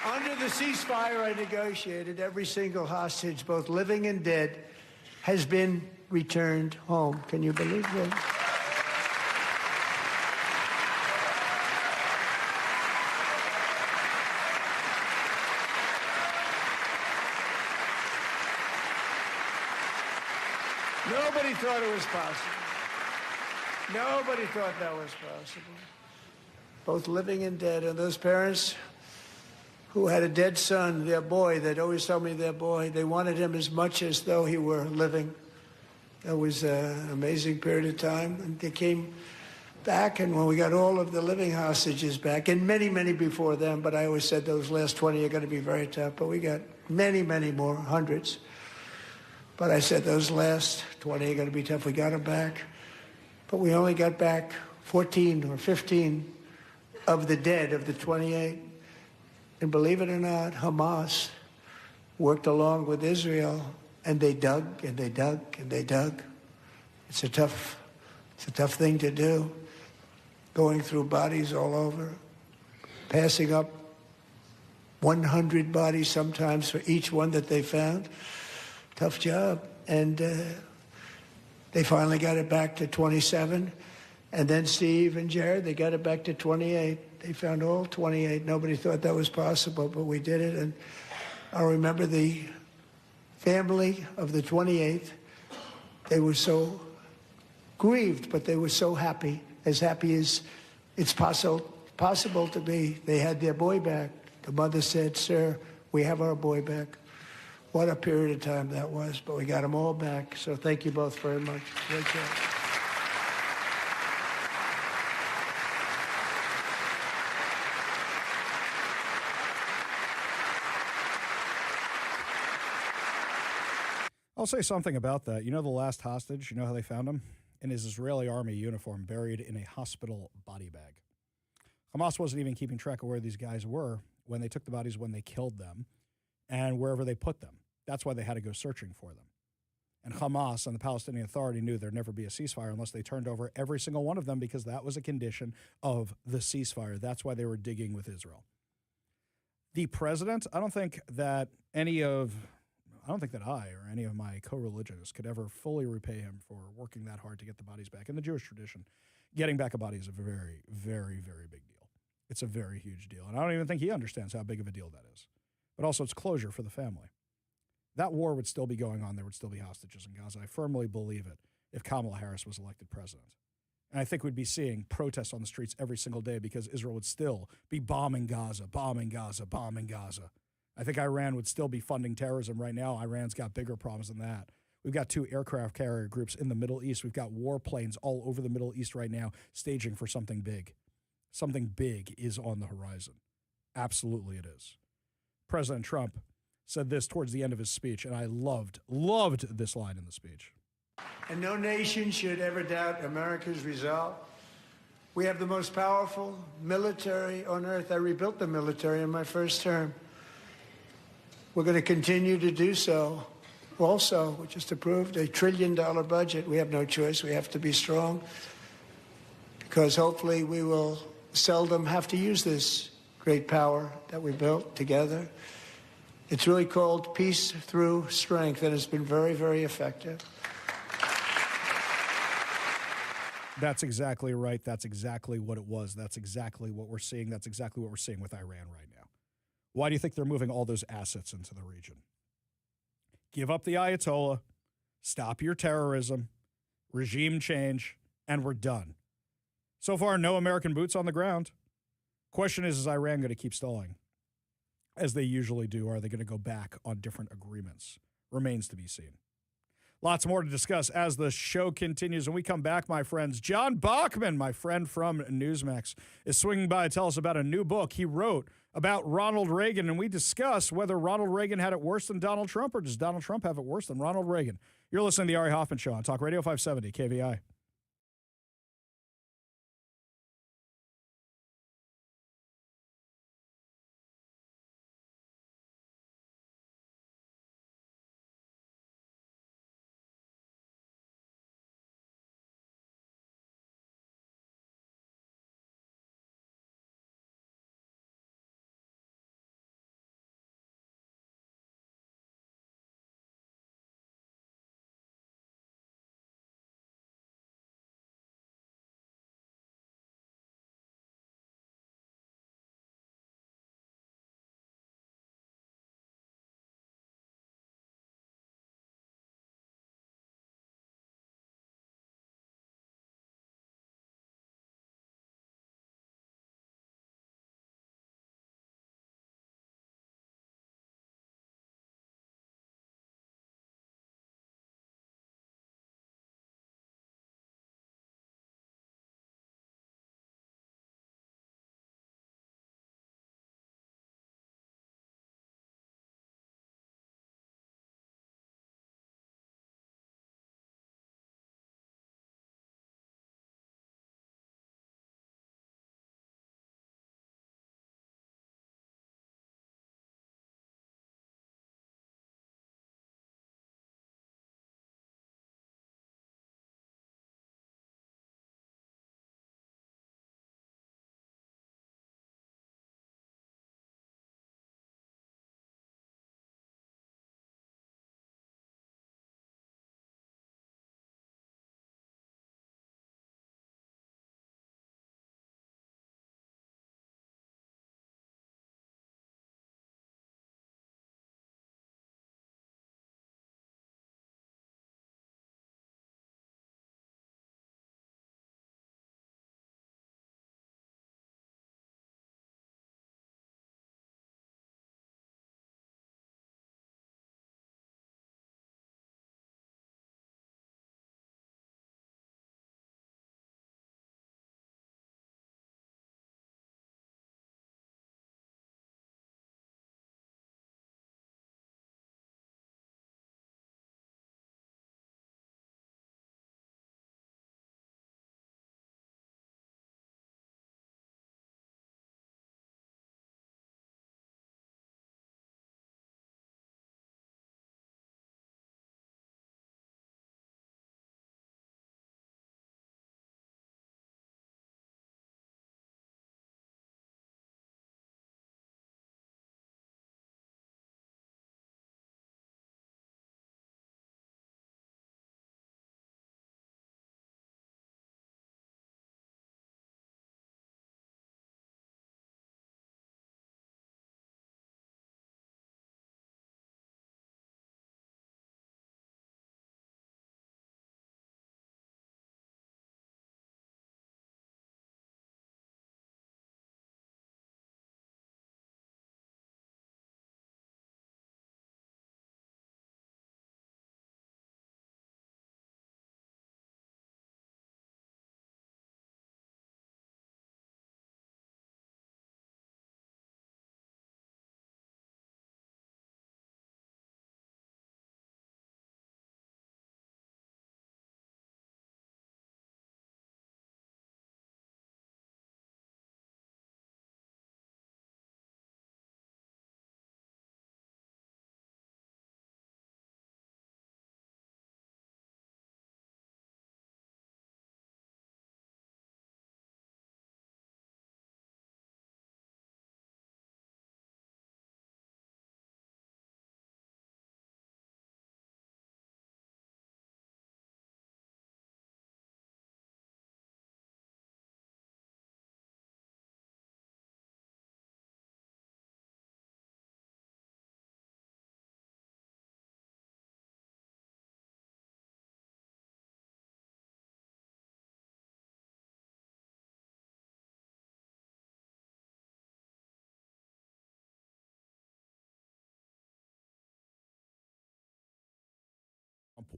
Under the ceasefire I negotiated, every single hostage, both living and dead, has been returned home. Can you believe that? Nobody thought it was possible. Nobody thought that was possible. Both living and dead. And those parents who had a dead son, their boy, they'd always tell me their boy, they wanted him as much as though he were living. That was an amazing period of time. And they came back, and when we got all of the living hostages back, and many, many before them, but I always said those last 20 are going to be very tough, but we got many, many more, hundreds. But I said those last 20 are going to be tough. We got them back. But we only got back 14 or 15 of the dead, of the 28. And believe it or not, Hamas worked along with Israel, and they dug, and they dug, and they dug. It's a tough thing to do, going through bodies all over, passing up 100 bodies sometimes for each one that they found. Tough job. And they finally got it back to 27. And then Steve and Jared, they got it back to 28. They found all 28. Nobody thought that was possible, but we did it. And I remember the family of the 28th. They were so grieved, but they were so happy as it's possible to be. They had their boy back. The mother said, "Sir, we have our boy back." What a period of time that was, but we got them all back. So thank you both very much. Great job. I'll say something about that. You know the last hostage, you know how they found him? In his Israeli army uniform, buried in a hospital body bag. Hamas wasn't even keeping track of where these guys were when they took the bodies, when they killed them, and wherever they put them. That's why they had to go searching for them. And Hamas and the Palestinian Authority knew there'd never be a ceasefire unless they turned over every single one of them, because that was a condition of the ceasefire. That's why they were digging with Israel. The president, I don't think that I or any of my co-religionists could ever fully repay him for working that hard to get the bodies back. In the Jewish tradition, getting back a body is a very, very, very big deal. It's a very huge deal. And I don't even think he understands how big of a deal that is. But also it's closure for the family. That war would still be going on. There would still be hostages in Gaza. I firmly believe it if Kamala Harris was elected president. And I think we'd be seeing protests on the streets every single day because Israel would still be bombing Gaza, bombing Gaza, bombing Gaza. I think Iran would still be funding terrorism right now. Iran's got bigger problems than that. We've got 2 aircraft carrier groups in the Middle East. We've got warplanes all over the Middle East right now staging for something big. Something big is on the horizon. Absolutely it is. President Trump said this towards the end of his speech, and I loved this line in the speech. And no nation should ever doubt America's resolve. We have the most powerful military on earth. I rebuilt the military in my first term. We're going to continue to do so. Also, we just approved a $1 trillion budget. We have no choice. We have to be strong because hopefully we will seldom have to use this great power that we built together. It's really called Peace Through Strength, and it's been very, very effective. That's exactly right. That's exactly what it was. That's exactly what we're seeing. That's exactly what we're seeing with Iran right now. Why do you think they're moving all those assets into the region? Give up the Ayatollah, stop your terrorism, regime change, and we're done. So far, no American boots on the ground. Question is Iran going to keep stalling? As they usually do, are they going to go back on different agreements? Remains to be seen. Lots more to discuss as the show continues. When we come back, my friends, John Bachman, my friend from Newsmax, is swinging by to tell us about a new book he wrote about Ronald Reagan, and we discuss whether Ronald Reagan had it worse than Donald Trump, or does Donald Trump have it worse than Ronald Reagan? You're listening to the Ari Hoffman Show on Talk Radio 570 KVI.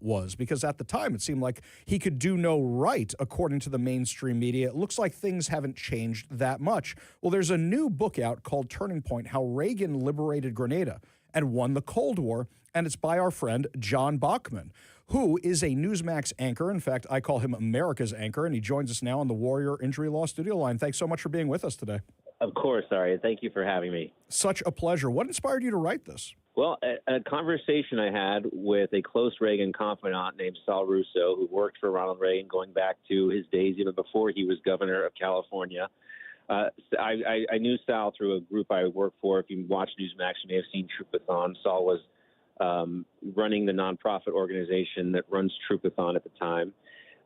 was, because at the time it seemed like he could do no right, according to the mainstream media. It looks like things haven't changed that much. Well, there's a new book out called Turning Point: How Reagan Liberated Grenada and Won the Cold War, and it's by our friend John Bachman, who is a Newsmax anchor. In fact, I call him America's anchor, and he joins us now on the Warrior Injury Law studio line. Thanks so much for being with us today. Of course, Ari. Thank you for having me. Such a pleasure. What inspired you to write this? Well, a conversation I had with a close Reagan confidant named Sal Russo, who worked for Ronald Reagan going back to his days even before he was governor of California. I knew Sal through a group I worked for. If you watch Newsmax, you may have seen Troopathon. Sal was running the nonprofit organization that runs Troopathon at the time.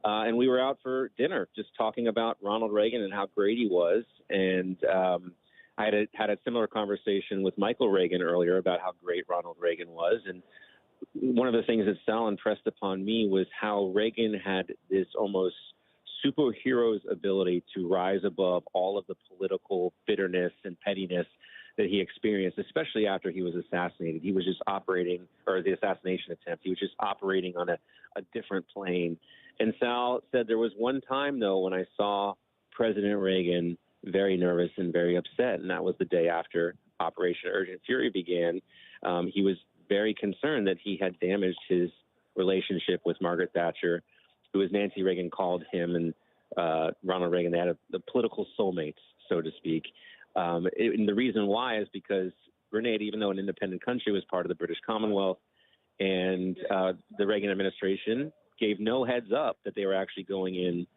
And we were out for dinner just talking about Ronald Reagan and how great he was. And I had a similar conversation with Michael Reagan earlier about how great Ronald Reagan was. And one of the things that Sal impressed upon me was how Reagan had this almost superhero's ability to rise above all of the political bitterness and pettiness that he experienced, especially after he was assassinated. He was just operating, or the assassination attempt, he was just operating on a different plane. And Sal said there was one time, though, when I saw President Reagan very nervous and very upset, and that was the day after Operation Urgent Fury began. He was very concerned that he had damaged his relationship with Margaret Thatcher, who, as Nancy Reagan called him and Ronald Reagan, they had the political soulmates, so to speak. And the reason why is because Grenada, even though an independent country, was part of the British Commonwealth, and the Reagan administration gave no heads up that they were actually going in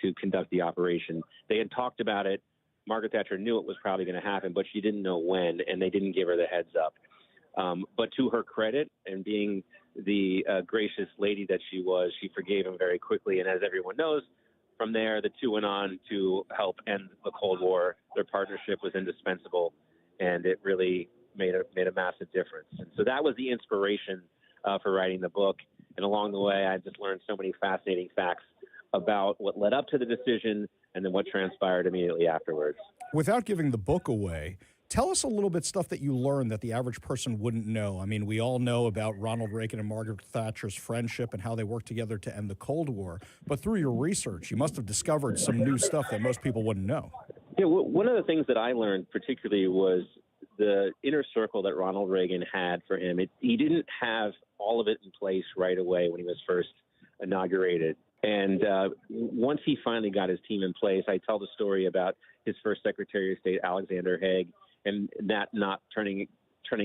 to conduct the operation. They had talked about it. Margaret Thatcher knew it was probably going to happen, but she didn't know when, and they didn't give her the heads up. But to her credit, and being the gracious lady that she was, she forgave him very quickly. And as everyone knows, from there, the two went on to help end the Cold War. Their partnership was indispensable, and it really made a massive difference. And so that was the inspiration for writing the book. And along the way, I just learned so many fascinating facts about what led up to the decision and then what transpired immediately afterwards. Without giving the book away, tell us a little bit stuff that you learned that the average person wouldn't know. I mean, we all know about Ronald Reagan and Margaret Thatcher's friendship and how they worked together to end the Cold War. But through your research, you must have discovered some new stuff that most people wouldn't know. Yeah, one of the things that I learned particularly was the inner circle that Ronald Reagan had for him. He didn't have all of it in place right away when he was first inaugurated. And once he finally got his team in place, I tell the story about his first Secretary of State, Alexander Haig, and that not turning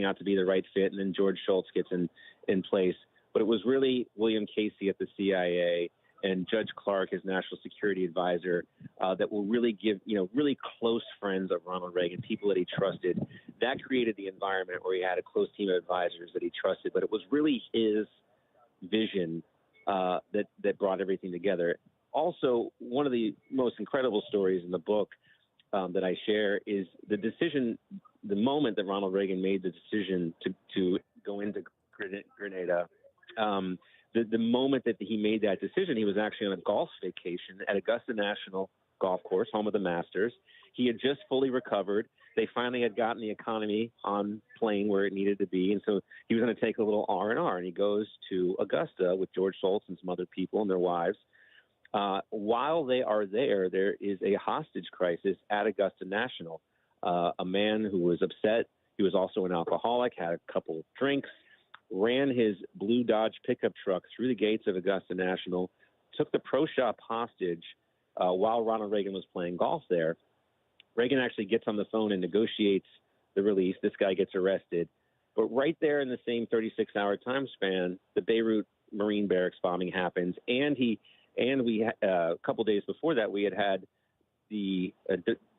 out to be the right fit. And then George Shultz gets in place. But it was really William Casey at the CIA and Judge Clark, his national security advisor, that will really give, really close friends of Ronald Reagan, people that he trusted. That created the environment where he had a close team of advisors that he trusted. But it was really his vision that brought everything together. Also, one of the most incredible stories in the book that I share is the moment that Ronald Reagan made the decision to go into Grenada. The moment that he made that decision, he was actually on a golf vacation at Augusta National Golf Course, home of the Masters. He had just fully recovered. They finally had gotten the economy on plane where it needed to be, and so he was going to take a little R&R, and he goes to Augusta with George Shultz and some other people and their wives. While they are there is a hostage crisis at Augusta National. A man who was upset, he was also an alcoholic, had a couple of drinks, ran his blue Dodge pickup truck through the gates of Augusta National, took the pro shop hostage while Ronald Reagan was playing golf there. Reagan actually gets on the phone and negotiates the release. This guy gets arrested. But right there in the same 36-hour time span, the Beirut Marine Barracks bombing happens. And a couple days before that, we had the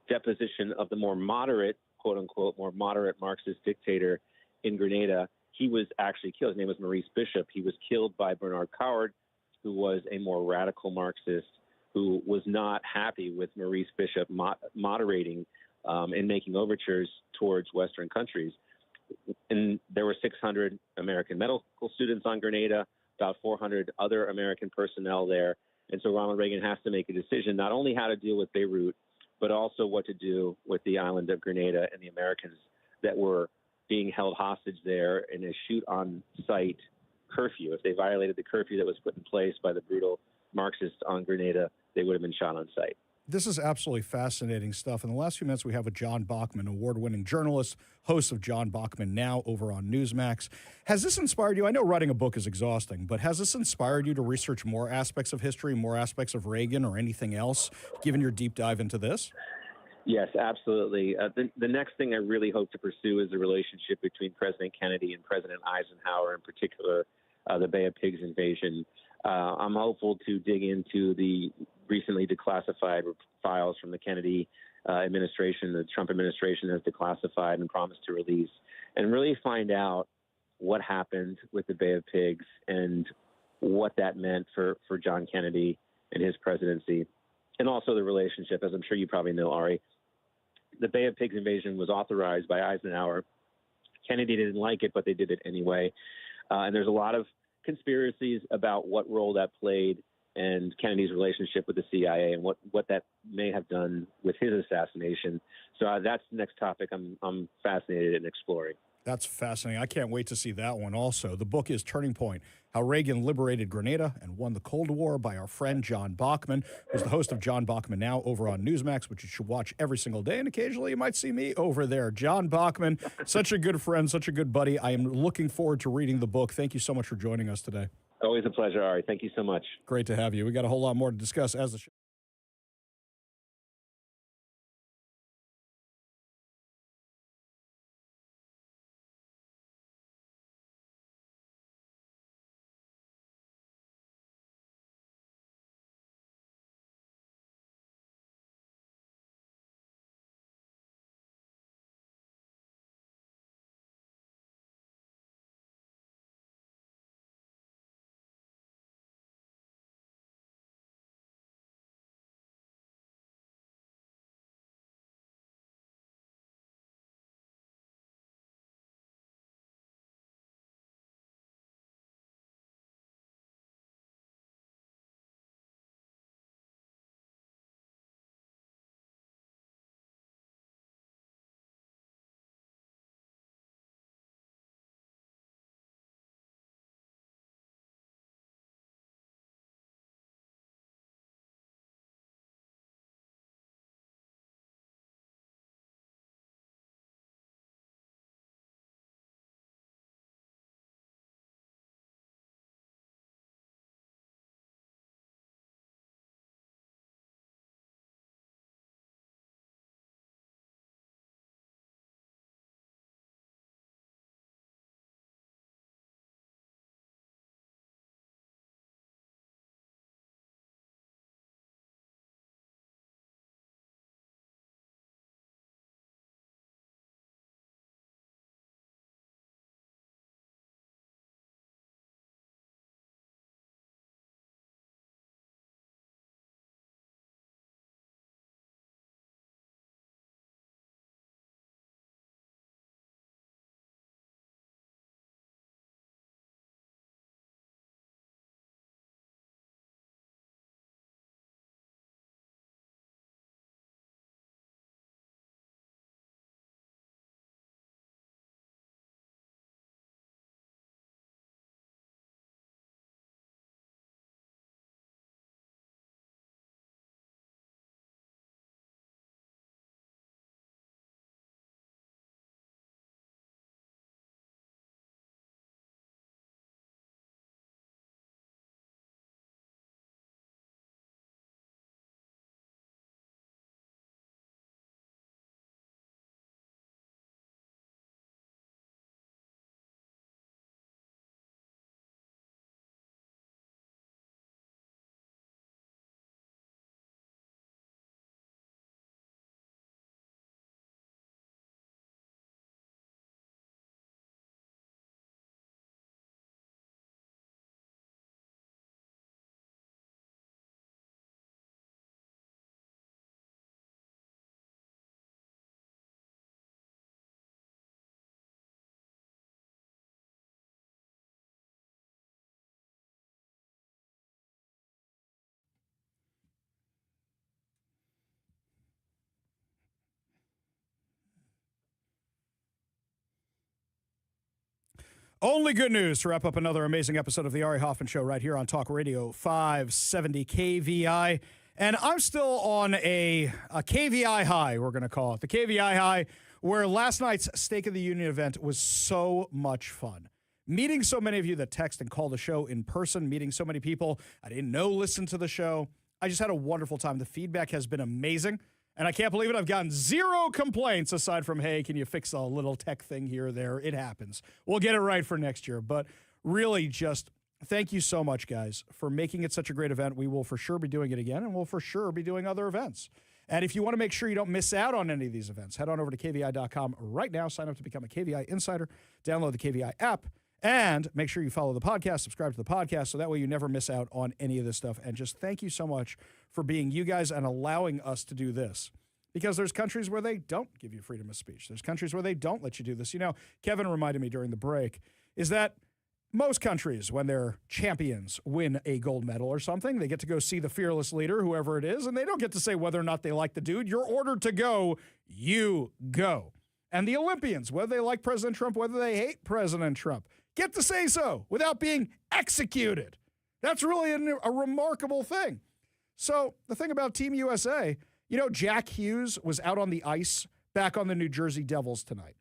deposition of the more moderate, quote unquote, more moderate Marxist dictator in Grenada. He was actually killed. His name was Maurice Bishop. He was killed by Bernard Coward, who was a more radical Marxist, who was not happy with Maurice Bishop moderating and making overtures towards Western countries. And there were 600 American medical students on Grenada, about 400 other American personnel there. And so Ronald Reagan has to make a decision, not only how to deal with Beirut, but also what to do with the island of Grenada and the Americans that were being held hostage there. And a shoot on sight curfew. If they violated the curfew that was put in place by the brutal Marxists on Grenada, they would have been shot on sight. This is absolutely fascinating stuff. In the last few minutes, we have with John Bachman, award-winning journalist, host of John Bachman Now over on Newsmax. Has this inspired you? I know writing a book is exhausting, but has this inspired you to research more aspects of history, more aspects of Reagan or anything else, given your deep dive into this? Yes, absolutely. The next thing I really hope to pursue is the relationship between President Kennedy and President Eisenhower, in particular, the Bay of Pigs invasion. I'm hopeful to dig into the recently declassified files from the Kennedy administration, the Trump administration has declassified and promised to release, and really find out what happened with the Bay of Pigs and what that meant for John Kennedy and his presidency, and also the relationship, as I'm sure you probably know, Ari. The Bay of Pigs invasion was authorized by Eisenhower. Kennedy didn't like it, but they did it anyway. And there's a lot of conspiracies about what role that played and Kennedy's relationship with the CIA and what that may have done with his assassination. So that's the next topic I'm fascinated in exploring. That's fascinating. I can't wait to see that one also. The book is Turning Point, How Reagan Liberated Grenada and Won the Cold War by our friend John Bachman, who's the host of John Bachman Now over on Newsmax, which you should watch every single day, and occasionally you might see me over there. John Bachman, such a good friend, such a good buddy. I am looking forward to reading the book. Thank you so much for joining us today. Always a pleasure, Ari. Thank you so much. Great to have you. We got a whole lot more to discuss as the show Only good news to wrap up another amazing episode of the Ari Hoffman Show right here on Talk Radio 570 KVI. And I'm still on a KVI high, we're going to call it. The KVI high, where last night's State of the Union event was so much fun. Meeting so many of you that text and call the show in person, meeting so many people I didn't know listen to the show. I just had a wonderful time. The feedback has been amazing. And I can't believe it. I've gotten 0 complaints aside from, hey, can you fix a little tech thing here or there? It happens. We'll get it right for next year. But really just thank you so much, guys, for making it such a great event. We will for sure be doing it again, and we'll for sure be doing other events. And if you want to make sure you don't miss out on any of these events, head on over to KVI.com right now. Sign up to become a KVI Insider. Download the KVI app. And make sure you follow the podcast, subscribe to the podcast, so that way you never miss out on any of this stuff. And just thank you so much for being you guys and allowing us to do this. Because there's countries where they don't give you freedom of speech. There's countries where they don't let you do this. You know, Kevin reminded me during the break, is that most countries, when their champions win a gold medal or something, they get to go see the fearless leader, whoever it is, and they don't get to say whether or not they like the dude. You're ordered to go, you go. And the Olympians, whether they like President Trump, whether they hate President Trump, get to say so without being executed. That's really a remarkable thing. So the thing about Team USA, you know, Jack Hughes was out on the ice back on the New Jersey Devils tonight.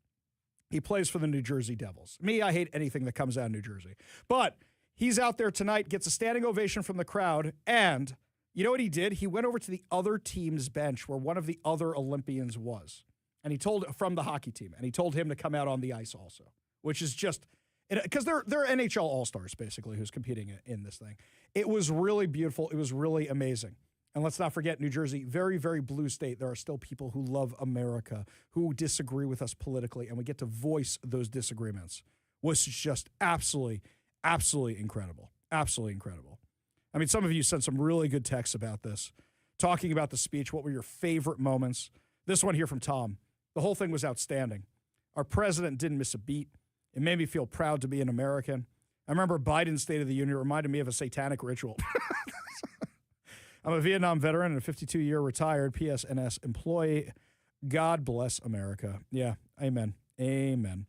He plays for the New Jersey Devils. Me, I hate anything that comes out of New Jersey. But he's out there tonight, gets a standing ovation from the crowd, and you know what he did? He went over to the other team's bench where one of the other Olympians was. And he told, from the hockey team, and he told him to come out on the ice also, which is just, because they're NHL All-Stars, basically, who's competing in this thing. It was really beautiful. It was really amazing. And let's not forget, New Jersey, very, very blue state. There are still people who love America, who disagree with us politically, and we get to voice those disagreements. Was just absolutely, absolutely incredible. Absolutely incredible. I mean, some of you sent some really good texts about this, talking about the speech. What were your favorite moments? This one here from Tom. The whole thing was outstanding. Our president didn't miss a beat. It made me feel proud to be an American. I remember Biden's State of the Union reminded me of a satanic ritual. I'm a Vietnam veteran and a 52-year retired PSNS employee. God bless America. Yeah, amen. Amen.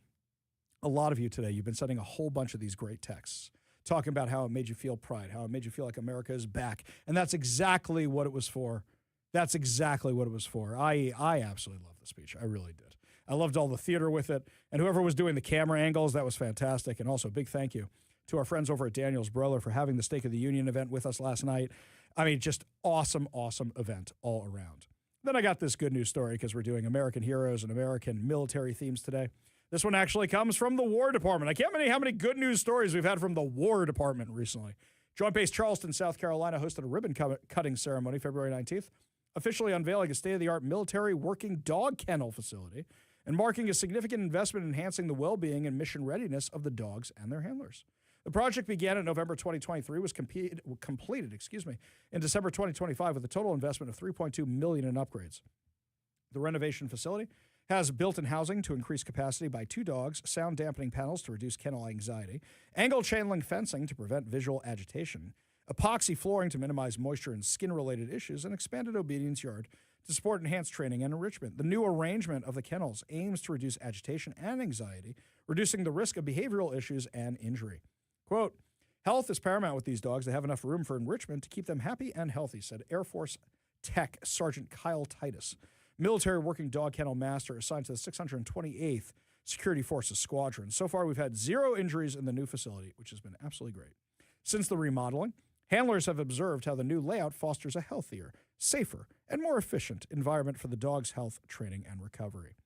A lot of you today, you've been sending a whole bunch of these great texts, talking about how it made you feel pride, how it made you feel like America is back. And that's exactly what it was for. That's exactly what it was for. I absolutely love the speech. I really did. I loved all the theater with it. And whoever was doing the camera angles, that was fantastic. And also, big thank you to our friends over at Daniel's Broiler for having the State of the Union event with us last night. I mean, just awesome, awesome event all around. Then I got this good news story because we're doing American heroes and American military themes today. This one actually comes from the War Department. I can't believe how many good news stories we've had from the War Department recently. Joint Base Charleston, South Carolina hosted a ribbon cutting ceremony February 19th, officially unveiling a state-of-the-art military working dog kennel facility and marking a significant investment in enhancing the well-being and mission readiness of the dogs and their handlers. The project began in November 2023, was completed in December 2025 with a total investment of $3.2 million in upgrades. The renovation facility has built-in housing to increase capacity by 2 dogs, sound dampening panels to reduce kennel anxiety, angled chain link fencing to prevent visual agitation, epoxy flooring to minimize moisture and skin-related issues, and expanded obedience yard to support enhanced training and enrichment. The new arrangement of the kennels aims to reduce agitation and anxiety, reducing the risk of behavioral issues and injury. Quote, health is paramount with these dogs. They have enough room for enrichment to keep them happy and healthy, said Air Force Tech Sergeant Kyle Titus, military working dog kennel master assigned to the 628th Security Forces Squadron. So far, we've had 0 injuries in the new facility, which has been absolutely great. Since the remodeling, handlers have observed how the new layout fosters a healthier, safer, and more efficient environment for the dog's health, training, and recovery.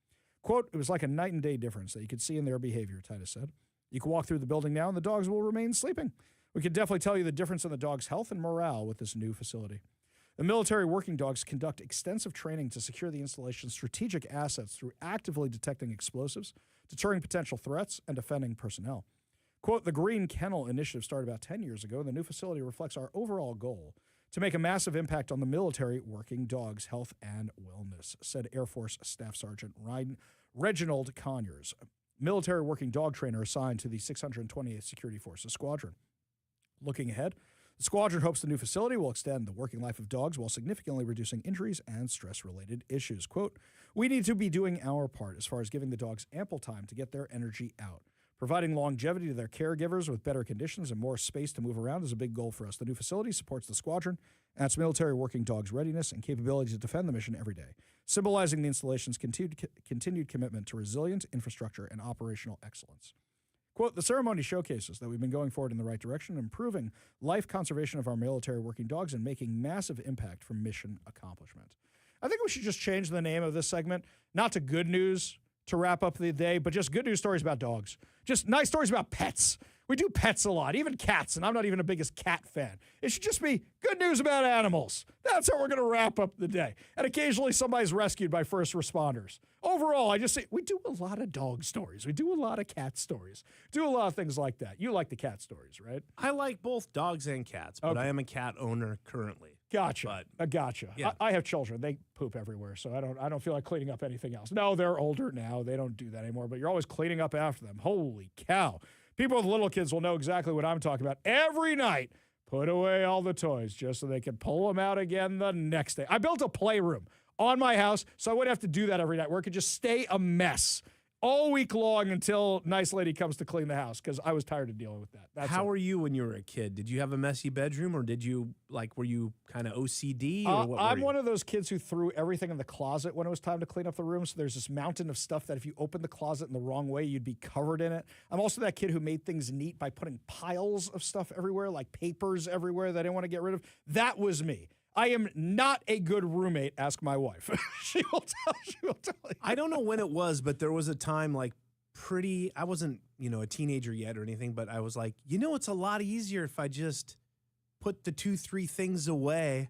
Quote, it was like a night and day difference that you could see in their behavior, Titus said. You can walk through the building now and the dogs will remain sleeping. We can definitely tell you the difference in the dog's health and morale with this new facility. The military working dogs conduct extensive training to secure the installation's strategic assets through actively detecting explosives, deterring potential threats, and defending personnel. Quote, the Green Kennel Initiative started about 10 years ago, and the new facility reflects our overall goal to make a massive impact on the military working dogs' health and wellness, said Air Force Staff Sergeant Reginald Conyers, military working dog trainer assigned to the 628th Security Forces Squadron. Looking ahead, the squadron hopes the new facility will extend the working life of dogs while significantly reducing injuries and stress-related issues. Quote, we need to be doing our part as far as giving the dogs ample time to get their energy out, Providing longevity to their caregivers with better conditions and more space to move around is a big goal for us. The new facility supports the squadron and its military working dogs' readiness and capability to defend the mission every day, symbolizing the installation's continued commitment to resilient infrastructure and operational excellence. Quote, the ceremony showcases that we've been going forward in the right direction, improving life conservation of our military working dogs and making massive impact for mission accomplishment. I think we should just change the name of this segment, not to good news to wrap up the day, but just good news stories about dogs. Just nice stories about pets. We do pets a lot, even cats, and I'm not even the biggest cat fan. It should just be good news about animals. That's how we're going to wrap up the day. And occasionally somebody's rescued by first responders. Overall, I just say we do a lot of dog stories. We do a lot of cat stories. Do a lot of things like that. You like the cat stories, right? I like both dogs and cats, but I am a cat owner currently. Gotcha. Gotcha. Yeah. I have children. They poop everywhere, so I don't feel like cleaning up anything else. No, they're older now. They don't do that anymore, but you're always cleaning up after them. Holy cow. People with little kids will know exactly what I'm talking about. Every night, put away all the toys just so they can pull them out again the next day. I built a playroom on my house, so I wouldn't have to do that every night, where it could just stay a mess all week long until nice lady comes to clean the house, because I was tired of dealing with that. How were you when you were a kid? Did you have a messy bedroom, or were you kind of OCD? Or what I'm one of those kids who threw everything in the closet when it was time to clean up the room. So there's this mountain of stuff that if you open the closet in the wrong way, you'd be covered in it. I'm also that kid who made things neat by putting piles of stuff everywhere, like papers everywhere that I didn't want to get rid of. That was me. I am not a good roommate. Ask my wife. She will tell you. I don't know when it was, but there was a time I wasn't, a teenager yet or anything, but I was like, it's a lot easier if I just put the 2-3 things away.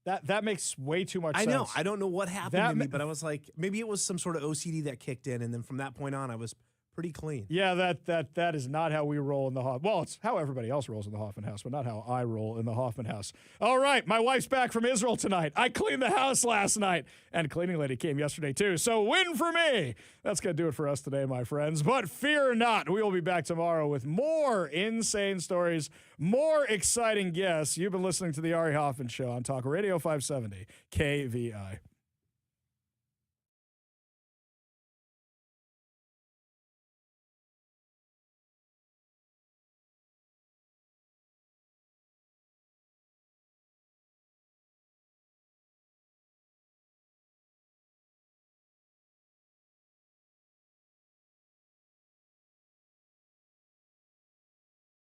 That makes way too much sense. I know. I don't know what happened to me, but I was like, maybe it was some sort of OCD that kicked in, and then from that point on, I was pretty clean. Yeah, that is not how we roll in the Hoffman. Well, it's how everybody else rolls in the Hoffman house, but not how I roll in the Hoffman house. All right, my wife's back from Israel tonight. I cleaned the house last night, and cleaning lady came yesterday too. So win for me. That's gonna do it for us today, my friends. But fear not, we will be back tomorrow with more insane stories, more exciting guests. You've been listening to the Ari Hoffman Show on Talk Radio 570 KVI.